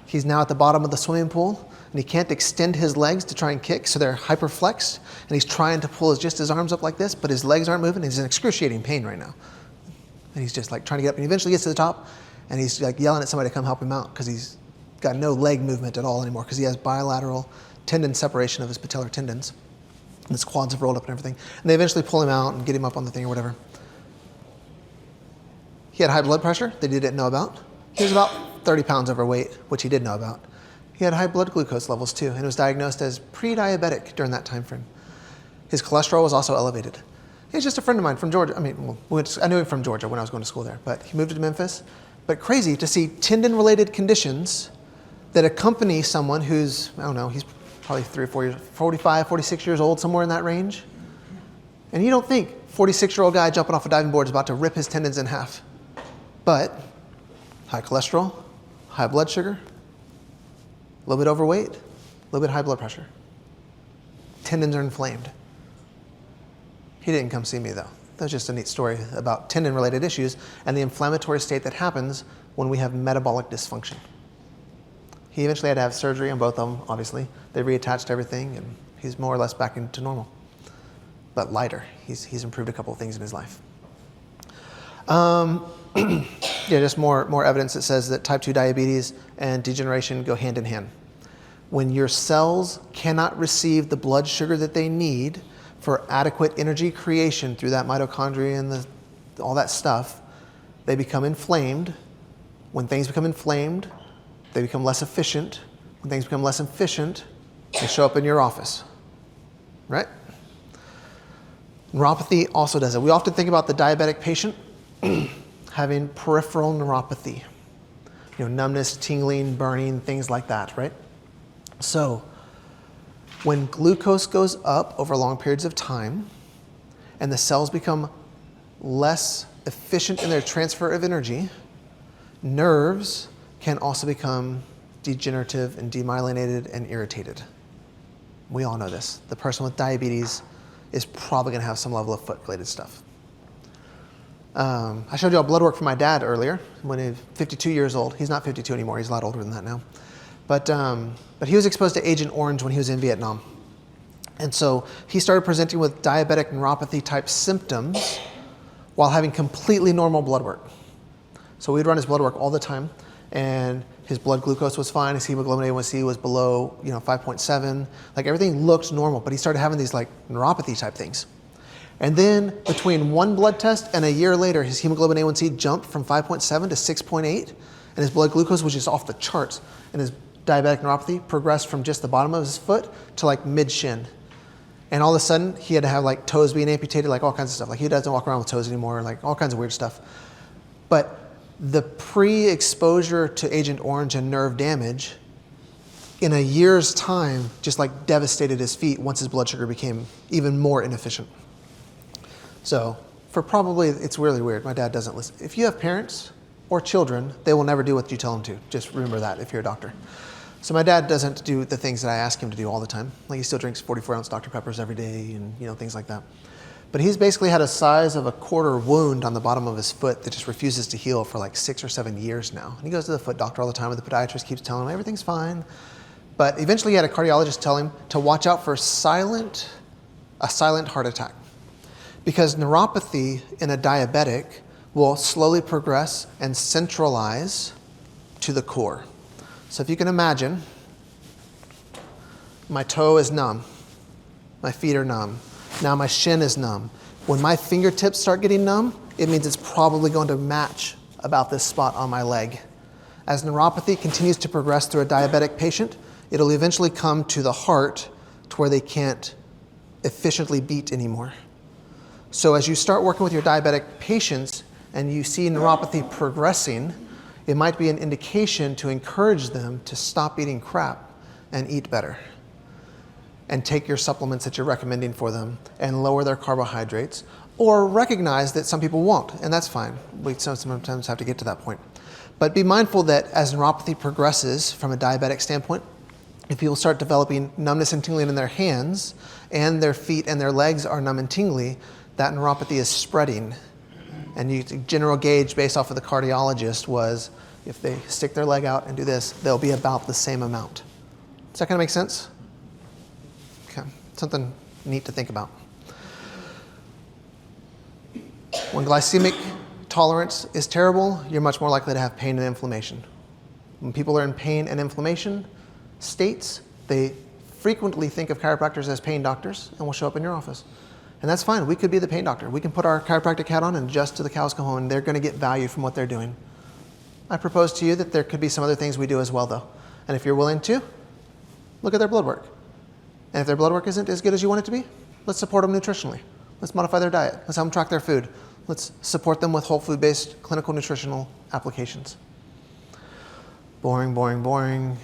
He's now at the bottom of the swimming pool, and he can't extend his legs to try and kick, so they're hyperflexed, and he's trying to pull his arms up like this, but his legs aren't moving. He's in excruciating pain right now. And he's just like trying to get up, and he eventually gets to the top, and he's like yelling at somebody to come help him out because he's got no leg movement at all anymore because he has bilateral tendon separation of his patellar tendons. And his quads have rolled up and everything. And they eventually pull him out and get him up on the thing or whatever. He had high blood pressure that he didn't know about. He was about 30 pounds overweight, which he did know about. He had high blood glucose levels too, and was diagnosed as pre-diabetic during that time frame. His cholesterol was also elevated. He's just a friend of mine from Georgia. I mean, I knew him from Georgia when I was going to school there, but he moved to Memphis. But crazy to see tendon-related conditions that accompany someone who's, I don't know, he's probably 3 or 4 years, 45, 46 years old, somewhere in that range. And you don't think 46-year-old guy jumping off a diving board is about to rip his tendons in half. But high cholesterol, high blood sugar, a little bit overweight, a little bit high blood pressure. Tendons are inflamed. He didn't come see me though. That was just a neat story about tendon-related issues and the inflammatory state that happens when we have metabolic dysfunction. He eventually had to have surgery on both of them, obviously. They reattached everything, and he's more or less back into normal, but lighter. He's improved a couple of things in his life. Yeah, just more evidence that says that type 2 diabetes and degeneration go hand in hand. When your cells cannot receive the blood sugar that they need for adequate energy creation through that mitochondria and all that stuff, they become inflamed. When things become inflamed, they become less efficient. When things become less efficient, they show up in your office, right? Neuropathy also does it. We often think about the diabetic patient having peripheral neuropathy, numbness, tingling, burning, things like that, right? So when glucose goes up over long periods of time and the cells become less efficient in their transfer of energy, nerves can also become degenerative and demyelinated and irritated. We all know this. The person with diabetes is probably going to have some level of foot-related stuff. I showed you all blood work from my dad earlier when he was 52 years old. He's not 52 anymore. He's a lot older than that now. But he was exposed to Agent Orange when he was in Vietnam. And so he started presenting with diabetic neuropathy type symptoms while having completely normal blood work. So we'd run his blood work all the time, and his blood glucose was fine. His hemoglobin A1C was below 5.7. Like everything looked normal, but he started having these like neuropathy type things. And then between one blood test and a year later, his hemoglobin A1C jumped from 5.7 to 6.8, and his blood glucose was just off the charts. And his diabetic neuropathy progressed from just the bottom of his foot to like mid-shin. And all of a sudden, he had to have like toes being amputated, like all kinds of stuff. Like he doesn't walk around with toes anymore, like all kinds of weird stuff. But the pre-exposure to Agent Orange and nerve damage in a year's time just like devastated his feet once his blood sugar became even more inefficient. So it's really weird. My dad doesn't listen. If you have parents or children, they will never do what you tell them to. Just remember that if you're a doctor. So my dad doesn't do the things that I ask him to do all the time. Like he still drinks 44-ounce Dr. Peppers every day and things like that. But he's basically had a size of a quarter wound on the bottom of his foot that just refuses to heal for like 6 or 7 years now. And he goes to the foot doctor all the time, and the podiatrist keeps telling him everything's fine. But eventually he had a cardiologist tell him to watch out for a silent heart attack. Because neuropathy in a diabetic will slowly progress and centralize to the core. So if you can imagine, my toe is numb, my feet are numb, now my shin is numb. When my fingertips start getting numb, it means it's probably going to match about this spot on my leg. As neuropathy continues to progress through a diabetic patient, it'll eventually come to the heart to where they can't efficiently beat anymore. So as you start working with your diabetic patients and you see neuropathy progressing, it might be an indication to encourage them to stop eating crap and eat better. and take your supplements that you're recommending for them and lower their carbohydrates, or recognize that some people won't, and that's fine. We sometimes have to get to that point. But be mindful that as neuropathy progresses from a diabetic standpoint, if people start developing numbness and tingling in their hands and their feet and their legs are numb and tingly, that neuropathy is spreading. And general gauge based off of the cardiologist was if they stick their leg out and do this, they'll be about the same amount. Does that kind of make sense? Okay, something neat to think about. When glycemic tolerance is terrible, you're much more likely to have pain and inflammation. When people are in pain and inflammation states, they frequently think of chiropractors as pain doctors and will show up in your office. And that's fine. We could be the pain doctor. We can put our chiropractic hat on and adjust to the cows come home, and they're going to get value from what they're doing. I propose to you that there could be some other things we do as well, though. And if you're willing to, look at their blood work. And if their blood work isn't as good as you want it to be, let's support them nutritionally. Let's modify their diet. Let's have them track their food. Let's support them with whole food-based clinical nutritional applications. Boring, boring, boring.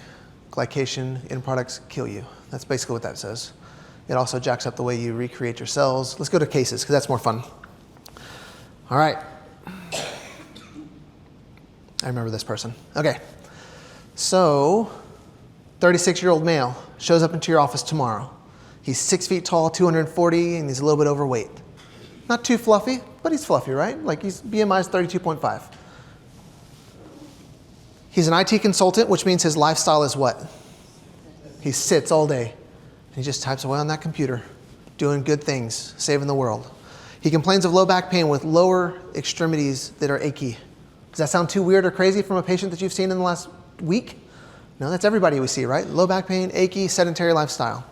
Glycation in products kill you. That's basically what that says. It also jacks up the way you recreate your cells. Let's go to cases, because that's more fun. All right. I remember this person. Okay. So, 36-year-old male shows up into your office tomorrow. He's 6 feet tall, 240, and he's a little bit overweight. Not too fluffy, but he's fluffy, right? Like his BMI is 32.5. He's an IT consultant, which means his lifestyle is what? He sits all day. And he just types away on that computer, doing good things, saving the world. He complains of low back pain with lower extremities that are achy. Does that sound too weird or crazy from a patient that you've seen in the last week? No, that's everybody we see, right? Low back pain, achy, sedentary lifestyle.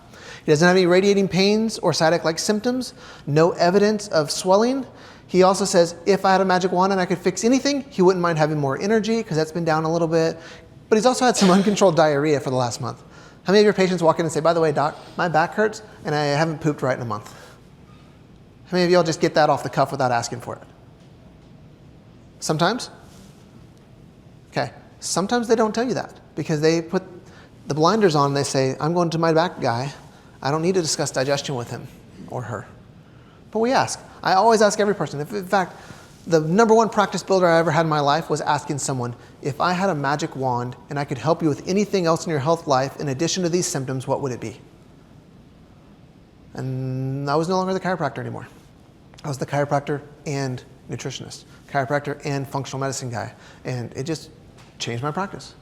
He doesn't have any radiating pains or sciatic-like symptoms, no evidence of swelling. He also says, if I had a magic wand and I could fix anything, he wouldn't mind having more energy because that's been down a little bit. But he's also had some uncontrolled diarrhea for the last month. How many of your patients walk in and say, by the way, doc, my back hurts and I haven't pooped right in a month? How many of y'all just get that off the cuff without asking for it? Sometimes? Okay. Sometimes they don't tell you that because they put the blinders on and they say, I'm going to my back guy. I don't need to discuss digestion with him or her. But we ask. I always ask every person. In fact, the number one practice builder I ever had in my life was asking someone, if I had a magic wand and I could help you with anything else in your health life in addition to these symptoms, what would it be? And I was no longer the chiropractor anymore. I was the chiropractor and nutritionist, chiropractor and functional medicine guy. And it just changed my practice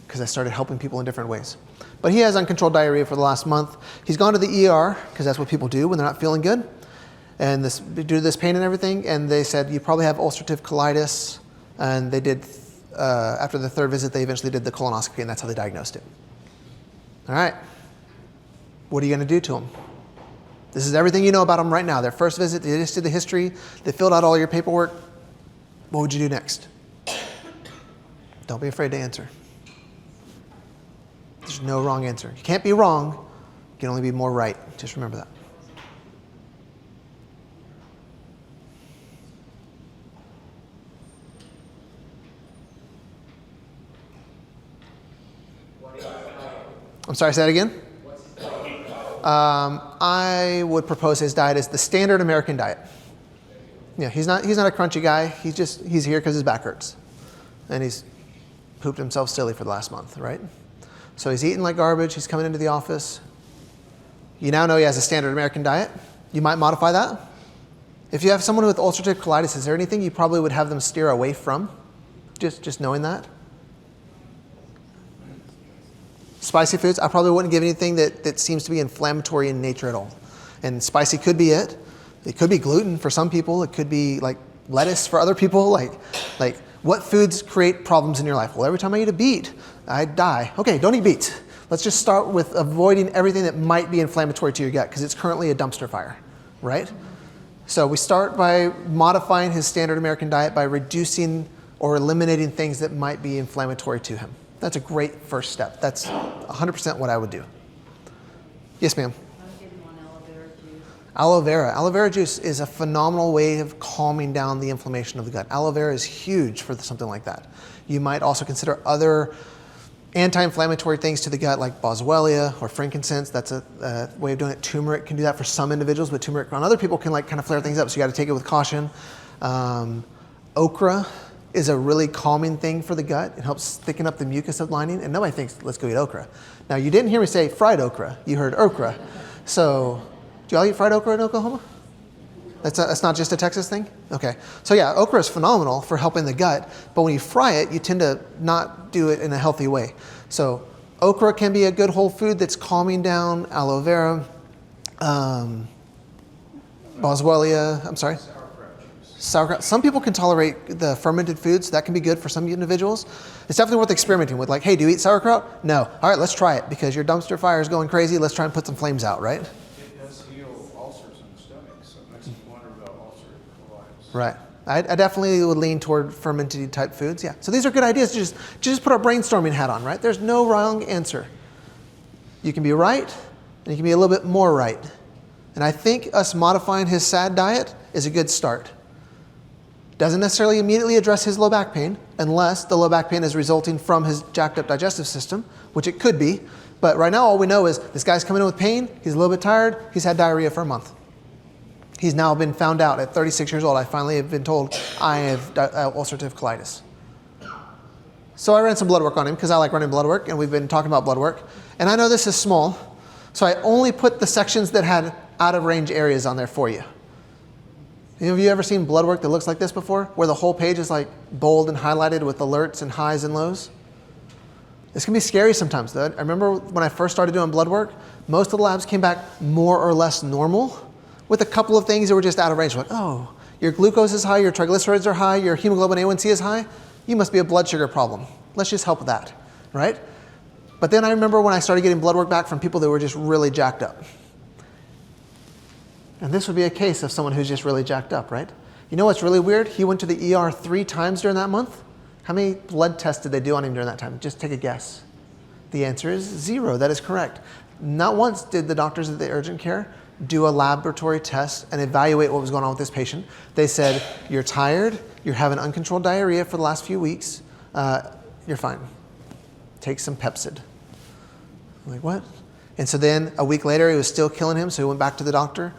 because I started helping people in different ways. But he has uncontrolled diarrhea for the last month. He's gone to the ER because that's what people do when they're not feeling good. And due to this pain and everything, and they said, you probably have ulcerative colitis. And they did, after the third visit, they eventually did the colonoscopy, and that's how they diagnosed it. All right. What are you going to do to him? This is everything you know about them right now. Their first visit, they just did the history. They filled out all your paperwork. What would you do next? Don't be afraid to answer. There's no wrong answer. You can't be wrong. You can only be more right. Just remember that. I'm sorry, say that again? I would propose his diet is the standard American diet. Yeah, he's not a crunchy guy. He's here because his back hurts. And he's pooped himself silly for the last month, right? So he's eating like garbage. He's coming into the office. You now know he has a standard American diet. You might modify that. If you have someone with ulcerative colitis, is there anything you probably would have them steer away from? Just knowing that. Spicy foods, I probably wouldn't give anything that seems to be inflammatory in nature at all. And spicy could be it. It could be gluten for some people. It could be like lettuce for other people. Like what foods create problems in your life? Well, every time I eat a beet, I die. Okay, don't eat beets. Let's just start with avoiding everything that might be inflammatory to your gut because it's currently a dumpster fire, right? So we start by modifying his standard American diet by reducing or eliminating things that might be inflammatory to him. That's a great first step. That's 100% what I would do. Yes, ma'am? I'm getting on aloe vera juice. Aloe vera. Aloe vera juice is a phenomenal way of calming down the inflammation of the gut. Aloe vera is huge for something like that. You might also consider other anti-inflammatory things to the gut like boswellia or frankincense. That's a way of doing it. Turmeric can do that for some individuals, but turmeric on other people can like kind of flare things up, so you got to take it with caution. Okra is a really calming thing for the gut. It helps thicken up the mucus lining, and nobody thinks, let's go eat okra. Now, you didn't hear me say fried okra. You heard okra. So, do y'all eat fried okra in Oklahoma? That's not just a Texas thing? Okay. So yeah, okra is phenomenal for helping the gut, but when you fry it, you tend to not do it in a healthy way. So okra can be a good whole food that's calming down. Aloe vera, boswellia, I'm sorry? Sauerkraut. Some people can tolerate the fermented foods. That can be good for some individuals. It's definitely worth experimenting with. Like, hey, do you eat sauerkraut? No. All right, let's try it because your dumpster fire is going crazy. Let's try and put some flames out, right? It does heal ulcers in the stomach, so it makes me wonder about ulcerative colitis. Right. I definitely would lean toward fermented type foods. Yeah. So these are good ideas to just put our brainstorming hat on, right? There's no wrong answer. You can be right, and you can be a little bit more right. And I think us modifying his SAD diet is a good start. Doesn't necessarily immediately address his low back pain, unless the low back pain is resulting from his jacked up digestive system, which it could be. But right now, all we know is this guy's coming in with pain. He's a little bit tired. He's had diarrhea for a month. He's now been found out at 36 years old. I finally have been told I have ulcerative colitis. So I ran some blood work on him because I like running blood work, and we've been talking about blood work. And I know this is small, so I only put the sections that had out of range areas on there for you. Have you ever seen blood work that looks like this before, where the whole page is like bold and highlighted with alerts and highs and lows? This can be scary sometimes, though. I remember when I first started doing blood work, most of the labs came back more or less normal, with a couple of things that were just out of range. Like, oh, your glucose is high, your triglycerides are high, your hemoglobin A1C is high. You must be a blood sugar problem. Let's just help with that, right? But then I remember when I started getting blood work back from people that were just really jacked up. And this would be a case of someone who's just really jacked up, right? You know what's really weird? He went to the ER 3 times during that month. How many blood tests did they do on him during that time? Just take a guess. The answer is 0. That is correct. Not once did the doctors at the urgent care do a laboratory test and evaluate what was going on with this patient. They said, you're tired, you're having uncontrolled diarrhea for the last few weeks, you're fine. Take some Pepsid. I'm like, what? And so then a week later, it was still killing him, so he went back to the doctor.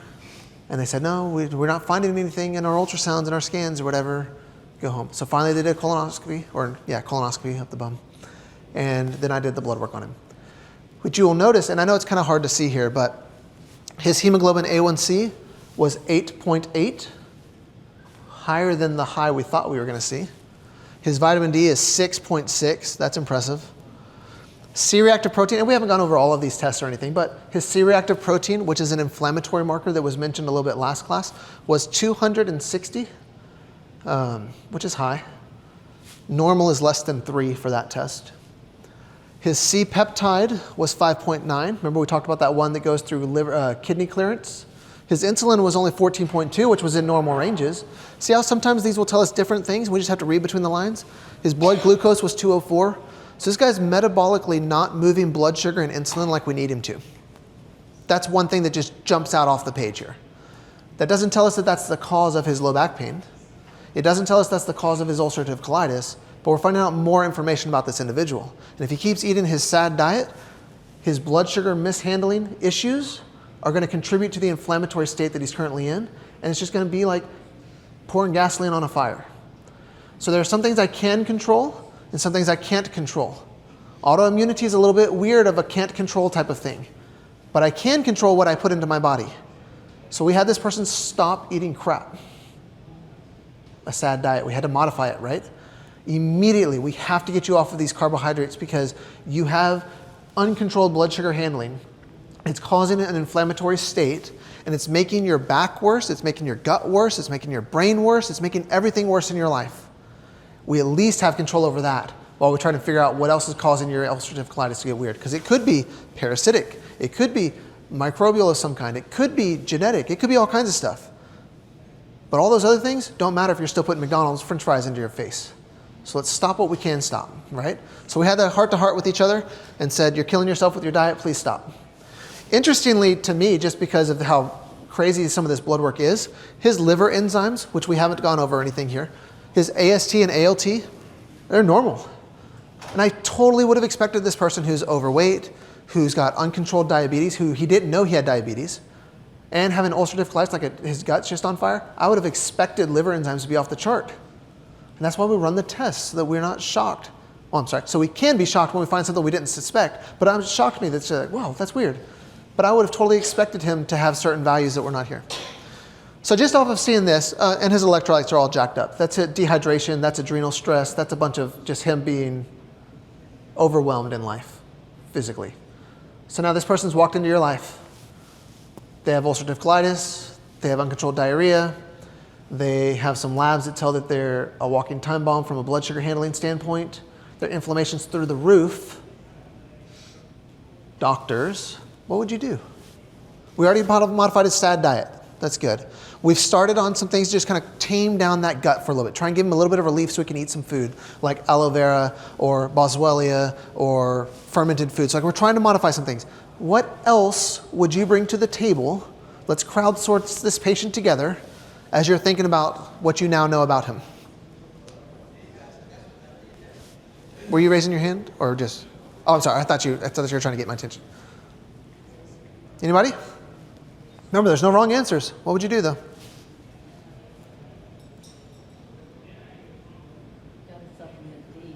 And they said, no, we're not finding anything in our ultrasounds and our scans or whatever. Go home. So finally they did a colonoscopy up the bum. And then I did the blood work on him. Which you will notice, and I know it's kind of hard to see here, but his hemoglobin A1C was 8.8, higher than the high we thought we were going to see. His vitamin D is 6.6. That's impressive. C-reactive protein, and we haven't gone over all of these tests or anything, but his C-reactive protein, which is an inflammatory marker that was mentioned a little bit last class, was 260, which is high. Normal is less than 3 for that test. His C-peptide was 5.9. Remember we talked about that one that goes through liver, kidney clearance? His insulin was only 14.2, which was in normal ranges. See how sometimes these will tell us different things? We just have to read between the lines. His blood glucose was 204. So this guy's metabolically not moving blood sugar and insulin like we need him to. That's one thing that just jumps out off the page here. That doesn't tell us that that's the cause of his low back pain. It doesn't tell us that's the cause of his ulcerative colitis, but we're finding out more information about this individual. And if he keeps eating his SAD diet, his blood sugar mishandling issues are going to contribute to the inflammatory state that he's currently in, and it's just going to be like pouring gasoline on a fire. So there are some things I can control, and some things I can't control. Autoimmunity is a little bit weird of a can't control type of thing, but I can control what I put into my body. So we had this person stop eating crap. A SAD diet, we had to modify it, right? Immediately, we have to get you off of these carbohydrates because you have uncontrolled blood sugar handling. It's causing an inflammatory state, and it's making your back worse, it's making your gut worse, it's making your brain worse, it's making everything worse in your life. We at least have control over that while we're trying to figure out what else is causing your ulcerative colitis to get weird. Because it could be parasitic, it could be microbial of some kind, it could be genetic, it could be all kinds of stuff. But all those other things don't matter if you're still putting McDonald's French fries into your face. So let's stop what we can stop, right? So we had that heart-to-heart with each other and said, you're killing yourself with your diet, please stop. Interestingly to me, just because of how crazy some of this blood work is, his liver enzymes, which we haven't gone over anything here, his AST and ALT, they're normal. And I totally would have expected this person who's overweight, who's got uncontrolled diabetes, who he didn't know he had diabetes, and having ulcerative colitis, like his gut's just on fire, I would have expected liver enzymes to be off the chart. And that's why we run the tests, so that we're not shocked. Oh, I'm sorry. So we can be shocked when we find something we didn't suspect, but it shocked me that's like, wow, that's weird. But I would have totally expected him to have certain values that were not here. So just off of seeing this, and his electrolytes are all jacked up. That's it, dehydration, that's adrenal stress, that's a bunch of just him being overwhelmed in life, physically. So now this person's walked into your life. They have ulcerative colitis, they have uncontrolled diarrhea, they have some labs that tell that they're a walking time bomb from a blood sugar handling standpoint. Their inflammation's through the roof. Doctors, what would you do? We already modified his SAD diet. That's good. We've started on some things to just kind of tame down that gut for a little bit. Try and give him a little bit of relief so he can eat some food, like aloe vera or boswellia or fermented foods. Like we're trying to modify some things. What else would you bring to the table? Let's crowdsource this patient together as you're thinking about what you now know about him. Were you raising your hand or just? Oh, I'm sorry. I thought you were trying to get my attention. Anybody? Remember, there's no wrong answers. What would you do though? Gotta supplement D.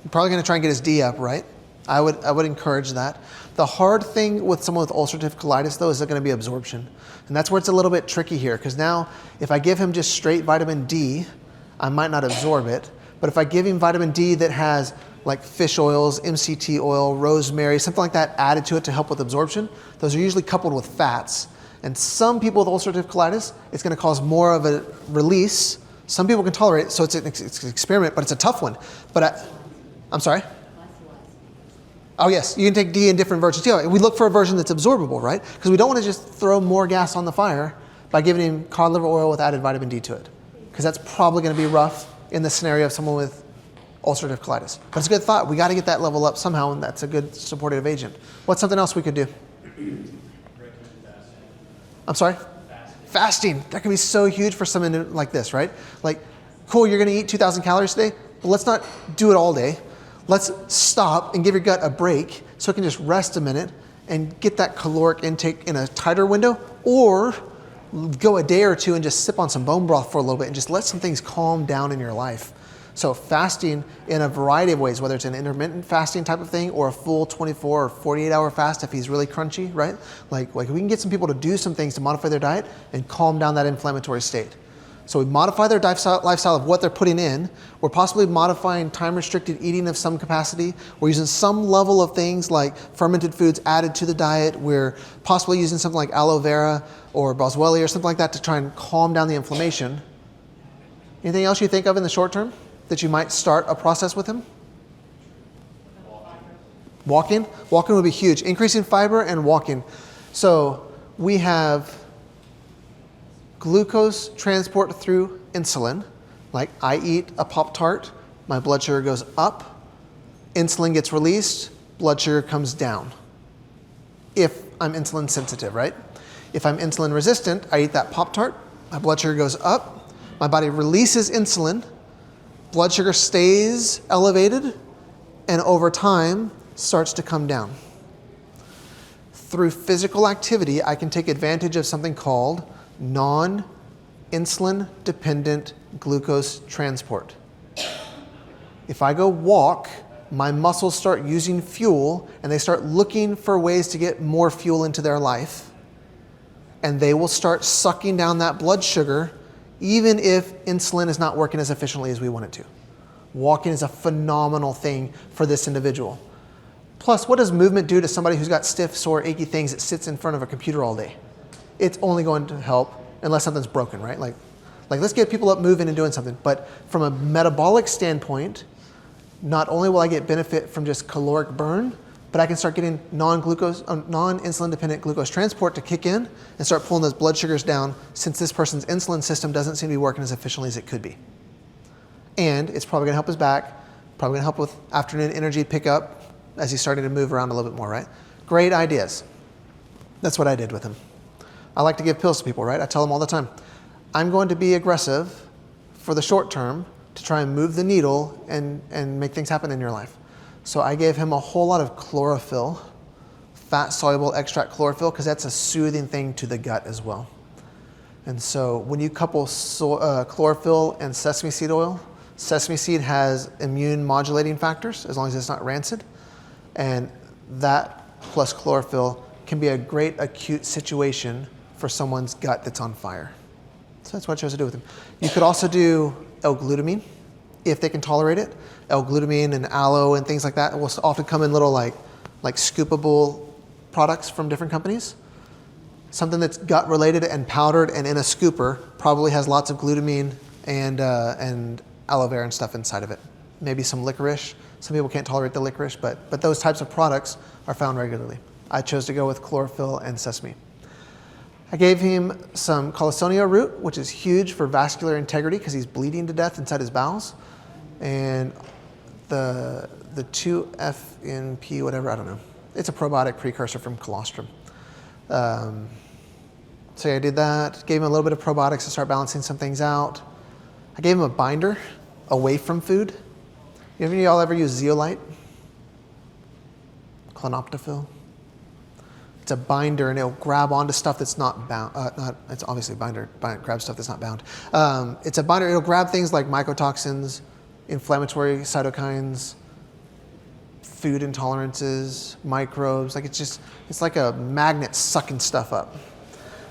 You're probably going to try and get his D up, right? I would encourage that. The hard thing with someone with ulcerative colitis, though, is going to be absorption. And that's where it's a little bit tricky here, because now if I give him just straight vitamin D, I might not absorb it. But if I give him vitamin D that has like fish oils, MCT oil, rosemary, something like that added to it to help with absorption, those are usually coupled with fats. And some people with ulcerative colitis, it's going to cause more of a release. Some people can tolerate it, so it's an experiment, but it's a tough one. But I'm sorry? Oh yes, you can take D in different versions too. We look for a version that's absorbable, right? Because we don't want to just throw more gas on the fire by giving him cod liver oil with added vitamin D to it. Because that's probably going to be rough in the scenario of someone with ulcerative colitis. But it's a good thought. We got to get that level up somehow, and that's a good supportive agent. What's something else we could do? I'm sorry? Fasting. That can be so huge for someone like this, right? Like, cool, you're going to eat 2,000 calories today, but let's not do it all day. Let's stop and give your gut a break so it can just rest a minute and get that caloric intake in a tighter window, or go a day or two and just sip on some bone broth for a little bit and just let some things calm down in your life. So fasting in a variety of ways, whether it's an intermittent fasting type of thing or a full 24 or 48 hour fast if he's really crunchy, right? Like we can get some people to do some things to modify their diet and calm down that inflammatory state. So we modify their lifestyle of what they're putting in. We're possibly modifying time-restricted eating of some capacity. We're using some level of things like fermented foods added to the diet. We're possibly using something like aloe vera or boswellia or something like that to try and calm down the inflammation. Anything else you think of in the short term that you might start a process with him? Walking? Walking would be huge. Increasing fiber and walking. So we have glucose transport through insulin. Like I eat a Pop-Tart, my blood sugar goes up, insulin gets released, blood sugar comes down. If I'm insulin sensitive, right? If I'm insulin resistant, I eat that Pop-Tart, my blood sugar goes up, my body releases insulin, blood sugar stays elevated, and over time starts to come down. Through physical activity, I can take advantage of something called non-insulin dependent glucose transport. If I go walk, my muscles start using fuel and they start looking for ways to get more fuel into their life. And they will start sucking down that blood sugar even if insulin is not working as efficiently as we want it to. Walking is a phenomenal thing for this individual. Plus, what does movement do to somebody who's got stiff, sore, achy things that sits in front of a computer all day? It's only going to help unless something's broken, right? Like let's get people up moving and doing something. But from a metabolic standpoint, not only will I get benefit from just caloric burn, but I can start getting non-insulin dependent glucose transport to kick in and start pulling those blood sugars down, since this person's insulin system doesn't seem to be working as efficiently as it could be. And it's probably going to help his back, probably going to help with afternoon energy pickup as he's starting to move around a little bit more, right? Great ideas. That's what I did with him. I like to give pills to people, right? I tell them all the time, I'm going to be aggressive for the short term to try and move the needle and make things happen in your life. So I gave him a whole lot of chlorophyll, fat-soluble extract chlorophyll, because that's a soothing thing to the gut as well. And so when you couple chlorophyll and sesame seed oil, sesame seed has immune modulating factors as long as it's not rancid. And that plus chlorophyll can be a great acute situation for someone's gut that's on fire. So that's what I chose to do with him. You could also do L-glutamine if they can tolerate it. L-glutamine and aloe and things like that will often come in little like scoopable products from different companies. Something that's gut related and powdered and in a scooper probably has lots of glutamine and aloe vera and stuff inside of it. Maybe some licorice. Some people can't tolerate the licorice, but those types of products are found regularly. I chose to go with chlorophyll and sesame. I gave him some Collisonia root, which is huge for vascular integrity because he's bleeding to death inside his bowels. And the 2-FNP, whatever, I don't know. It's a probiotic precursor from colostrum. So I did that, gave him a little bit of probiotics to start balancing some things out. I gave him a binder away from food. Any of y'all ever use zeolite? Clonoptofil? It's a binder, and it'll grab onto stuff that's not bound. It's obviously a binder, grab stuff that's not bound. It's a binder. It'll grab things like mycotoxins, inflammatory cytokines, food intolerances, microbes. It's like a magnet sucking stuff up.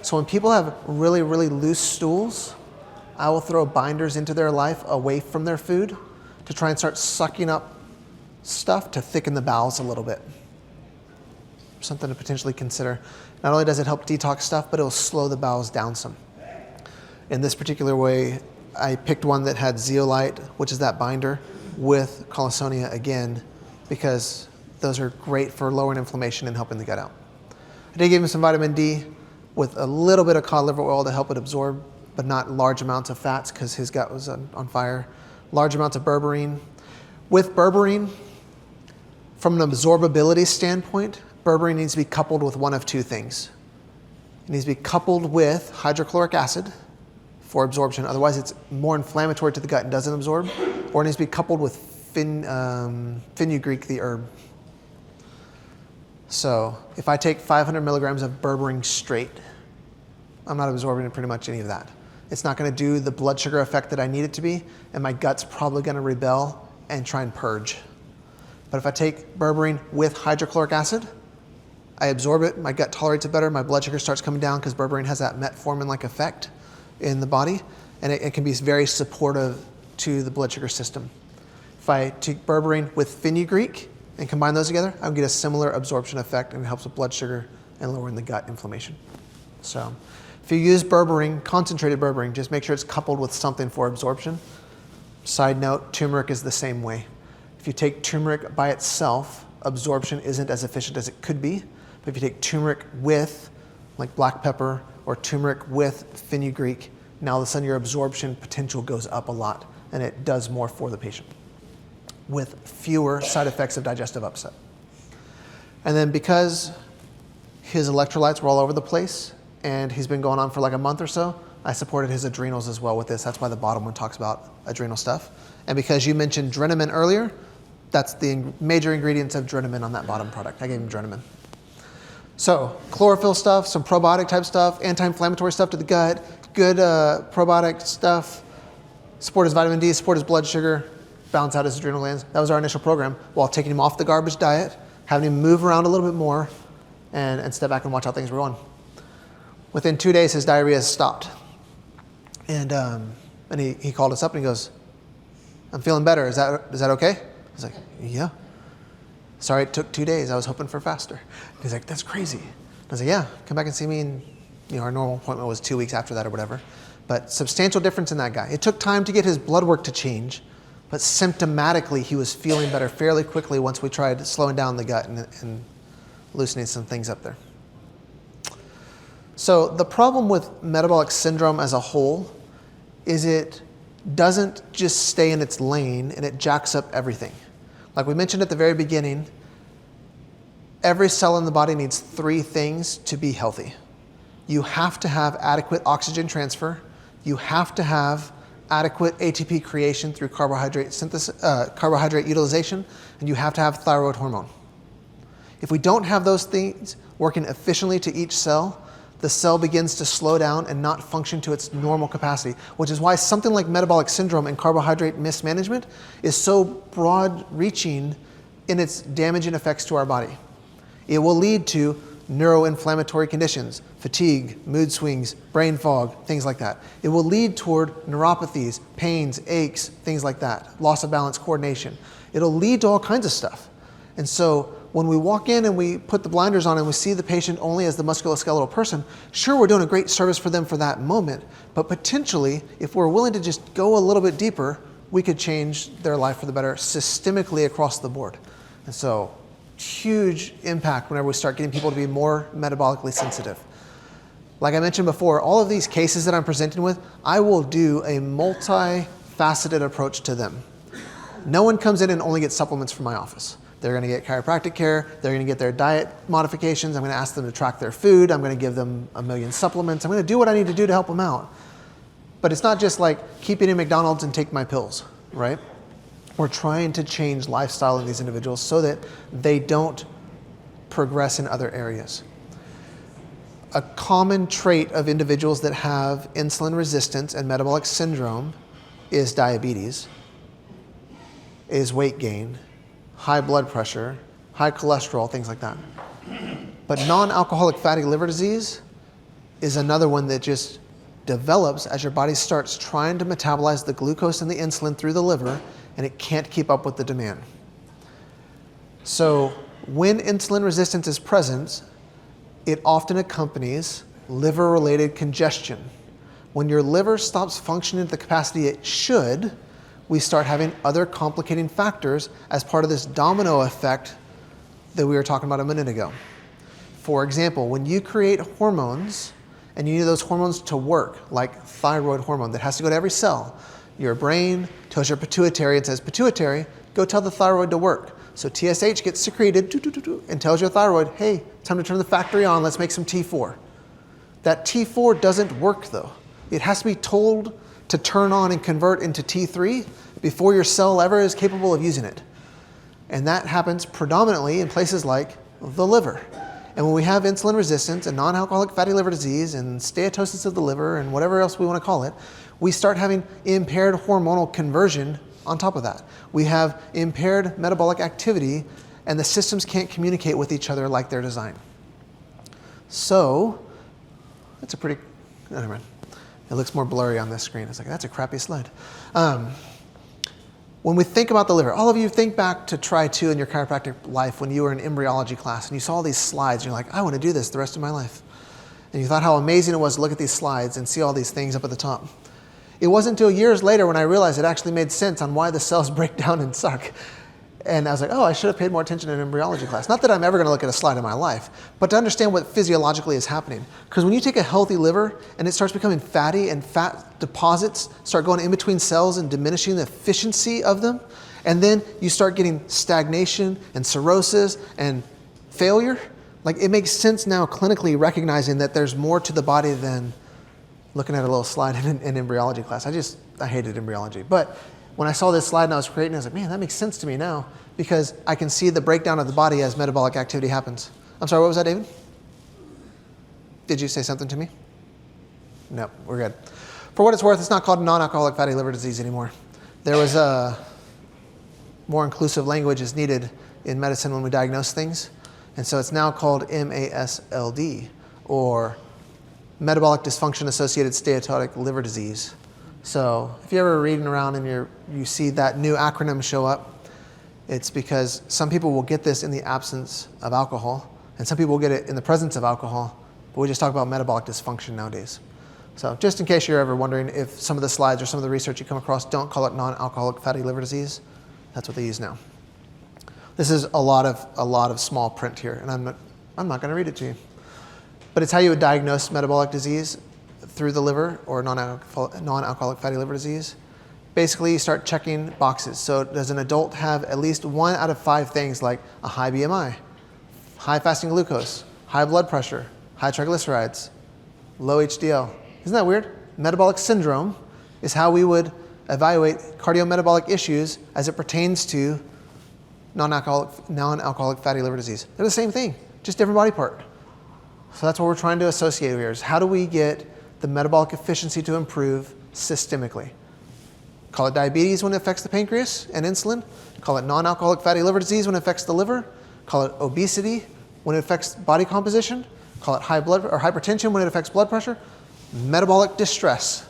So when people have really, really loose stools, I will throw binders into their life away from their food to try and start sucking up stuff to thicken the bowels a little bit. Something to potentially consider. Not only does it help detox stuff, but it'll slow the bowels down some. In this particular way, I picked one that had zeolite, which is that binder, with Collisonia again, because those are great for lowering inflammation and helping the gut out. I did give him some vitamin D with a little bit of cod liver oil to help it absorb, but not large amounts of fats because his gut was on fire. Large amounts of berberine. With berberine, from an absorbability standpoint, berberine needs to be coupled with one of two things. It needs to be coupled with hydrochloric acid for absorption. Otherwise, it's more inflammatory to the gut and doesn't absorb. Or it needs to be coupled with fenugreek, the herb. So if I take 500 milligrams of berberine straight, I'm not absorbing pretty much any of that. It's not going to do the blood sugar effect that I need it to be, and my gut's probably going to rebel and try and purge. But if I take berberine with hydrochloric acid, I absorb it, my gut tolerates it better, my blood sugar starts coming down because berberine has that metformin-like effect in the body, and it can be very supportive to the blood sugar system. If I take berberine with fenugreek and combine those together, I'll get a similar absorption effect, and it helps with blood sugar and lowering the gut inflammation. So if you use berberine, concentrated berberine, just make sure it's coupled with something for absorption. Side note, turmeric is the same way. If you take turmeric by itself, absorption isn't as efficient as it could be. But if you take turmeric with, like black pepper, or turmeric with fenugreek, now all of a sudden your absorption potential goes up a lot, and it does more for the patient with fewer side effects of digestive upset. And then because his electrolytes were all over the place, and he's been going on for like a month or so, I supported his adrenals as well with this. That's why the bottom one talks about adrenal stuff. And because you mentioned Drenamin earlier, that's the major ingredients of Drenamin on that bottom product. I gave him Drenamin. So chlorophyll stuff, some probiotic type stuff, anti-inflammatory stuff to the gut, good probiotic stuff, support his vitamin D, support his blood sugar, balance out his adrenal glands. That was our initial program, while taking him off the garbage diet, having him move around a little bit more, and step back and watch how things were going. Within 2 days, his diarrhea stopped. And he called us up and he goes, "I'm feeling better. Is that okay?" I was like, "Yeah." "Sorry, it took 2 days. I was hoping for faster." He's like, "That's crazy." I was like, "Yeah, come back and see me." And our normal appointment was 2 weeks after that or whatever. But substantial difference in that guy. It took time to get his blood work to change, but symptomatically he was feeling better fairly quickly once we tried slowing down the gut and loosening some things up there. So the problem with metabolic syndrome as a whole is it doesn't just stay in its lane, and it jacks up everything. Like we mentioned at the very beginning, every cell in the body needs 3 things to be healthy. You have to have adequate oxygen transfer, you have to have adequate ATP creation through carbohydrate carbohydrate utilization, and you have to have thyroid hormone. If we don't have those things working efficiently to each cell, the cell begins to slow down and not function to its normal capacity, which is why something like metabolic syndrome and carbohydrate mismanagement is so broad-reaching in its damaging effects to our body. It will lead to neuroinflammatory conditions, fatigue, mood swings, brain fog, things like that. It will lead toward neuropathies, pains, aches, things like that, loss of balance, coordination. It'll lead to all kinds of stuff. And so when we walk in and we put the blinders on and we see the patient only as the musculoskeletal person, sure, we're doing a great service for them for that moment, but potentially, if we're willing to just go a little bit deeper, we could change their life for the better systemically across the board. And so, huge impact whenever we start getting people to be more metabolically sensitive. Like I mentioned before, all of these cases that I'm presenting with, I will do a multifaceted approach to them. No one comes in and only gets supplements from my office. They're going to get chiropractic care. They're going to get their diet modifications. I'm going to ask them to track their food. I'm going to give them a million supplements. I'm going to do what I need to do to help them out. But it's not just like keep eating McDonald's and take my pills, right? We're trying to change lifestyle in these individuals so that they don't progress in other areas. A common trait of individuals that have insulin resistance and metabolic syndrome is diabetes, is weight gain, high blood pressure, high cholesterol, things like that. But non-alcoholic fatty liver disease is another one that just develops as your body starts trying to metabolize the glucose and the insulin through the liver, and it can't keep up with the demand. So when insulin resistance is present, it often accompanies liver-related congestion. When your liver stops functioning at the capacity it should, we start having other complicating factors as part of this domino effect that we were talking about a minute ago. For example, when you create hormones and you need those hormones to work, like thyroid hormone that has to go to every cell, your brain tells your pituitary and says, pituitary, go tell the thyroid to work. So TSH gets secreted and tells your thyroid, hey, time to turn the factory on, let's make some T4. That T4 doesn't work though. It has to be told to turn on and convert into T3 before your cell ever is capable of using it. And that happens predominantly in places like the liver. And when we have insulin resistance and non-alcoholic fatty liver disease and steatosis of the liver and whatever else we want to call it, we start having impaired hormonal conversion on top of that. We have impaired metabolic activity and the systems can't communicate with each other like they're designed. So, that's a pretty, never mind. It looks more blurry on this screen. It's like, that's a crappy slide. When we think about the liver, all of you think back to try 2 in your chiropractic life when you were in embryology class and you saw these slides and you're like, I want to do this the rest of my life. And you thought how amazing it was to look at these slides and see all these things up at the top. It wasn't until years later when I realized it actually made sense on why the cells break down and suck. And I was like, oh, I should have paid more attention in embryology class. Not that I'm ever going to look at a slide in my life, but to understand what physiologically is happening. Because when you take a healthy liver and it starts becoming fatty and fat deposits start going in between cells and diminishing the efficiency of them, and then you start getting stagnation and cirrhosis and failure, like it makes sense now clinically recognizing that there's more to the body than looking at a little slide in embryology class. I hated embryology. But when I saw this slide and I was creating it, I was like, man, that makes sense to me now because I can see the breakdown of the body as metabolic activity happens. I'm sorry, what was that, David? Did you say something to me? No, we're good. For what it's worth, it's not called non-alcoholic fatty liver disease anymore. There was a more inclusive language is needed in medicine when we diagnose things. And so it's now called MASLD, or metabolic dysfunction associated steatotic liver disease. So if you're ever reading around and you see that new acronym show up, it's because some people will get this in the absence of alcohol, and some people will get it in the presence of alcohol, but we just talk about metabolic dysfunction nowadays. So just in case you're ever wondering if some of the slides or some of the research you come across don't call it non-alcoholic fatty liver disease, that's what they use now. This is a lot of small print here, and I'm not going to read it to you. But it's how you would diagnose metabolic disease through the liver or non-alcoholic fatty liver disease. Basically, you start checking boxes. So does an adult have at least 1 out of 5 things like a high BMI, high fasting glucose, high blood pressure, high triglycerides, low HDL? Isn't that weird? Metabolic syndrome is how we would evaluate cardiometabolic issues as it pertains to non-alcoholic fatty liver disease. They're the same thing, just different body part. So that's what we're trying to associate here, is how do we get the metabolic efficiency to improve systemically? Call it diabetes when it affects the pancreas and insulin. Call it non-alcoholic fatty liver disease when it affects the liver. Call it obesity when it affects body composition. Call it high blood or hypertension when it affects blood pressure. Metabolic distress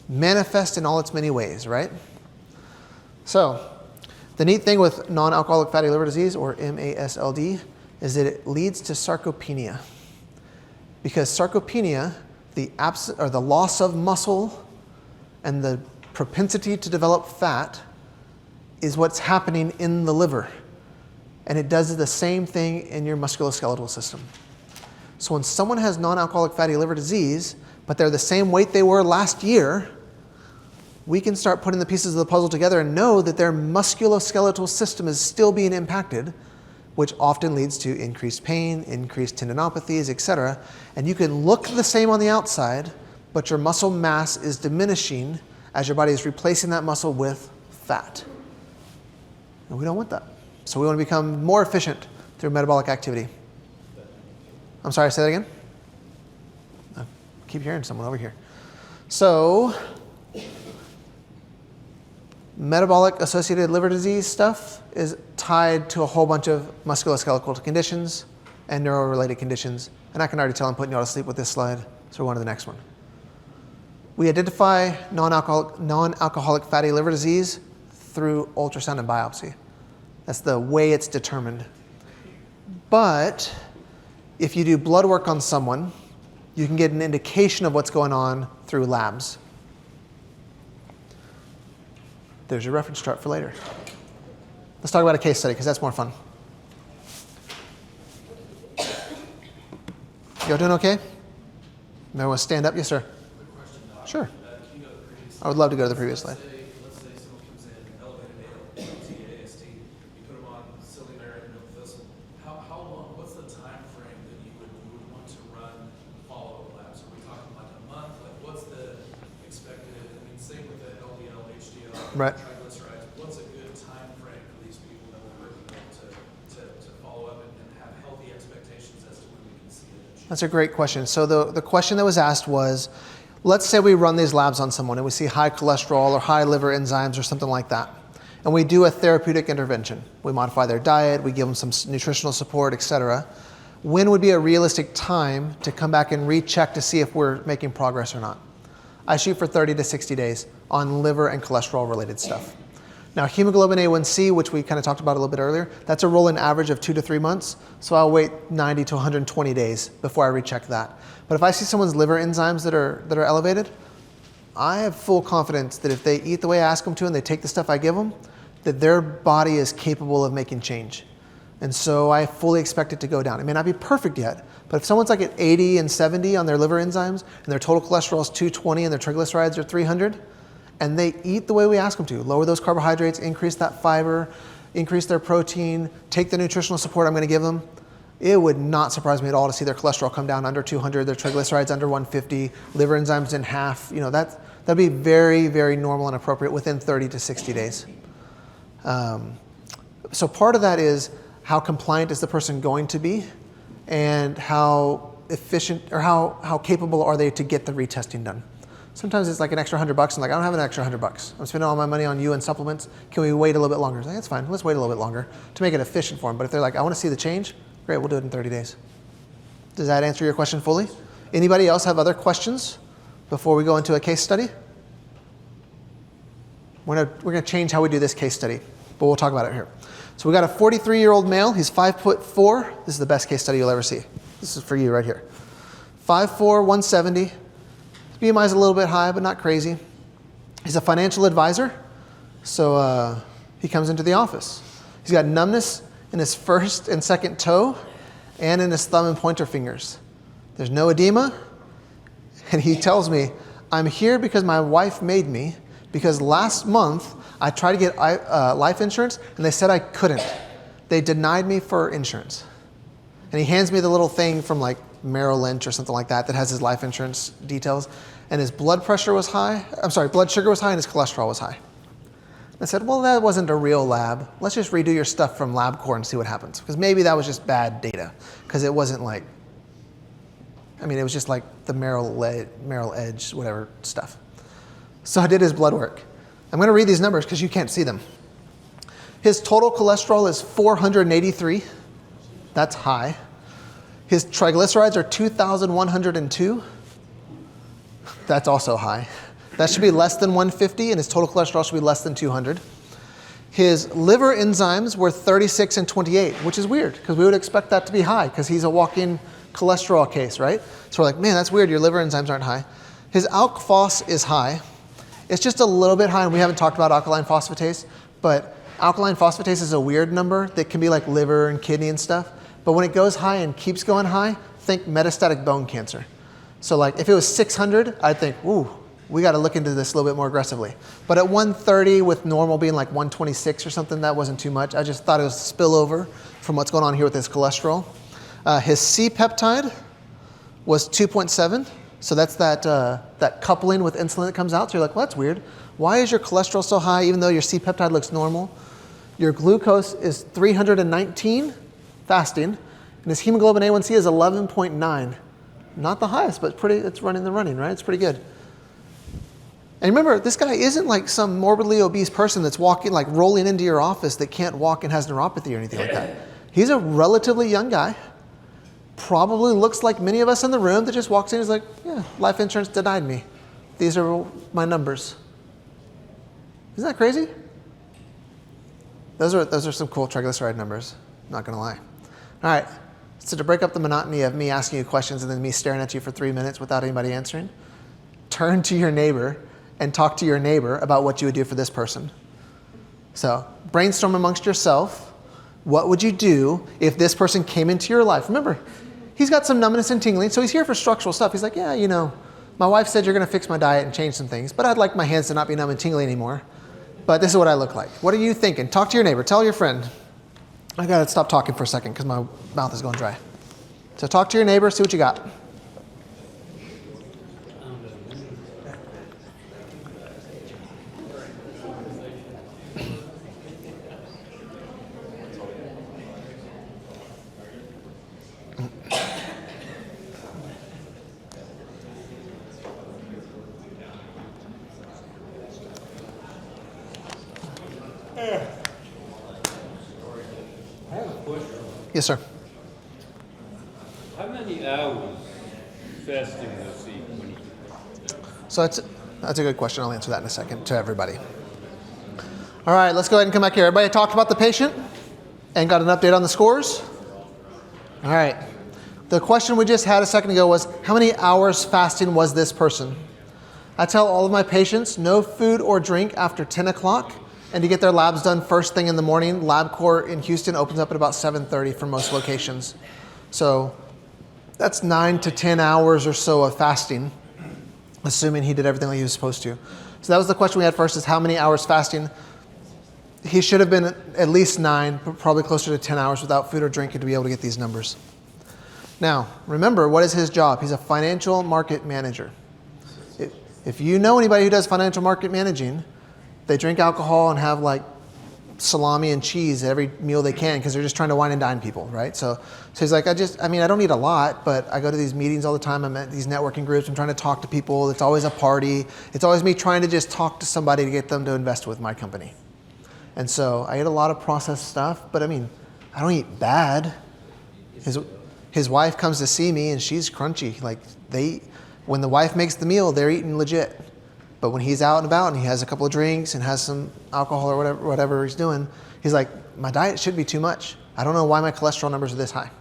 manifest in all its many ways, right? So the neat thing with non-alcoholic fatty liver disease, or MASLD, is that it leads to sarcopenia. Because sarcopenia, the loss of muscle and the propensity to develop fat, is what's happening in the liver. And it does the same thing in your musculoskeletal system. So when someone has non-alcoholic fatty liver disease, but they're the same weight they were last year, we can start putting the pieces of the puzzle together and know that their musculoskeletal system is still being impacted, which often leads to increased pain, increased tendinopathies, etc. And you can look the same on the outside, but your muscle mass is diminishing as your body is replacing that muscle with fat. And we don't want that. So we want to become more efficient through metabolic activity. I'm sorry, say that again? I keep hearing someone over here. So, metabolic associated liver disease stuff is tied to a whole bunch of musculoskeletal conditions and neuro-related conditions. And I can already tell I'm putting you all to sleep with this slide, so we're on to the next one. We identify non-alcoholic fatty liver disease through ultrasound and biopsy. That's the way it's determined. But if you do blood work on someone, you can get an indication of what's going on through labs. There's your reference chart for later. Let's talk about a case study, because that's more fun. Y'all doing okay? Everyone stand up? Yes, sir. Quick question, Doc. Sure. Can you go to the previous I would love to go to the previous slide. Let's say someone comes in, elevated ALT, AST, you put them on silymarin and miltefosine. How long, what's the time frame that you would want to run follow-up labs? Are we talking like a month? Like what's the expected, I mean, same with the LDL, HDL, Right. triglycerides, what's a good time frame for these people that we're working on to follow up and have healthy expectations as to when we can see it? That's a great question. So the question that was asked was, let's say we run these labs on someone and we see high cholesterol or high liver enzymes or something like that. And we do a therapeutic intervention. We modify their diet, we give them some nutritional support, etc. When would be a realistic time to come back and recheck to see if we're making progress or not? I shoot for 30 to 60 days on liver and cholesterol related stuff. Now, hemoglobin A1C, which we kind of talked about a little bit earlier, that's a rolling average of 2 to 3 months. So I'll wait 90 to 120 days before I recheck that. But if I see someone's liver enzymes that are elevated, I have full confidence that if they eat the way I ask them to and they take the stuff I give them, that their body is capable of making change. And so I fully expect it to go down. It may not be perfect yet, but if someone's like at 80 and 70 on their liver enzymes and their total cholesterol is 220 and their triglycerides are 300, and they eat the way we ask them to, lower those carbohydrates, increase that fiber, increase their protein, take the nutritional support I'm going to give them, it would not surprise me at all to see their cholesterol come down under 200, their triglycerides under 150, liver enzymes in half. You know, that'd be very, very normal and appropriate within 30 to 60 days. So part of that is how compliant is the person going to be, and how efficient or how capable are they to get the retesting done. Sometimes it's like an extra $100. I'm like, I don't have an extra $100. I'm spending all my money on you and supplements. Can we wait a little bit longer? It's like, that's fine. Let's wait a little bit longer to make it efficient for them. But if they're like, I want to see the change, great, we'll do it in 30 days. Does that answer your question fully? Anybody else have other questions before we go into a case study? We're gonna change how we do this case study, but we'll talk about it here. So we got a 43-year-old male. He's 5'4". This is the best case study you'll ever see. This is for you right here. 5'4", 170. His BMI is a little bit high, but not crazy. He's a financial advisor, so he comes into the office. He's got numbness in his first and second toe and in his thumb and pointer fingers. There's no edema, and he tells me, I'm here because my wife made me, because last month I tried to get life insurance and they said I couldn't. They denied me for insurance. And he hands me the little thing from like Merrill Lynch or something like that has his life insurance details. And his blood pressure was high. Blood sugar was high and his cholesterol was high. I said, well, that wasn't a real lab. Let's just redo your stuff from LabCorp and see what happens. Because maybe that was just bad data. Because it wasn't like, it was just like the Merrill Edge, whatever stuff. So I did his blood work. I'm going to read these numbers because you can't see them. His total cholesterol is 483. That's high. His triglycerides are 2,102. That's also high. That should be less than 150, and his total cholesterol should be less than 200. His liver enzymes were 36 and 28, which is weird, because we would expect that to be high, because he's a walk-in cholesterol case, right? So we're like, man, that's weird, your liver enzymes aren't high. His alk phos is high. It's just a little bit high, and we haven't talked about alkaline phosphatase, but alkaline phosphatase is a weird number that can be like liver and kidney and stuff. But when it goes high and keeps going high, think metastatic bone cancer. So like if it was 600, I'd think, ooh, we got to look into this a little bit more aggressively. But at 130 with normal being like 126 or something, that wasn't too much. I just thought it was a spillover from what's going on here with his cholesterol. His C-peptide was 2.7. So that's that coupling with insulin that comes out. So you're like, well, that's weird. Why is your cholesterol so high even though your C-peptide looks normal? Your glucose is 319 fasting, and his hemoglobin A1C is 11.9. Not the highest, but it's running the running, right? It's pretty good. And remember, this guy isn't like some morbidly obese person that's walking, like rolling into your office that can't walk and has neuropathy or anything like that. He's a relatively young guy. Probably looks like many of us in the room that just walks in and is like, yeah, life insurance denied me. These are my numbers. Isn't that crazy? Those are some cool triglyceride numbers, not gonna lie. All right, so to break up the monotony of me asking you questions and then me staring at you for 3 minutes without anybody answering, turn to your neighbor and talk to your neighbor about what you would do for this person. So brainstorm amongst yourself. What would you do if this person came into your life? Remember, he's got some numbness and tingling, so he's here for structural stuff. He's like, yeah, my wife said you're gonna fix my diet and change some things, but I'd like my hands to not be numb and tingly anymore. But this is what I look like. What are you thinking? Talk to your neighbor, tell your friend. I gotta stop talking for a second because my mouth is going dry. So talk to your neighbor, see what you got. I have a question. Yes, sir. How many hours fasting does he when he? So that's a good question. I'll answer that in a second to everybody. All right, let's go ahead and come back here. Everybody talked about the patient and got an update on the scores? All right. The question we just had a second ago was, how many hours fasting was this person? I tell all of my patients, no food or drink after 10 o'clock, and to get their labs done first thing in the morning. LabCorp in Houston opens up at about 7:30 for most locations. So that's 9 to 10 hours or so of fasting, assuming he did everything like he was supposed to. So that was the question we had first, is how many hours fasting? He should have been at least 9, but probably closer to 10 hours without food or drinking to be able to get these numbers. Now, remember, what is his job? He's a financial market manager. If you know anybody who does financial market managing, they drink alcohol and have like salami and cheese every meal they can because they're just trying to wine and dine people, right? So he's like, I don't need a lot, but I go to these meetings all the time. I'm at these networking groups. I'm trying to talk to people. It's always a party. It's always me trying to just talk to somebody to get them to invest with my company. And so I eat a lot of processed stuff, but I don't eat bad. His wife comes to see me and she's crunchy. Like when the wife makes the meal, they're eating legit. But when he's out and about and he has a couple of drinks and has some alcohol or whatever he's doing, he's like, my diet should be too much. I don't know why my cholesterol numbers are this high.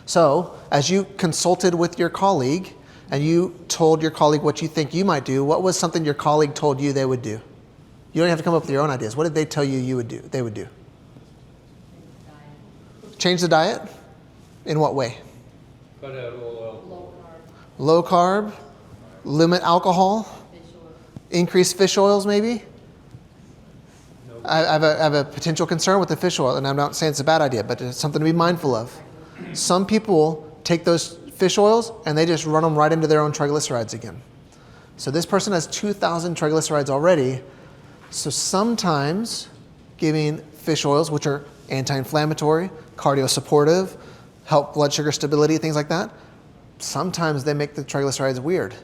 So as you consulted with your colleague and you told your colleague what you think you might do, what was something your colleague told you they would do? You don't have to come up with your own ideas. What did they tell you they would do? Change the diet? In what way? Cut out all alcohol. Low carb, limit alcohol, increase fish oils maybe? No. I have a potential concern with the fish oil, and I'm not saying it's a bad idea, but it's something to be mindful of. Some people take those fish oils and they just run them right into their own triglycerides again. So this person has 2,000 triglycerides already. So sometimes giving fish oils, which are anti-inflammatory, cardiosupportive, help blood sugar stability, things like that, sometimes they make the triglycerides weird,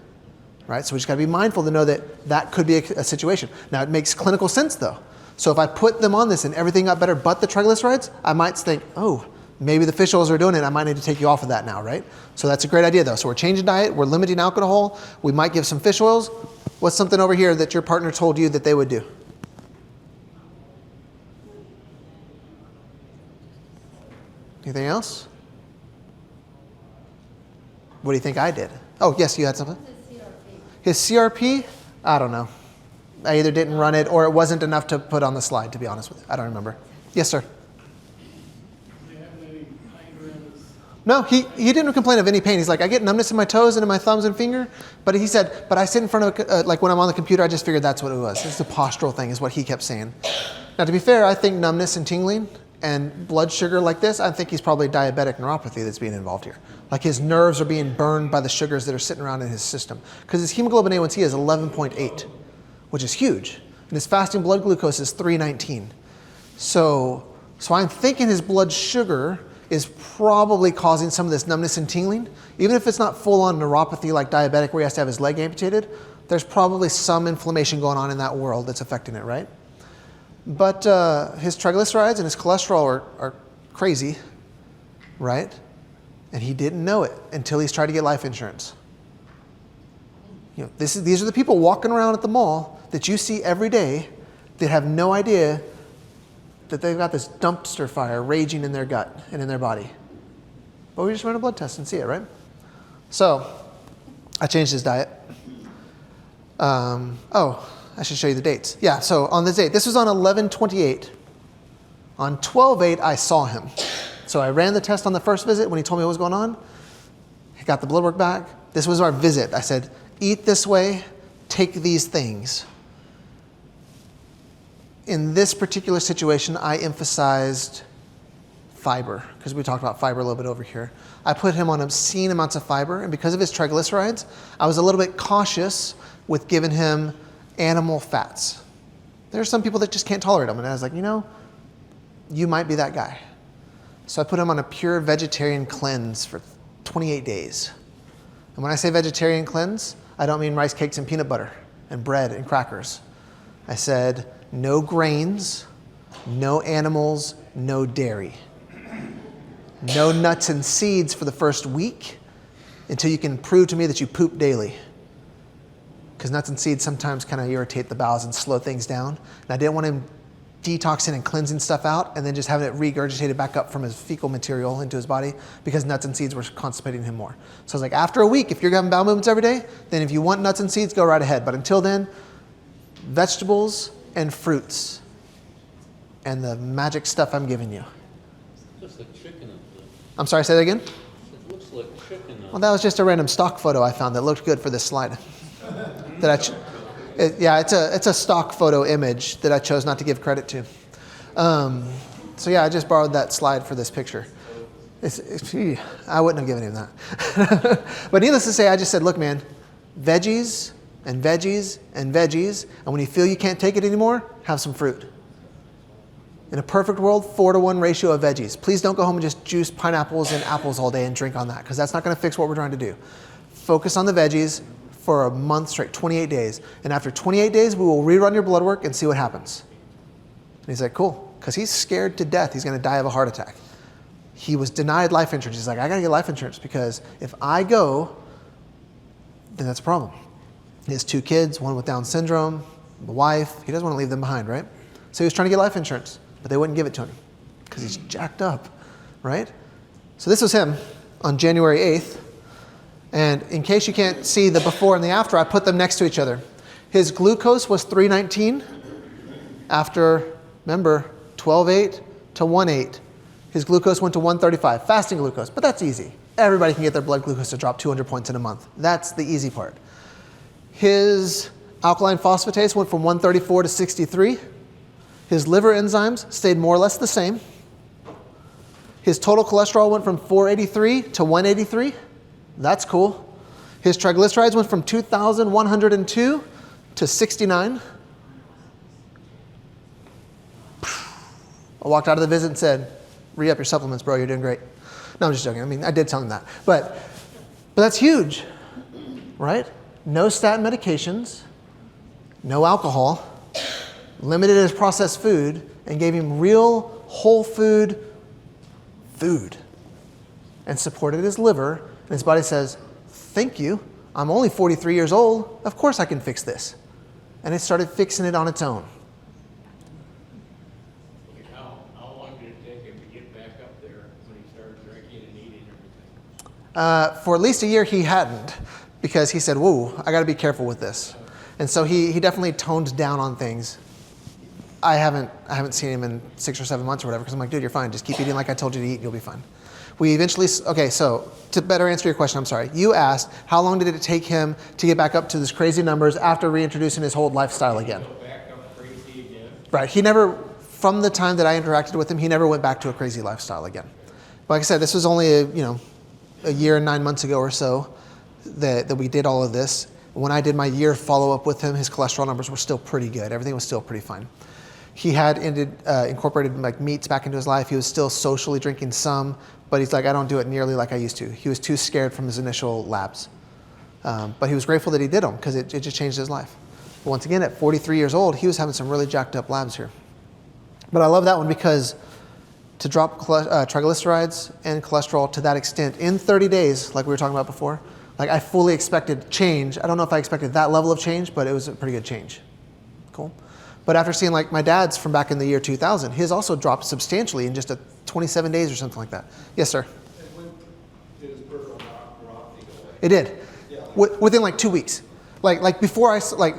right? So we just gotta be mindful to know that that could be a situation. Now it makes clinical sense though. So if I put them on this and everything got better but the triglycerides, I might think, oh, maybe the fish oils are doing it, I might need to take you off of that now, right? So that's a great idea though. So we're changing diet, we're limiting alcohol, we might give some fish oils. What's something over here that your partner told you that they would do? Anything else? What do you think I did? Oh, yes, you had something? His CRP? I don't know. I either didn't run it or it wasn't enough to put on the slide, to be honest with you. I don't remember. Yes, sir. Do you have any pain around his? No, he didn't complain of any pain. He's like, I get numbness in my toes and in my thumbs and finger. But he said, but I sit in front of, like when I'm on the computer, I just figured that's what it was. It's a postural thing is what he kept saying. Now, to be fair, I think numbness and tingling and blood sugar like this, I think he's probably diabetic neuropathy that's being involved here. Like his nerves are being burned by the sugars that are sitting around in his system. Because his hemoglobin A1C is 11.8, which is huge. And his fasting blood glucose is 319. So I'm thinking his blood sugar is probably causing some of this numbness and tingling. Even if it's not full-on neuropathy like diabetic where he has to have his leg amputated, there's probably some inflammation going on in that world that's affecting it, right? But his triglycerides and his cholesterol are crazy, right? And he didn't know it until he's tried to get life insurance. You know, these are the people walking around at the mall that you see every day that have no idea that they've got this dumpster fire raging in their gut and in their body. But we just run a blood test and see it, right? So I changed his diet. I should show you the dates. Yeah, so on this date, this was on 11/28. On 12/8, I saw him. So I ran the test on the first visit when he told me what was going on. He got the blood work back. This was our visit. I said, eat this way, take these things. In this particular situation, I emphasized fiber, because we talked about fiber a little bit over here. I put him on obscene amounts of fiber, and because of his triglycerides, I was a little bit cautious with giving him animal fats. There are some people that just can't tolerate them, and I was like, you might be that guy. So I put him on a pure vegetarian cleanse for 28 days. And when I say vegetarian cleanse, I don't mean rice cakes and peanut butter and bread and crackers. I said no grains, no animals, no dairy. No nuts and seeds for the first week until you can prove to me that you poop daily. Because nuts and seeds sometimes kind of irritate the bowels and slow things down. And I didn't want him detoxing and cleansing stuff out and then just having it regurgitated back up from his fecal material into his body because nuts and seeds were constipating him more. So I was like, after a week, if you're having bowel movements every day, then if you want nuts and seeds, go right ahead. But until then, vegetables and fruits and the magic stuff I'm giving you. Looks like chicken up there. I'm sorry, say that again? It looks like chicken up Well, that was just a random stock photo I found that looked good for this slide. It's a stock photo image that I chose not to give credit to. I just borrowed that slide for this picture. I wouldn't have given him that. But needless to say, I just said, look, man, veggies and veggies and veggies, and when you feel you can't take it anymore, have some fruit. In a perfect world, 4-to-1 ratio of veggies. Please don't go home and just juice pineapples and apples all day and drink on that, because that's not going to fix what we're trying to do. Focus on the veggies for a month straight, 28 days. And after 28 days, we will rerun your blood work and see what happens. And he's like, cool, because he's scared to death. He's going to die of a heart attack. He was denied life insurance. He's like, I got to get life insurance because if I go, then that's a problem. He has 2 kids, one with Down syndrome, a wife. He doesn't want to leave them behind, right? So he was trying to get life insurance, but they wouldn't give it to him because he's jacked up, right? So this was him on January 8th. And in case you can't see the before and the after, I put them next to each other. His glucose was 319 after, remember, 12/8 to 1/8. His glucose went to 135, fasting glucose, but that's easy. Everybody can get their blood glucose to drop 200 points in a month. That's the easy part. His alkaline phosphatase went from 134 to 63. His liver enzymes stayed more or less the same. His total cholesterol went from 483 to 183. That's cool. His triglycerides went from 2,102 to 69. I walked out of the visit and said, re-up your supplements, bro, you're doing great. No, I'm just joking. I mean, I did tell him that. But that's huge, right? No statin medications, no alcohol, limited his processed food, and gave him real whole food, and supported his liver. And his body says, thank you. I'm only 43 years old. Of course I can fix this. And it started fixing it on its own. How long did it take him to get back up there when he started drinking and eating everything? For at least a year, he hadn't, because he said, whoa, I got to be careful with this. And so he definitely toned down on things. I haven't seen him in 6 or 7 months or whatever, because I'm like, dude, you're fine. Just keep eating like I told you to eat, and you'll be fine. We eventually, okay, so to better answer your question, I'm sorry. You asked, how long did it take him to get back up to these crazy numbers after reintroducing his whole lifestyle again? Go back up crazy again? Right, he never, from the time that I interacted with him, he never went back to a crazy lifestyle again. But like I said, this was only a year and 9 months ago or so that we did all of this. When I did my year follow-up with him, his cholesterol numbers were still pretty good. Everything was still pretty fine. He had incorporated like meats back into his life. He was still socially drinking some, but he's like, I don't do it nearly like I used to. He was too scared from his initial labs. But he was grateful that he did them because it just changed his life. But once again, at 43 years old, he was having some really jacked up labs here. But I love that one because to drop triglycerides and cholesterol to that extent in 30 days, like we were talking about before, like I fully expected change. I don't know if I expected that level of change, but it was a pretty good change. Cool. But after seeing like my dad's from back in the year 2000, his also dropped substantially in just 27 days or something like that. Yes, sir? And when did his peripheral neuropathy go away? It did. Yeah. Within like 2 weeks. Like before like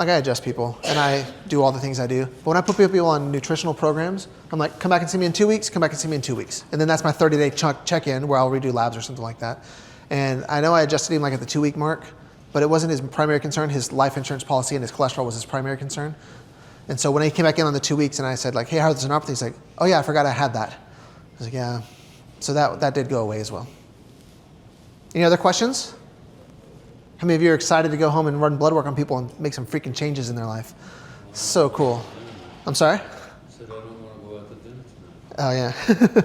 I adjust people and I do all the things I do. But when I put people on nutritional programs, I'm like, come back and see me in 2 weeks, come back and see me in 2 weeks. And then that's my 30-day check-in where I'll redo labs or something like that. And I know I adjusted him like at the 2-week mark, but it wasn't his primary concern. His life insurance policy and his cholesterol was his primary concern. And so when he came back in on the 2 weeks and I said like, hey, how's the neuropathy? He's like, oh yeah, I forgot I had that. I was like, yeah. So that did go away as well. Any other questions? How many of you are excited to go home and run blood work on people and make some freaking changes in their life? So cool. I'm sorry? Said I don't want to go out to dinner tonight. Oh yeah. I have a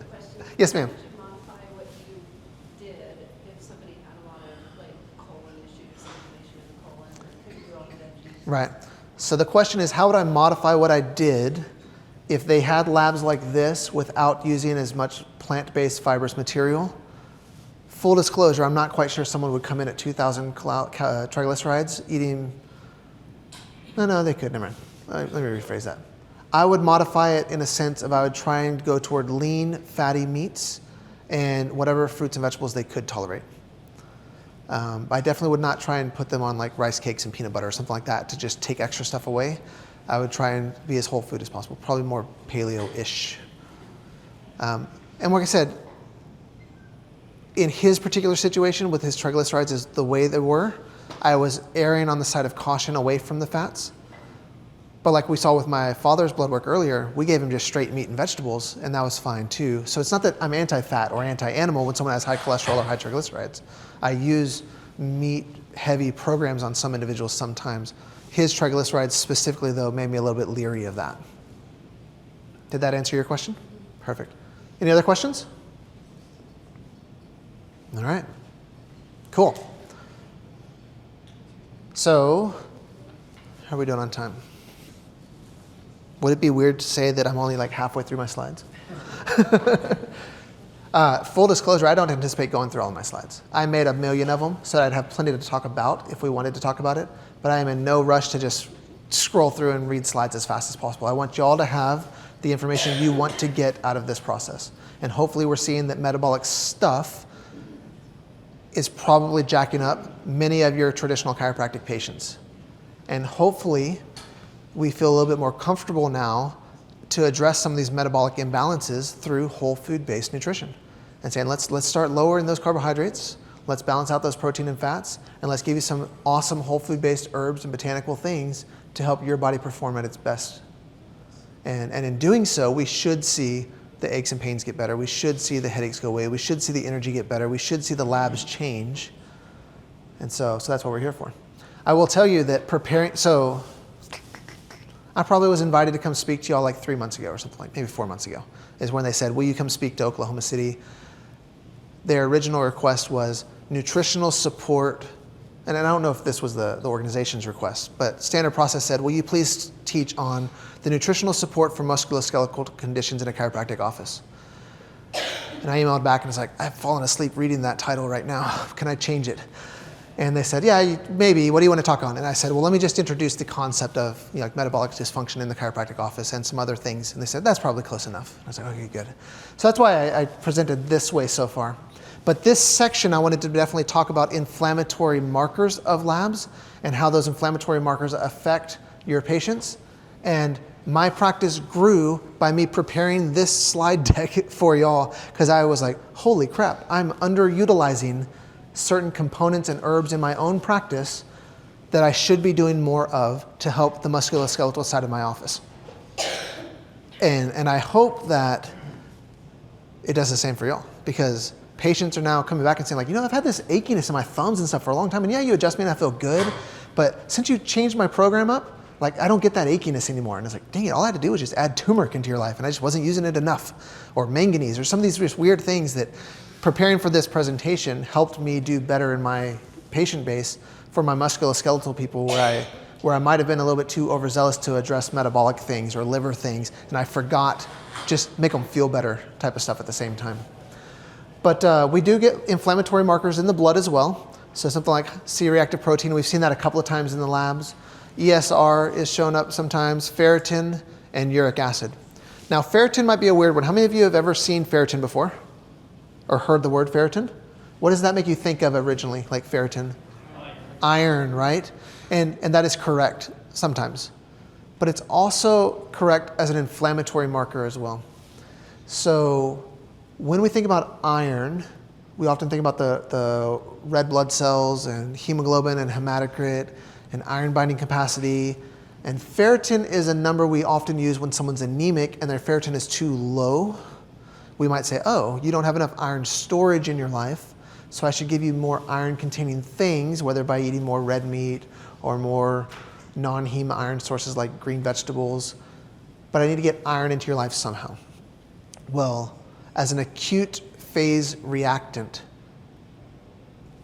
question. Yes, ma'am. Would you modify what you did if somebody had a lot of like colon issues, inflammation in the colon, or couldn't do all the veggies? Right. So the question is, how would I modify what I did if they had labs like this without using as much plant-based fibrous material? Full disclosure, I'm not quite sure someone would come in at 2,000 triglycerides eating. No, they could. Never mind. Let me rephrase that. I would modify it in a sense of I would try and go toward lean, fatty meats and whatever fruits and vegetables they could tolerate. I definitely would not try and put them on like rice cakes and peanut butter or something like that to just take extra stuff away. I would try and be as whole food as possible, probably more paleo-ish. And like I said, in his particular situation with his triglycerides is the way they were, I was erring on the side of caution away from the fats. But like we saw with my father's blood work earlier, we gave him just straight meat and vegetables, and that was fine too. So it's not that I'm anti-fat or anti-animal when someone has high cholesterol or high triglycerides. I use meat-heavy programs on some individuals sometimes. His triglycerides specifically, though, made me a little bit leery of that. Did that answer your question? Perfect. Any other questions? All right. Cool. So, how are we doing on time? Would it be weird to say that I'm only like halfway through my slides? Full disclosure, I don't anticipate going through all of my slides. I made 1 million of them so that I'd have plenty to talk about if we wanted to talk about it, but I am in no rush to just scroll through and read slides as fast as possible. I want you all to have the information you want to get out of this process. And hopefully we're seeing that metabolic stuff is probably jacking up many of your traditional chiropractic patients. And hopefully we feel a little bit more comfortable now to address some of these metabolic imbalances through whole food-based nutrition. And saying, let's start lowering those carbohydrates, let's balance out those protein and fats, and let's give you some awesome whole food-based herbs and botanical things to help your body perform at its best. And in doing so, we should see the aches and pains get better. We should see the headaches go away. We should see the energy get better. We should see the labs change. And so that's what we're here for. I will tell you that so I probably was invited to come speak to y'all like 3 months ago or something, like maybe 4 months ago, is when they said, will you come speak to Oklahoma City? Their original request was nutritional support. And I don't know if this was the organization's request, but Standard Process said, will you please teach on the nutritional support for musculoskeletal conditions in a chiropractic office? And I emailed back and was like, I've fallen asleep reading that title right now. Can I change it? And they said, yeah, maybe. What do you want to talk on? And I said, well, let me just introduce the concept of like metabolic dysfunction in the chiropractic office and some other things. And they said, that's probably close enough. I was like, okay, good. So that's why I presented this way so far. But this section, I wanted to definitely talk about inflammatory markers of labs and how those inflammatory markers affect your patients. And my practice grew by me preparing this slide deck for y'all, because I was like, holy crap, I'm underutilizing certain components and herbs in my own practice that I should be doing more of to help the musculoskeletal side of my office. And I hope that it does the same for y'all, because patients are now coming back and saying like, I've had this achiness in my thumbs and stuff for a long time, and yeah, you adjust me and I feel good, but since you changed my program up, like I don't get that achiness anymore. And it's like, dang it, all I had to do was just add turmeric into your life, and I just wasn't using it enough, or manganese, or some of these just weird things that preparing for this presentation helped me do better in my patient base for my musculoskeletal people, where I might have been a little bit too overzealous to address metabolic things or liver things, and I forgot just make them feel better type of stuff at the same time. But we do get inflammatory markers in the blood as well. So something like C-reactive protein, we've seen that a couple of times in the labs. ESR is shown up sometimes, ferritin, and uric acid. Now ferritin might be a weird one. How many of you have ever seen ferritin before? Or heard the word ferritin? What does that make you think of originally, like ferritin? Iron, right? And that is correct sometimes. But it's also correct as an inflammatory marker as well. So when we think about iron, we often think about the red blood cells and hemoglobin and hematocrit and iron binding capacity. And ferritin is a number we often use when someone's anemic and their ferritin is too low. We might say, oh, you don't have enough iron storage in your life, so I should give you more iron-containing things, whether by eating more red meat or more non-heme iron sources like green vegetables. But I need to get iron into your life somehow. Well, as an acute phase reactant,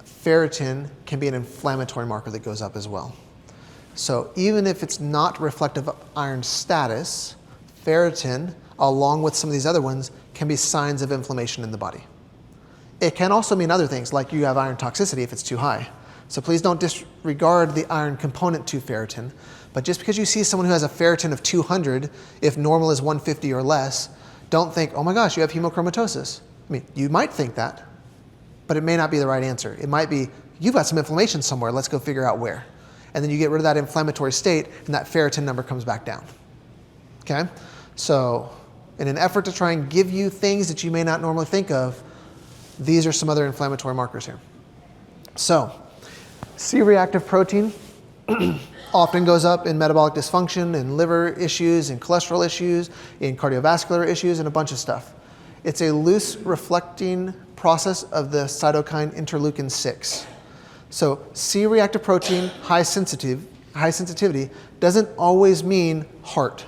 ferritin can be an inflammatory marker that goes up as well. So even if it's not reflective of iron status, ferritin, along with some of these other ones, can be signs of inflammation in the body. It can also mean other things, like you have iron toxicity if it's too high. So please don't disregard the iron component to ferritin. But just because you see someone who has a ferritin of 200, if normal is 150 or less, don't think, oh my gosh, you have hemochromatosis. I mean, you might think that, but it may not be the right answer. It might be, you've got some inflammation somewhere, let's go figure out where. And then you get rid of that inflammatory state, and that ferritin number comes back down. Okay? So in an effort to try and give you things that you may not normally think of, these are some other inflammatory markers here. So C-reactive protein often goes up in metabolic dysfunction, in liver issues, in cholesterol issues, in cardiovascular issues, and a bunch of stuff. It's a loose reflecting process of the cytokine interleukin 6. So C-reactive protein, high sensitivity, doesn't always mean heart.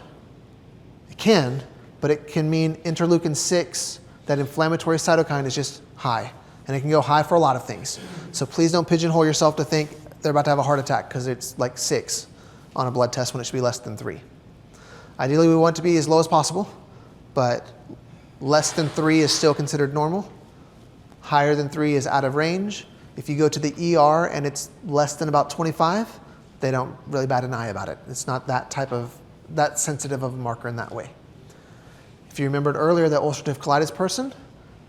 It can, but it can mean interleukin 6, that inflammatory cytokine is just high. And it can go high for a lot of things. So please don't pigeonhole yourself to think they're about to have a heart attack because it's like 6 on a blood test when it should be less than 3. Ideally, we want it to be as low as possible, but less than 3 is still considered normal. Higher than 3 is out of range. If you go to the ER and it's less than about 25, they don't really bat an eye about it. It's not that sensitive of a marker in that way. If you remembered earlier that ulcerative colitis person,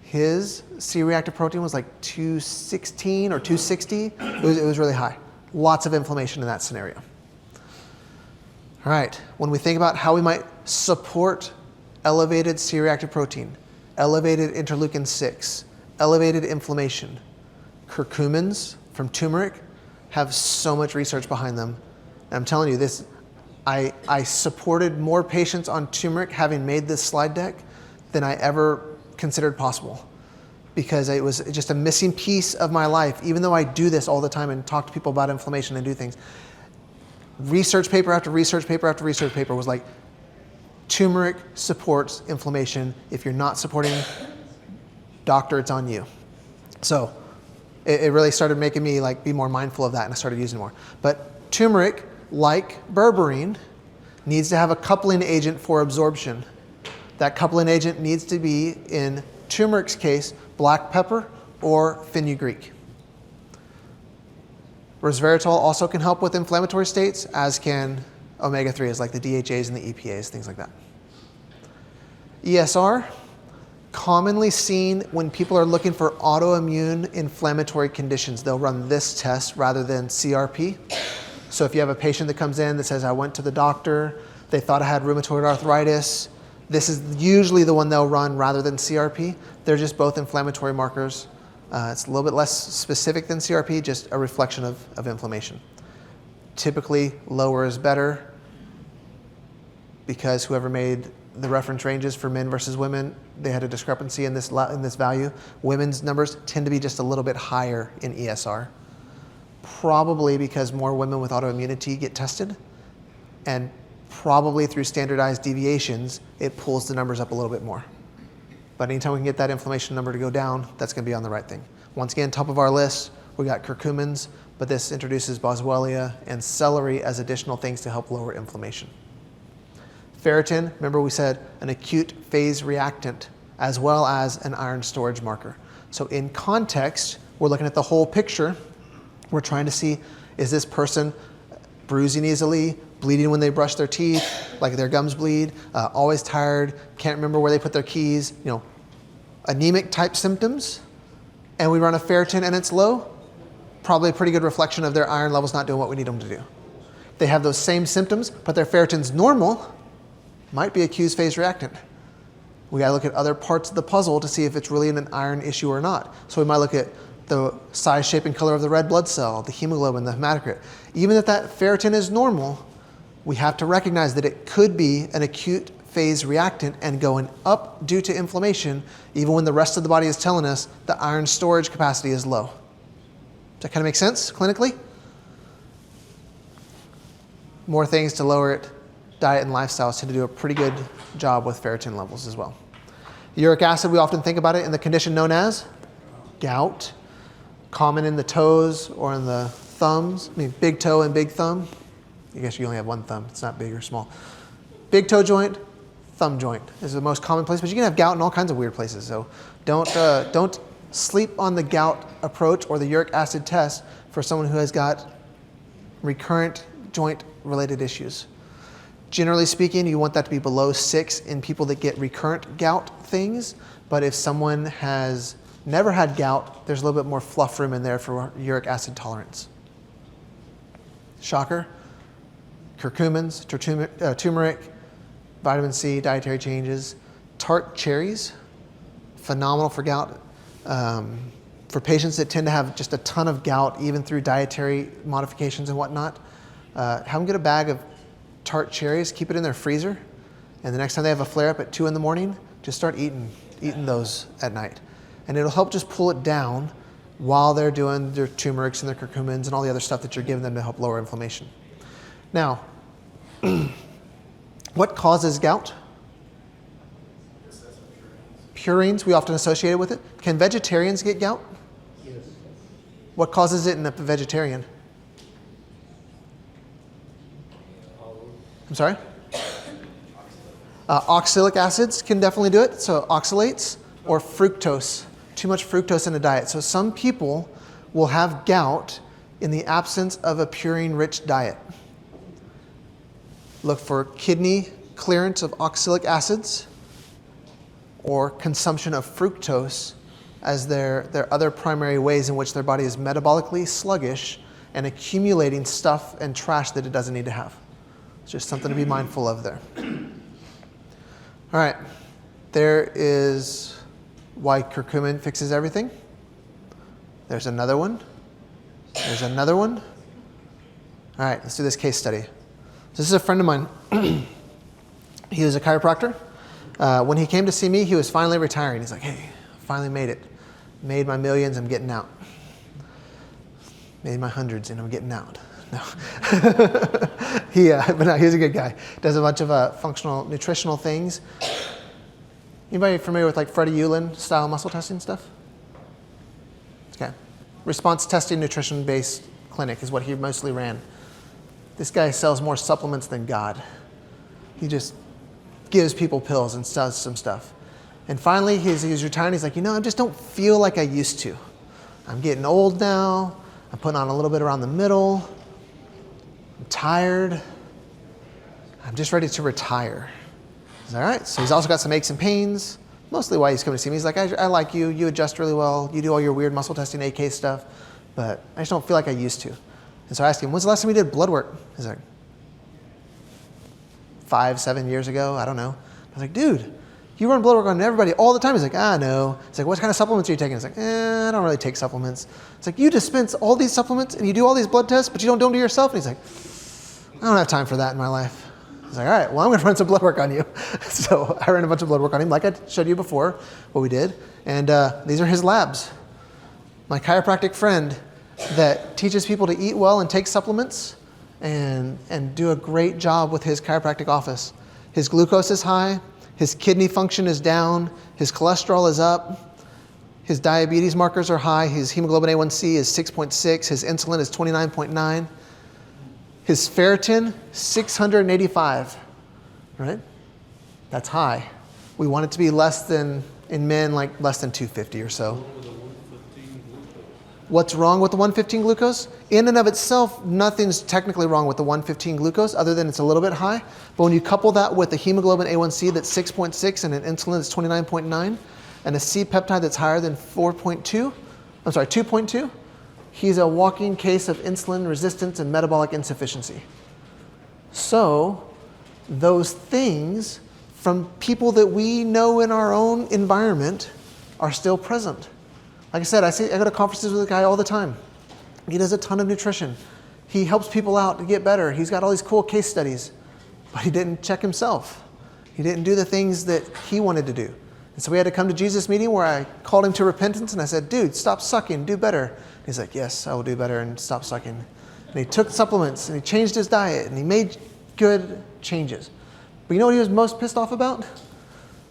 his C-reactive protein was like 216 or 260. It was really high. Lots of inflammation in that scenario. All right, when we think about how we might support elevated C-reactive protein, elevated interleukin 6, elevated inflammation, curcumins from turmeric have so much research behind them. And I'm telling you this, I supported more patients on turmeric having made this slide deck than I ever considered possible, because it was just a missing piece of my life. Even though I do this all the time and talk to people about inflammation and do things, research paper after research paper after research paper was like, turmeric supports inflammation. If you're not supporting, doctor, it's on you. So it really started making me like be more mindful of that, and I started using more. But turmeric, like berberine, needs to have a coupling agent for absorption. That coupling agent needs to be, in turmeric's case, black pepper or fenugreek. Resveratrol also can help with inflammatory states, as can omega-3s like the DHAs and the EPAs, things like that. ESR, commonly seen when people are looking for autoimmune inflammatory conditions. They'll run this test rather than CRP. So if you have a patient that comes in that says, I went to the doctor, they thought I had rheumatoid arthritis, this is usually the one they'll run rather than CRP. They're just both inflammatory markers. It's a little bit less specific than CRP, just a reflection of inflammation. Typically, lower is better, because whoever made the reference ranges for men versus women, they had a discrepancy in this value. Women's numbers tend to be just a little bit higher in ESR, probably because more women with autoimmunity get tested, and probably through standardized deviations, it pulls the numbers up a little bit more. But anytime we can get that inflammation number to go down, that's going to be on the right thing. Once again, top of our list, we got curcumins, but this introduces boswellia and celery as additional things to help lower inflammation. Ferritin, remember we said an acute phase reactant, as well as an iron storage marker. So in context, we're looking at the whole picture. We're trying to see, is this person bruising easily, bleeding when they brush their teeth, like their gums bleed, always tired, can't remember where they put their keys, anemic type symptoms, and we run a ferritin and it's low, probably a pretty good reflection of their iron levels not doing what we need them to do. They have those same symptoms, but their ferritin's normal, might be a Q's phase reactant. We gotta look at other parts of the puzzle to see if it's really an iron issue or not. So we might look at the size, shape, and color of the red blood cell, the hemoglobin, the hematocrit. Even if that ferritin is normal, we have to recognize that it could be an acute phase reactant and going up due to inflammation, even when the rest of the body is telling us the iron storage capacity is low. Does that kind of make sense clinically? More things to lower it. Diet and lifestyles tend to do a pretty good job with ferritin levels as well. Uric acid, we often think about it in the condition known as gout, common in the toes or in the thumbs. Big toe and big thumb. I guess you only have one thumb. It's not big or small. Big toe joint, thumb joint is the most common place, but you can have gout in all kinds of weird places. So don't sleep on the gout approach or the uric acid test for someone who has got recurrent joint-related issues. Generally speaking, you want that to be below 6 in people that get recurrent gout things, but if someone has never had gout, there's a little bit more fluff room in there for uric acid tolerance. Shocker. Curcumins, turmeric, vitamin C, dietary changes. Tart cherries, phenomenal for gout. For patients that tend to have just a ton of gout, even through dietary modifications and whatnot, have them get a bag of tart cherries, keep it in their freezer, and the next time they have a flare-up at 2 in the morning, just start eating those at night. And it'll help just pull it down while they're doing their turmerics and their curcumins and all the other stuff that you're giving them to help lower inflammation. Now, what causes gout? Purines, we often associate it with it. Can vegetarians get gout? Yes. What causes it in a vegetarian? I'm sorry? Oxalic acids can definitely do it, so oxalates, or fructose. Too much fructose in a diet. So some people will have gout in the absence of a purine-rich diet. Look for kidney clearance of oxalic acids or consumption of fructose as their other primary ways in which their body is metabolically sluggish and accumulating stuff and trash that it doesn't need to have. It's just something to be mindful of there. All right, there is why curcumin fixes everything. There's another one. There's another one. All right, let's do this case study. This is a friend of mine. He was a chiropractor. When he came to see me, he was finally retiring. He's like, hey, finally made it. Made my millions, I'm getting out. Made my hundreds and I'm getting out. No. But no, he's a good guy. Does a bunch of functional, nutritional things. Anybody familiar with like Freddie Ulan style muscle testing stuff? Okay. Response testing, nutrition-based clinic is what he mostly ran. This guy sells more supplements than God. He just gives people pills and does some stuff. And finally, he's retiring. He's like, I just don't feel like I used to. I'm getting old now. I'm putting on a little bit around the middle. I'm tired. I'm just ready to retire. He's all right. So he's also got some aches and pains. Mostly why he's coming to see me. He's like, I like you. You adjust really well. You do all your weird muscle testing, AK stuff. But I just don't feel like I used to. And so I asked him, when's the last time you did blood work? He's like, 5-7 years ago. I don't know. I was like, dude, you run blood work on everybody all the time. He's like, no. He's like, what kind of supplements are you taking? He's like, I don't really take supplements. It's like, you dispense all these supplements and you do all these blood tests, but you don't do them to yourself? And he's like, I don't have time for that in my life. I was like, all right, well, I'm going to run some blood work on you. So I ran a bunch of blood work on him, like I showed you before, what we did. And these are his labs. My chiropractic friend that teaches people to eat well and take supplements and do a great job with his chiropractic office. His glucose is high. His kidney function is down. His cholesterol is up. His diabetes markers are high. His hemoglobin A1C is 6.6. His insulin is 29.9. His ferritin, 685, right? That's high. We want it to be less than, in men, like less than 250 or so. What's wrong with the 115 glucose? In and of itself, nothing's technically wrong with the 115 glucose other than it's a little bit high. But when you couple that with the hemoglobin A1C that's 6.6 and an insulin that's 29.9 and a C-peptide that's higher than 2.2, he's a walking case of insulin resistance and metabolic insufficiency. So those things from people that we know in our own environment are still present. Like I said, I go to conferences with a guy all the time. He does a ton of nutrition. He helps people out to get better. He's got all these cool case studies, but he didn't check himself. He didn't do the things that he wanted to do. And so we had to come to Jesus meeting where I called him to repentance and I said, dude, stop sucking, do better. He's like, yes, I will do better and stop sucking. And he took supplements and he changed his diet and he made good changes. But you know what he was most pissed off about?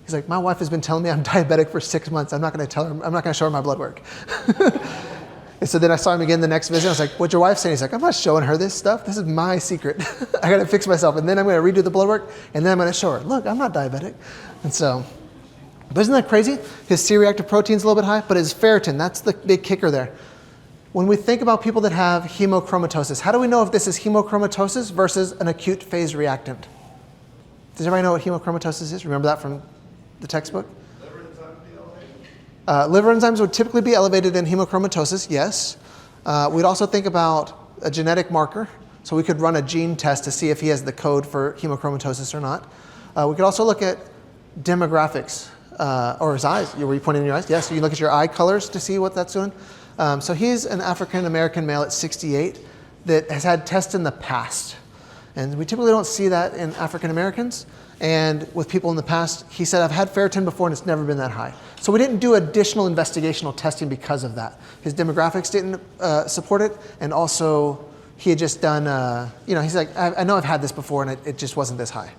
He's like, my wife has been telling me I'm diabetic for 6 months. I'm not going to show her my blood work. And so then I saw him again the next visit. I was like, what's your wife saying? He's like, I'm not showing her this stuff. This is my secret. I got to fix myself. And then I'm going to redo the blood work. And then I'm going to show her, look, I'm not diabetic. And so, but isn't that crazy? His C-reactive protein's a little bit high, but his ferritin, that's the big kicker there. When we think about people that have hemochromatosis, how do we know if this is hemochromatosis versus an acute phase reactant? Does everybody know what hemochromatosis is? Remember that from the textbook? Liver enzymes be elevated? Liver enzymes would typically be elevated in hemochromatosis, yes. We'd also think about a genetic marker. So we could run a gene test to see if he has the code for hemochromatosis or not. We could also look at demographics, or his eyes. Were you pointing in your eyes? Yes, so you look at your eye colors to see what that's doing. So he's an African-American male at 68 that has had tests in the past. And we typically don't see that in African-Americans. And with people in the past, he said, I've had ferritin before and it's never been that high. So we didn't do additional investigational testing because of that. His demographics didn't support it. And also he had just done, he's like, I know I've had this before and it just wasn't this high.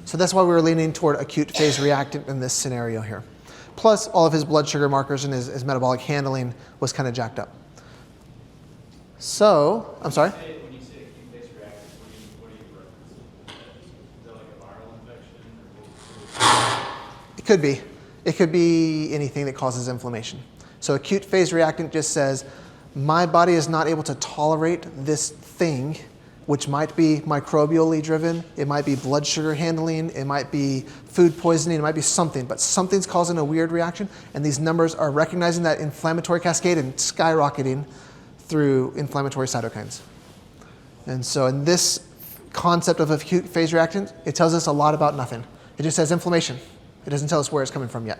So that's why we were leaning toward acute phase reactant in this scenario here. Plus all of his blood sugar markers and his metabolic handling was kind of jacked up. So, I'm sorry? When you say acute phase reactant, what do you reference? Is that like a viral infection? It could be. It could be anything that causes inflammation. So acute phase reactant just says, my body is not able to tolerate this thing, which might be microbially driven, it might be blood sugar handling, it might be food poisoning, it might be something, but something's causing a weird reaction, and these numbers are recognizing that inflammatory cascade and skyrocketing through inflammatory cytokines. And so in this concept of acute phase reactant, it tells us a lot about nothing. It just says inflammation. It doesn't tell us where it's coming from yet.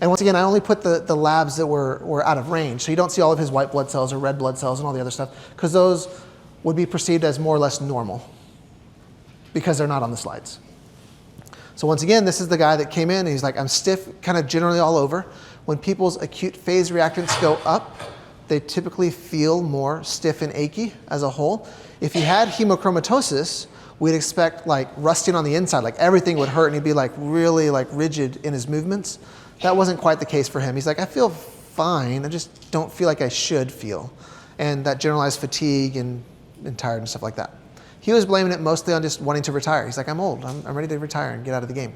And once again, I only put the labs that were out of range, so you don't see all of his white blood cells or red blood cells and all the other stuff, because those would be perceived as more or less normal because they're not on the slides. So once again, this is the guy that came in and he's like, I'm stiff kind of generally all over. When people's acute phase reactants go up, they typically feel more stiff and achy as a whole. If he had hemochromatosis, we'd expect like rusting on the inside, like everything would hurt and he'd be like really like rigid in his movements. That wasn't quite the case for him. He's like, I feel fine, I just don't feel like I should feel. And that generalized fatigue and tired and stuff like that. He was blaming it mostly on just wanting to retire. He's like, I'm old, I'm ready to retire and get out of the game.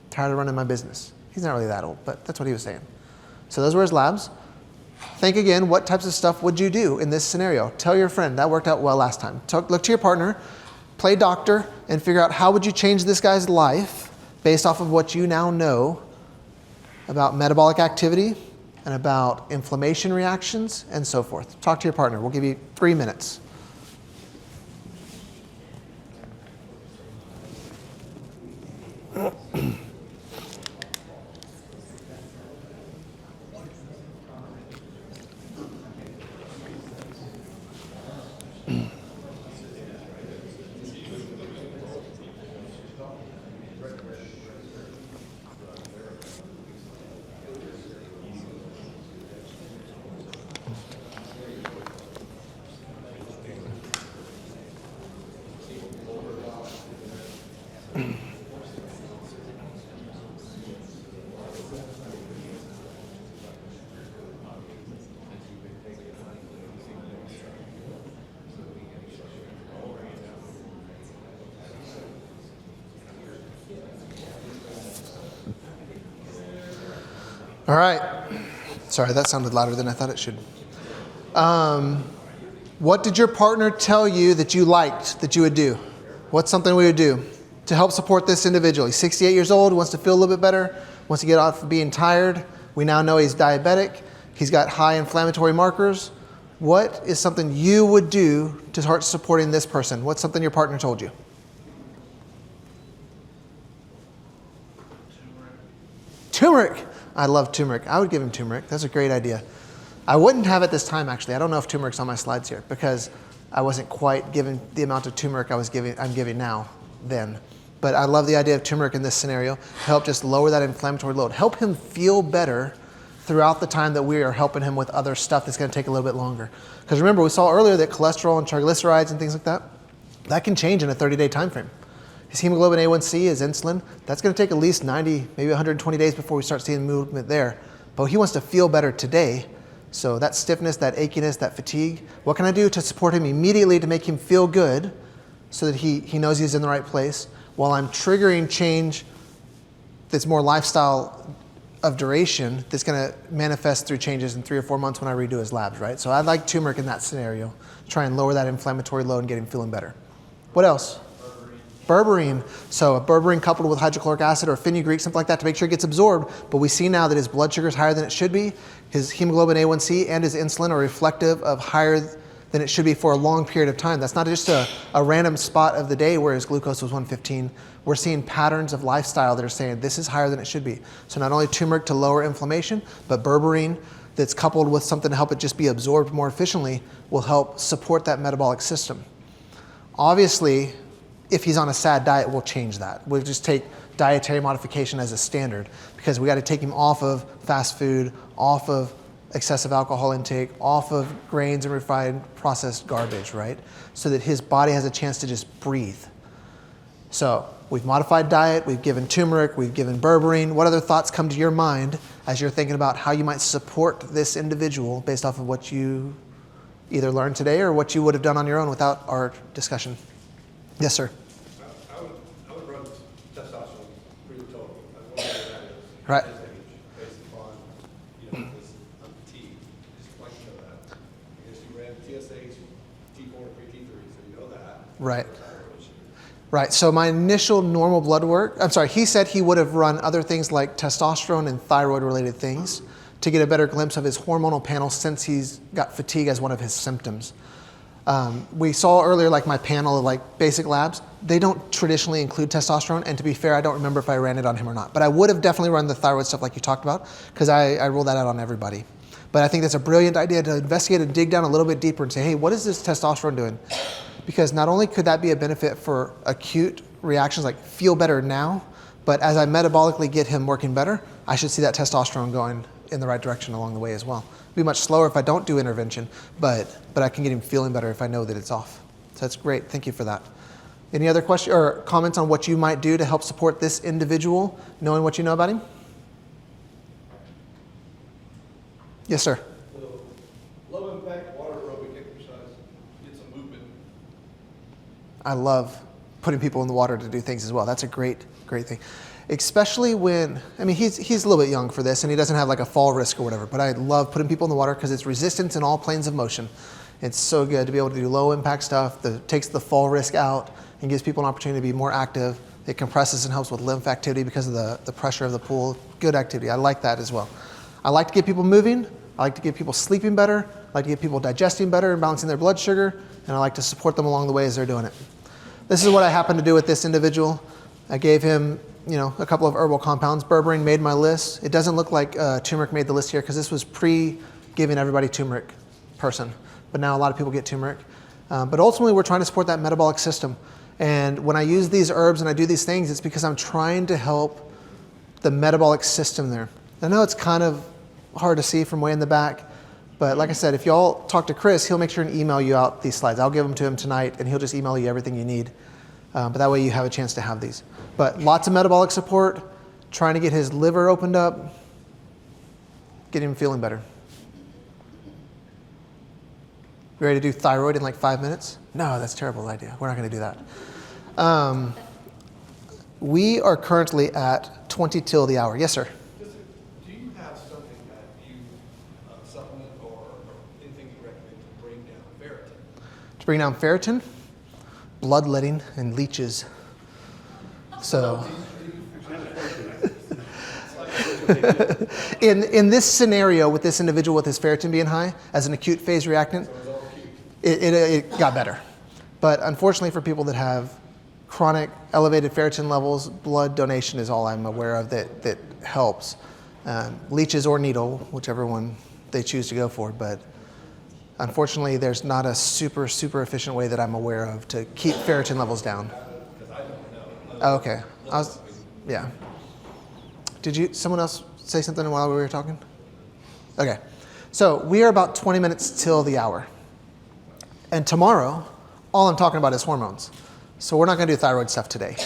Tired of running my business. He's not really that old, but that's what he was saying. So those were his labs. Think again, what types of stuff would you do in this scenario? Tell your friend, that worked out well last time. Look to your partner, play doctor, and figure out how would you change this guy's life based off of what you now know about metabolic activity and about inflammation reactions and so forth. Talk to your partner. We'll give you 3 minutes. All right. Sorry, that sounded louder than I thought it should. What did your partner tell you that you liked that you would do? What's something we would do to help support this individual? He's 68 years old, wants to feel a little bit better, wants to get off of being tired. We now know he's diabetic. He's got high inflammatory markers. What is something you would do to start supporting this person? What's something your partner told you? Turmeric. I love turmeric. I would give him turmeric. That's a great idea. I wouldn't have it this time, actually. I don't know if turmeric's on my slides here because I wasn't quite given the amount of turmeric I'm giving now then. But I love the idea of turmeric in this scenario. Help just lower that inflammatory load. Help him feel better throughout the time that we are helping him with other stuff that's going to take a little bit longer. Because remember, we saw earlier that cholesterol and triglycerides and things like that can change in a 30-day time frame. His hemoglobin A1C, his insulin, that's going to take at least 90, maybe 120 days before we start seeing movement there. But he wants to feel better today. So that stiffness, that achiness, that fatigue, what can I do to support him immediately to make him feel good so that he knows he's in the right place while I'm triggering change that's more lifestyle of duration that's going to manifest through changes in 3 or 4 months when I redo his labs, right? So I'd like turmeric in that scenario. Try and lower that inflammatory load and get him feeling better. What else? Berberine. So a berberine coupled with hydrochloric acid or fenugreek, something like that to make sure it gets absorbed. But we see now that his blood sugar is higher than it should be. His hemoglobin A1C and his insulin are reflective of higher than it should be for a long period of time. That's not just a random spot of the day where his glucose was 115. We're seeing patterns of lifestyle that are saying this is higher than it should be. So not only turmeric to lower inflammation, but berberine that's coupled with something to help it just be absorbed more efficiently will help support that metabolic system. Obviously, if he's on a SAD diet, we'll change that. We'll just take dietary modification as a standard because we got to take him off of fast food, off of excessive alcohol intake, off of grains and refined processed garbage, right? So that his body has a chance to just breathe. So we've modified diet, we've given turmeric, we've given berberine. What other thoughts come to your mind as you're thinking about how you might support this individual based off of what you either learned today or what you would have done on your own without our discussion? Yes, sir. I would run testosterone pretty total. I wonder what that is. Right. Based upon, this fatigue. Just like to know that. Because you ran TSH, T4, T3, so you know that. Right. Right. So my initial normal blood work, he said he would have run other things like testosterone and thyroid related things to get a better glimpse of his hormonal panel since he's got fatigue as one of his symptoms. We saw earlier, like my panel of like basic labs, they don't traditionally include testosterone. And to be fair, I don't remember if I ran it on him or not, but I would have definitely run the thyroid stuff like you talked about because I roll that out on everybody. But I think that's a brilliant idea to investigate and dig down a little bit deeper and say, hey, what is this testosterone doing? Because not only could that be a benefit for acute reactions like feel better now, But as I metabolically get him working better, I should see that testosterone going in the right direction along the way as well. It'll be much slower if I don't do intervention, but I can get him feeling better if I know that it's off. So that's great. Thank you for that. Any other questions or comments on what you might do to help support this individual, knowing what you know about him? Yes, sir. The low impact water aerobic exercise, get some movement. I love putting people in the water to do things as well. That's a great thing. Especially when, I mean, he's a little bit young for this and he doesn't have like a fall risk or whatever, but I love putting people in the water because it's resistance in all planes of motion. It's so good to be able to do low impact stuff that takes the fall risk out and gives people an opportunity to be more active. It compresses and helps with lymph activity because of the pressure of the pool. Good activity. I like that as well. I like to get people moving. I like to get people sleeping better. I like to get people digesting better and balancing their blood sugar. And I like to support them along the way as they're doing it. This is what I happen to do with this individual. I gave him, a couple of herbal compounds. Berberine made my list. It doesn't look like turmeric made the list here because this was pre-giving everybody turmeric person. But now a lot of people get turmeric. But ultimately, we're trying to support that metabolic system. And when I use these herbs and I do these things, it's because I'm trying to help the metabolic system there. I know it's kind of hard to see from way in the back, but like I said, if y'all talk to Chris, he'll make sure and email you out these slides. I'll give them to him tonight, and he'll just email you everything you need. But that way you have a chance to have these. But lots of metabolic support, trying to get his liver opened up, get him feeling better. You ready to do thyroid in like 5 minutes? No, that's a terrible idea. We're not going to do that. We are currently at 20 till the hour. Yes, sir. Do you have something that you supplement or anything you recommend to bring down ferritin? To bring down ferritin, bloodletting, and leeches. So in this scenario with this individual with his ferritin being high, as an acute phase reactant, it got better. But unfortunately for people that have chronic elevated ferritin levels, blood donation is all I'm aware of that helps. Leeches or needle, whichever one they choose to go for. But unfortunately, there's not a super efficient way that I'm aware of to keep ferritin levels down. Oh, okay. Yeah. Did someone else say something while we were talking? Okay. So we are about 20 minutes till the hour. And tomorrow, all I'm talking about is hormones. So we're not going to do thyroid stuff today.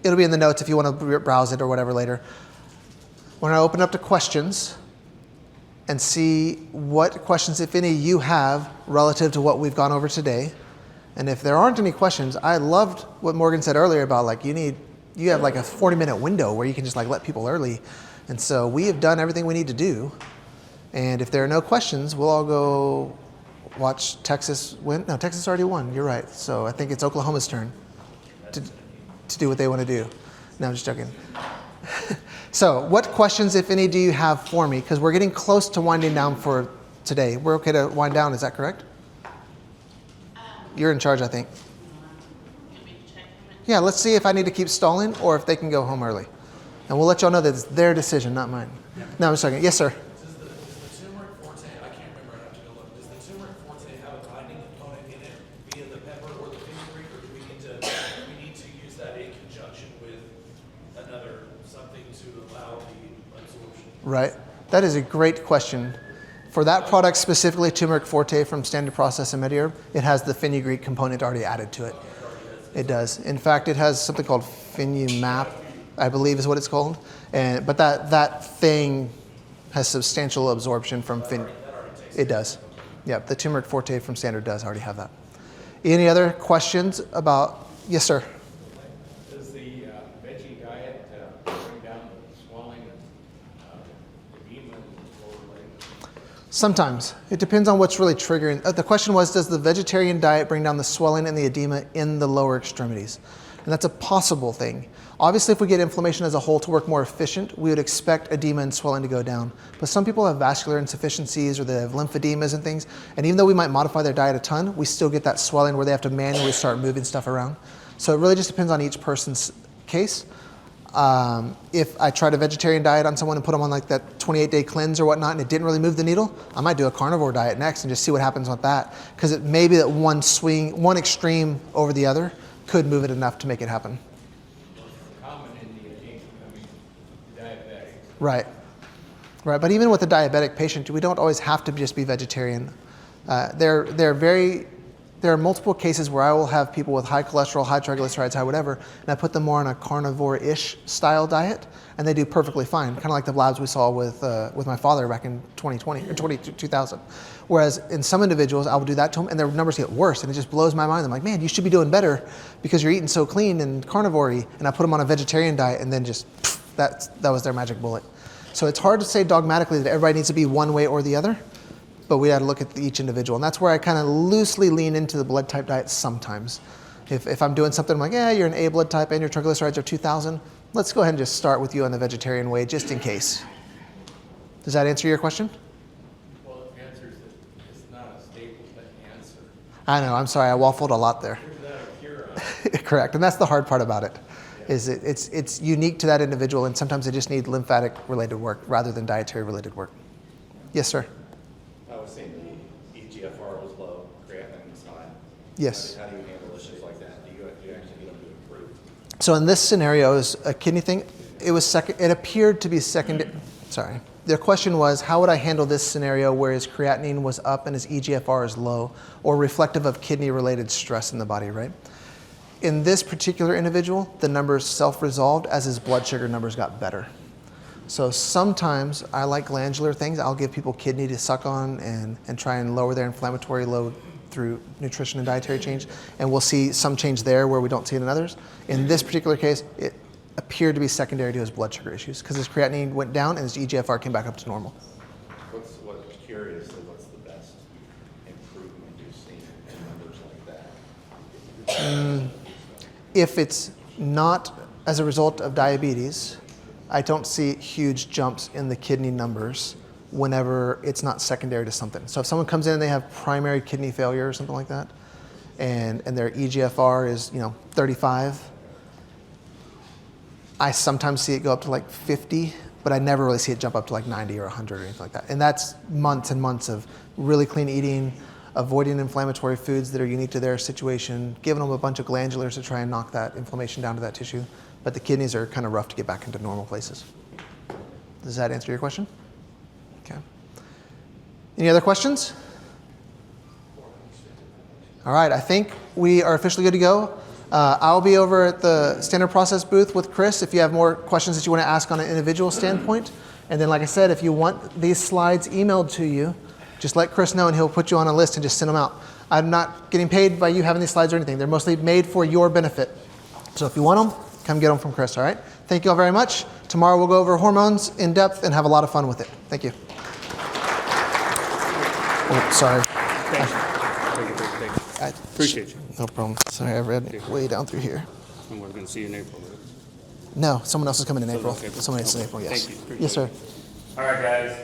It'll be in the notes if you want to browse it or whatever later. We're going to open up to questions and see what questions, if any, you have relative to what we've gone over today. And if there aren't any questions, I loved what Morgan said earlier about like you have like a 40-minute window where you can just like let people early. And so we have done everything we need to do. And if there are no questions, we'll all go watch Texas win. No, Texas already won. You're right. So I think it's Oklahoma's turn to do what they want to do. No, I'm just joking. So what questions, if any, do you have for me? Because we're getting close to winding down for today. We're okay to wind down. Is that correct? You're in charge, I think. Yeah, let's see if I need to keep stalling or if they can go home early. And we'll let y'all know that it's their decision, not mine. No, I'm just joking. Yes, sir. Does the turmeric forte, I can't remember, I have to go look, does the turmeric forte have a binding component in it via the pepper or the fenugreek, or do we need to use that in conjunction with another something to allow the absorption? Right. That is a great question. For that product specifically, turmeric forte from Standard Process and Mediherb, it has the fenugreek component already added to it. It does. In fact, it has something called Fenumap, I believe is what it's called. But that thing has substantial absorption from It does. Yeah, the turmeric forte from Standard does already have that. Any other questions about? Yes, sir. Does the veggie diet bring down the swelling and edema in the lower leg? Sometimes. It depends on what's really triggering. The question was, does the vegetarian diet bring down the swelling and the edema in the lower extremities? And that's a possible thing. Obviously, if we get inflammation as a whole to work more efficient, we would expect edema and swelling to go down. But some people have vascular insufficiencies or they have lymphodemas and things. And even though we might modify their diet a ton, we still get that swelling where they have to manually start moving stuff around. So it really just depends on each person's case. If I tried a vegetarian diet on someone and put them on like that 28-day cleanse or whatnot and it didn't really move the needle, I might do a carnivore diet next and just see what happens with that. Because it may be that one extreme over the other could move it enough to make it happen. Common in the edema. Right. Right. But even with a diabetic patient, we don't always have to just be vegetarian. There are multiple cases where I will have people with high cholesterol, high triglycerides, high whatever, and I put them more on a carnivore-ish style diet, and they do perfectly fine. Kind of like the labs we saw with my father back in 2020 or 2000. Whereas in some individuals, I will do that to them, and their numbers get worse, and it just blows my mind. I'm like, man, you should be doing better because you're eating so clean and carnivore-y. And I put them on a vegetarian diet, and then just that was their magic bullet. So it's hard to say dogmatically that everybody needs to be one way or the other. But we got to look at each individual. And that's where I kind of loosely lean into the blood type diet sometimes. If I'm doing something, I'm like, yeah, you're an A blood type and your triglycerides are 2,000. Let's go ahead and just start with you on the vegetarian way, just in case. Does that answer your question? Well, it answers that it's not a staple answer. I know, I'm sorry, I waffled a lot there. There's not a cure on it. Correct, and that's the hard part about it. Is it's unique to that individual, and sometimes they just need lymphatic related work rather than dietary related work. Yes, sir. I was saying the EGFR was low, creatinine was high. Yes. How do you handle issues like that? Do you actually get them to improve? So in this scenario, is a kidney thing. It appeared to be secondary. Sorry. Their question was, how would I handle this scenario where his creatinine was up and his EGFR is low, or reflective of kidney-related stress in the body, right? In this particular individual, the numbers self-resolved as his blood sugar numbers got better. So sometimes I like glandular things. I'll give people kidney to suck on and try and lower their inflammatory load through nutrition and dietary change. And we'll see some change there where we don't see it in others. In this particular case, it appeared to be secondary to his blood sugar issues because his creatinine went down and his EGFR came back up to normal. Curiously, what's the best improvement you've seen in numbers like that? If it's not as a result of diabetes, I don't see huge jumps in the kidney numbers whenever it's not secondary to something. So if someone comes in and they have primary kidney failure or something like that, and their EGFR is 35, I sometimes see it go up to like 50, but I never really see it jump up to like 90 or 100 or anything like that. And that's months and months of really clean eating, avoiding inflammatory foods that are unique to their situation, giving them a bunch of glandulars to try and knock that inflammation down to that tissue. But the kidneys are kind of rough to get back into normal places. Does that answer your question? Okay. Any other questions? All right, I think we are officially good to go. I'll be over at the standard process booth with Chris if you have more questions that you want to ask on an individual standpoint. And then, like I said, if you want these slides emailed to you, just let Chris know and he'll put you on a list and just send them out. I'm not getting paid by you having these slides or anything. They're mostly made for your benefit. So if you want them, come get them from Chris, all right? Thank you all very much. Tomorrow we'll go over hormones in depth and have a lot of fun with it. Thank you. Oh, sorry. Thank you. Appreciate you. No problem. Sorry, I read way down through here. And we're going to see you in April. Right? No, someone else is coming in April. Okay. Someone else in April, yes. Thank you. Yes, sir. All right, guys.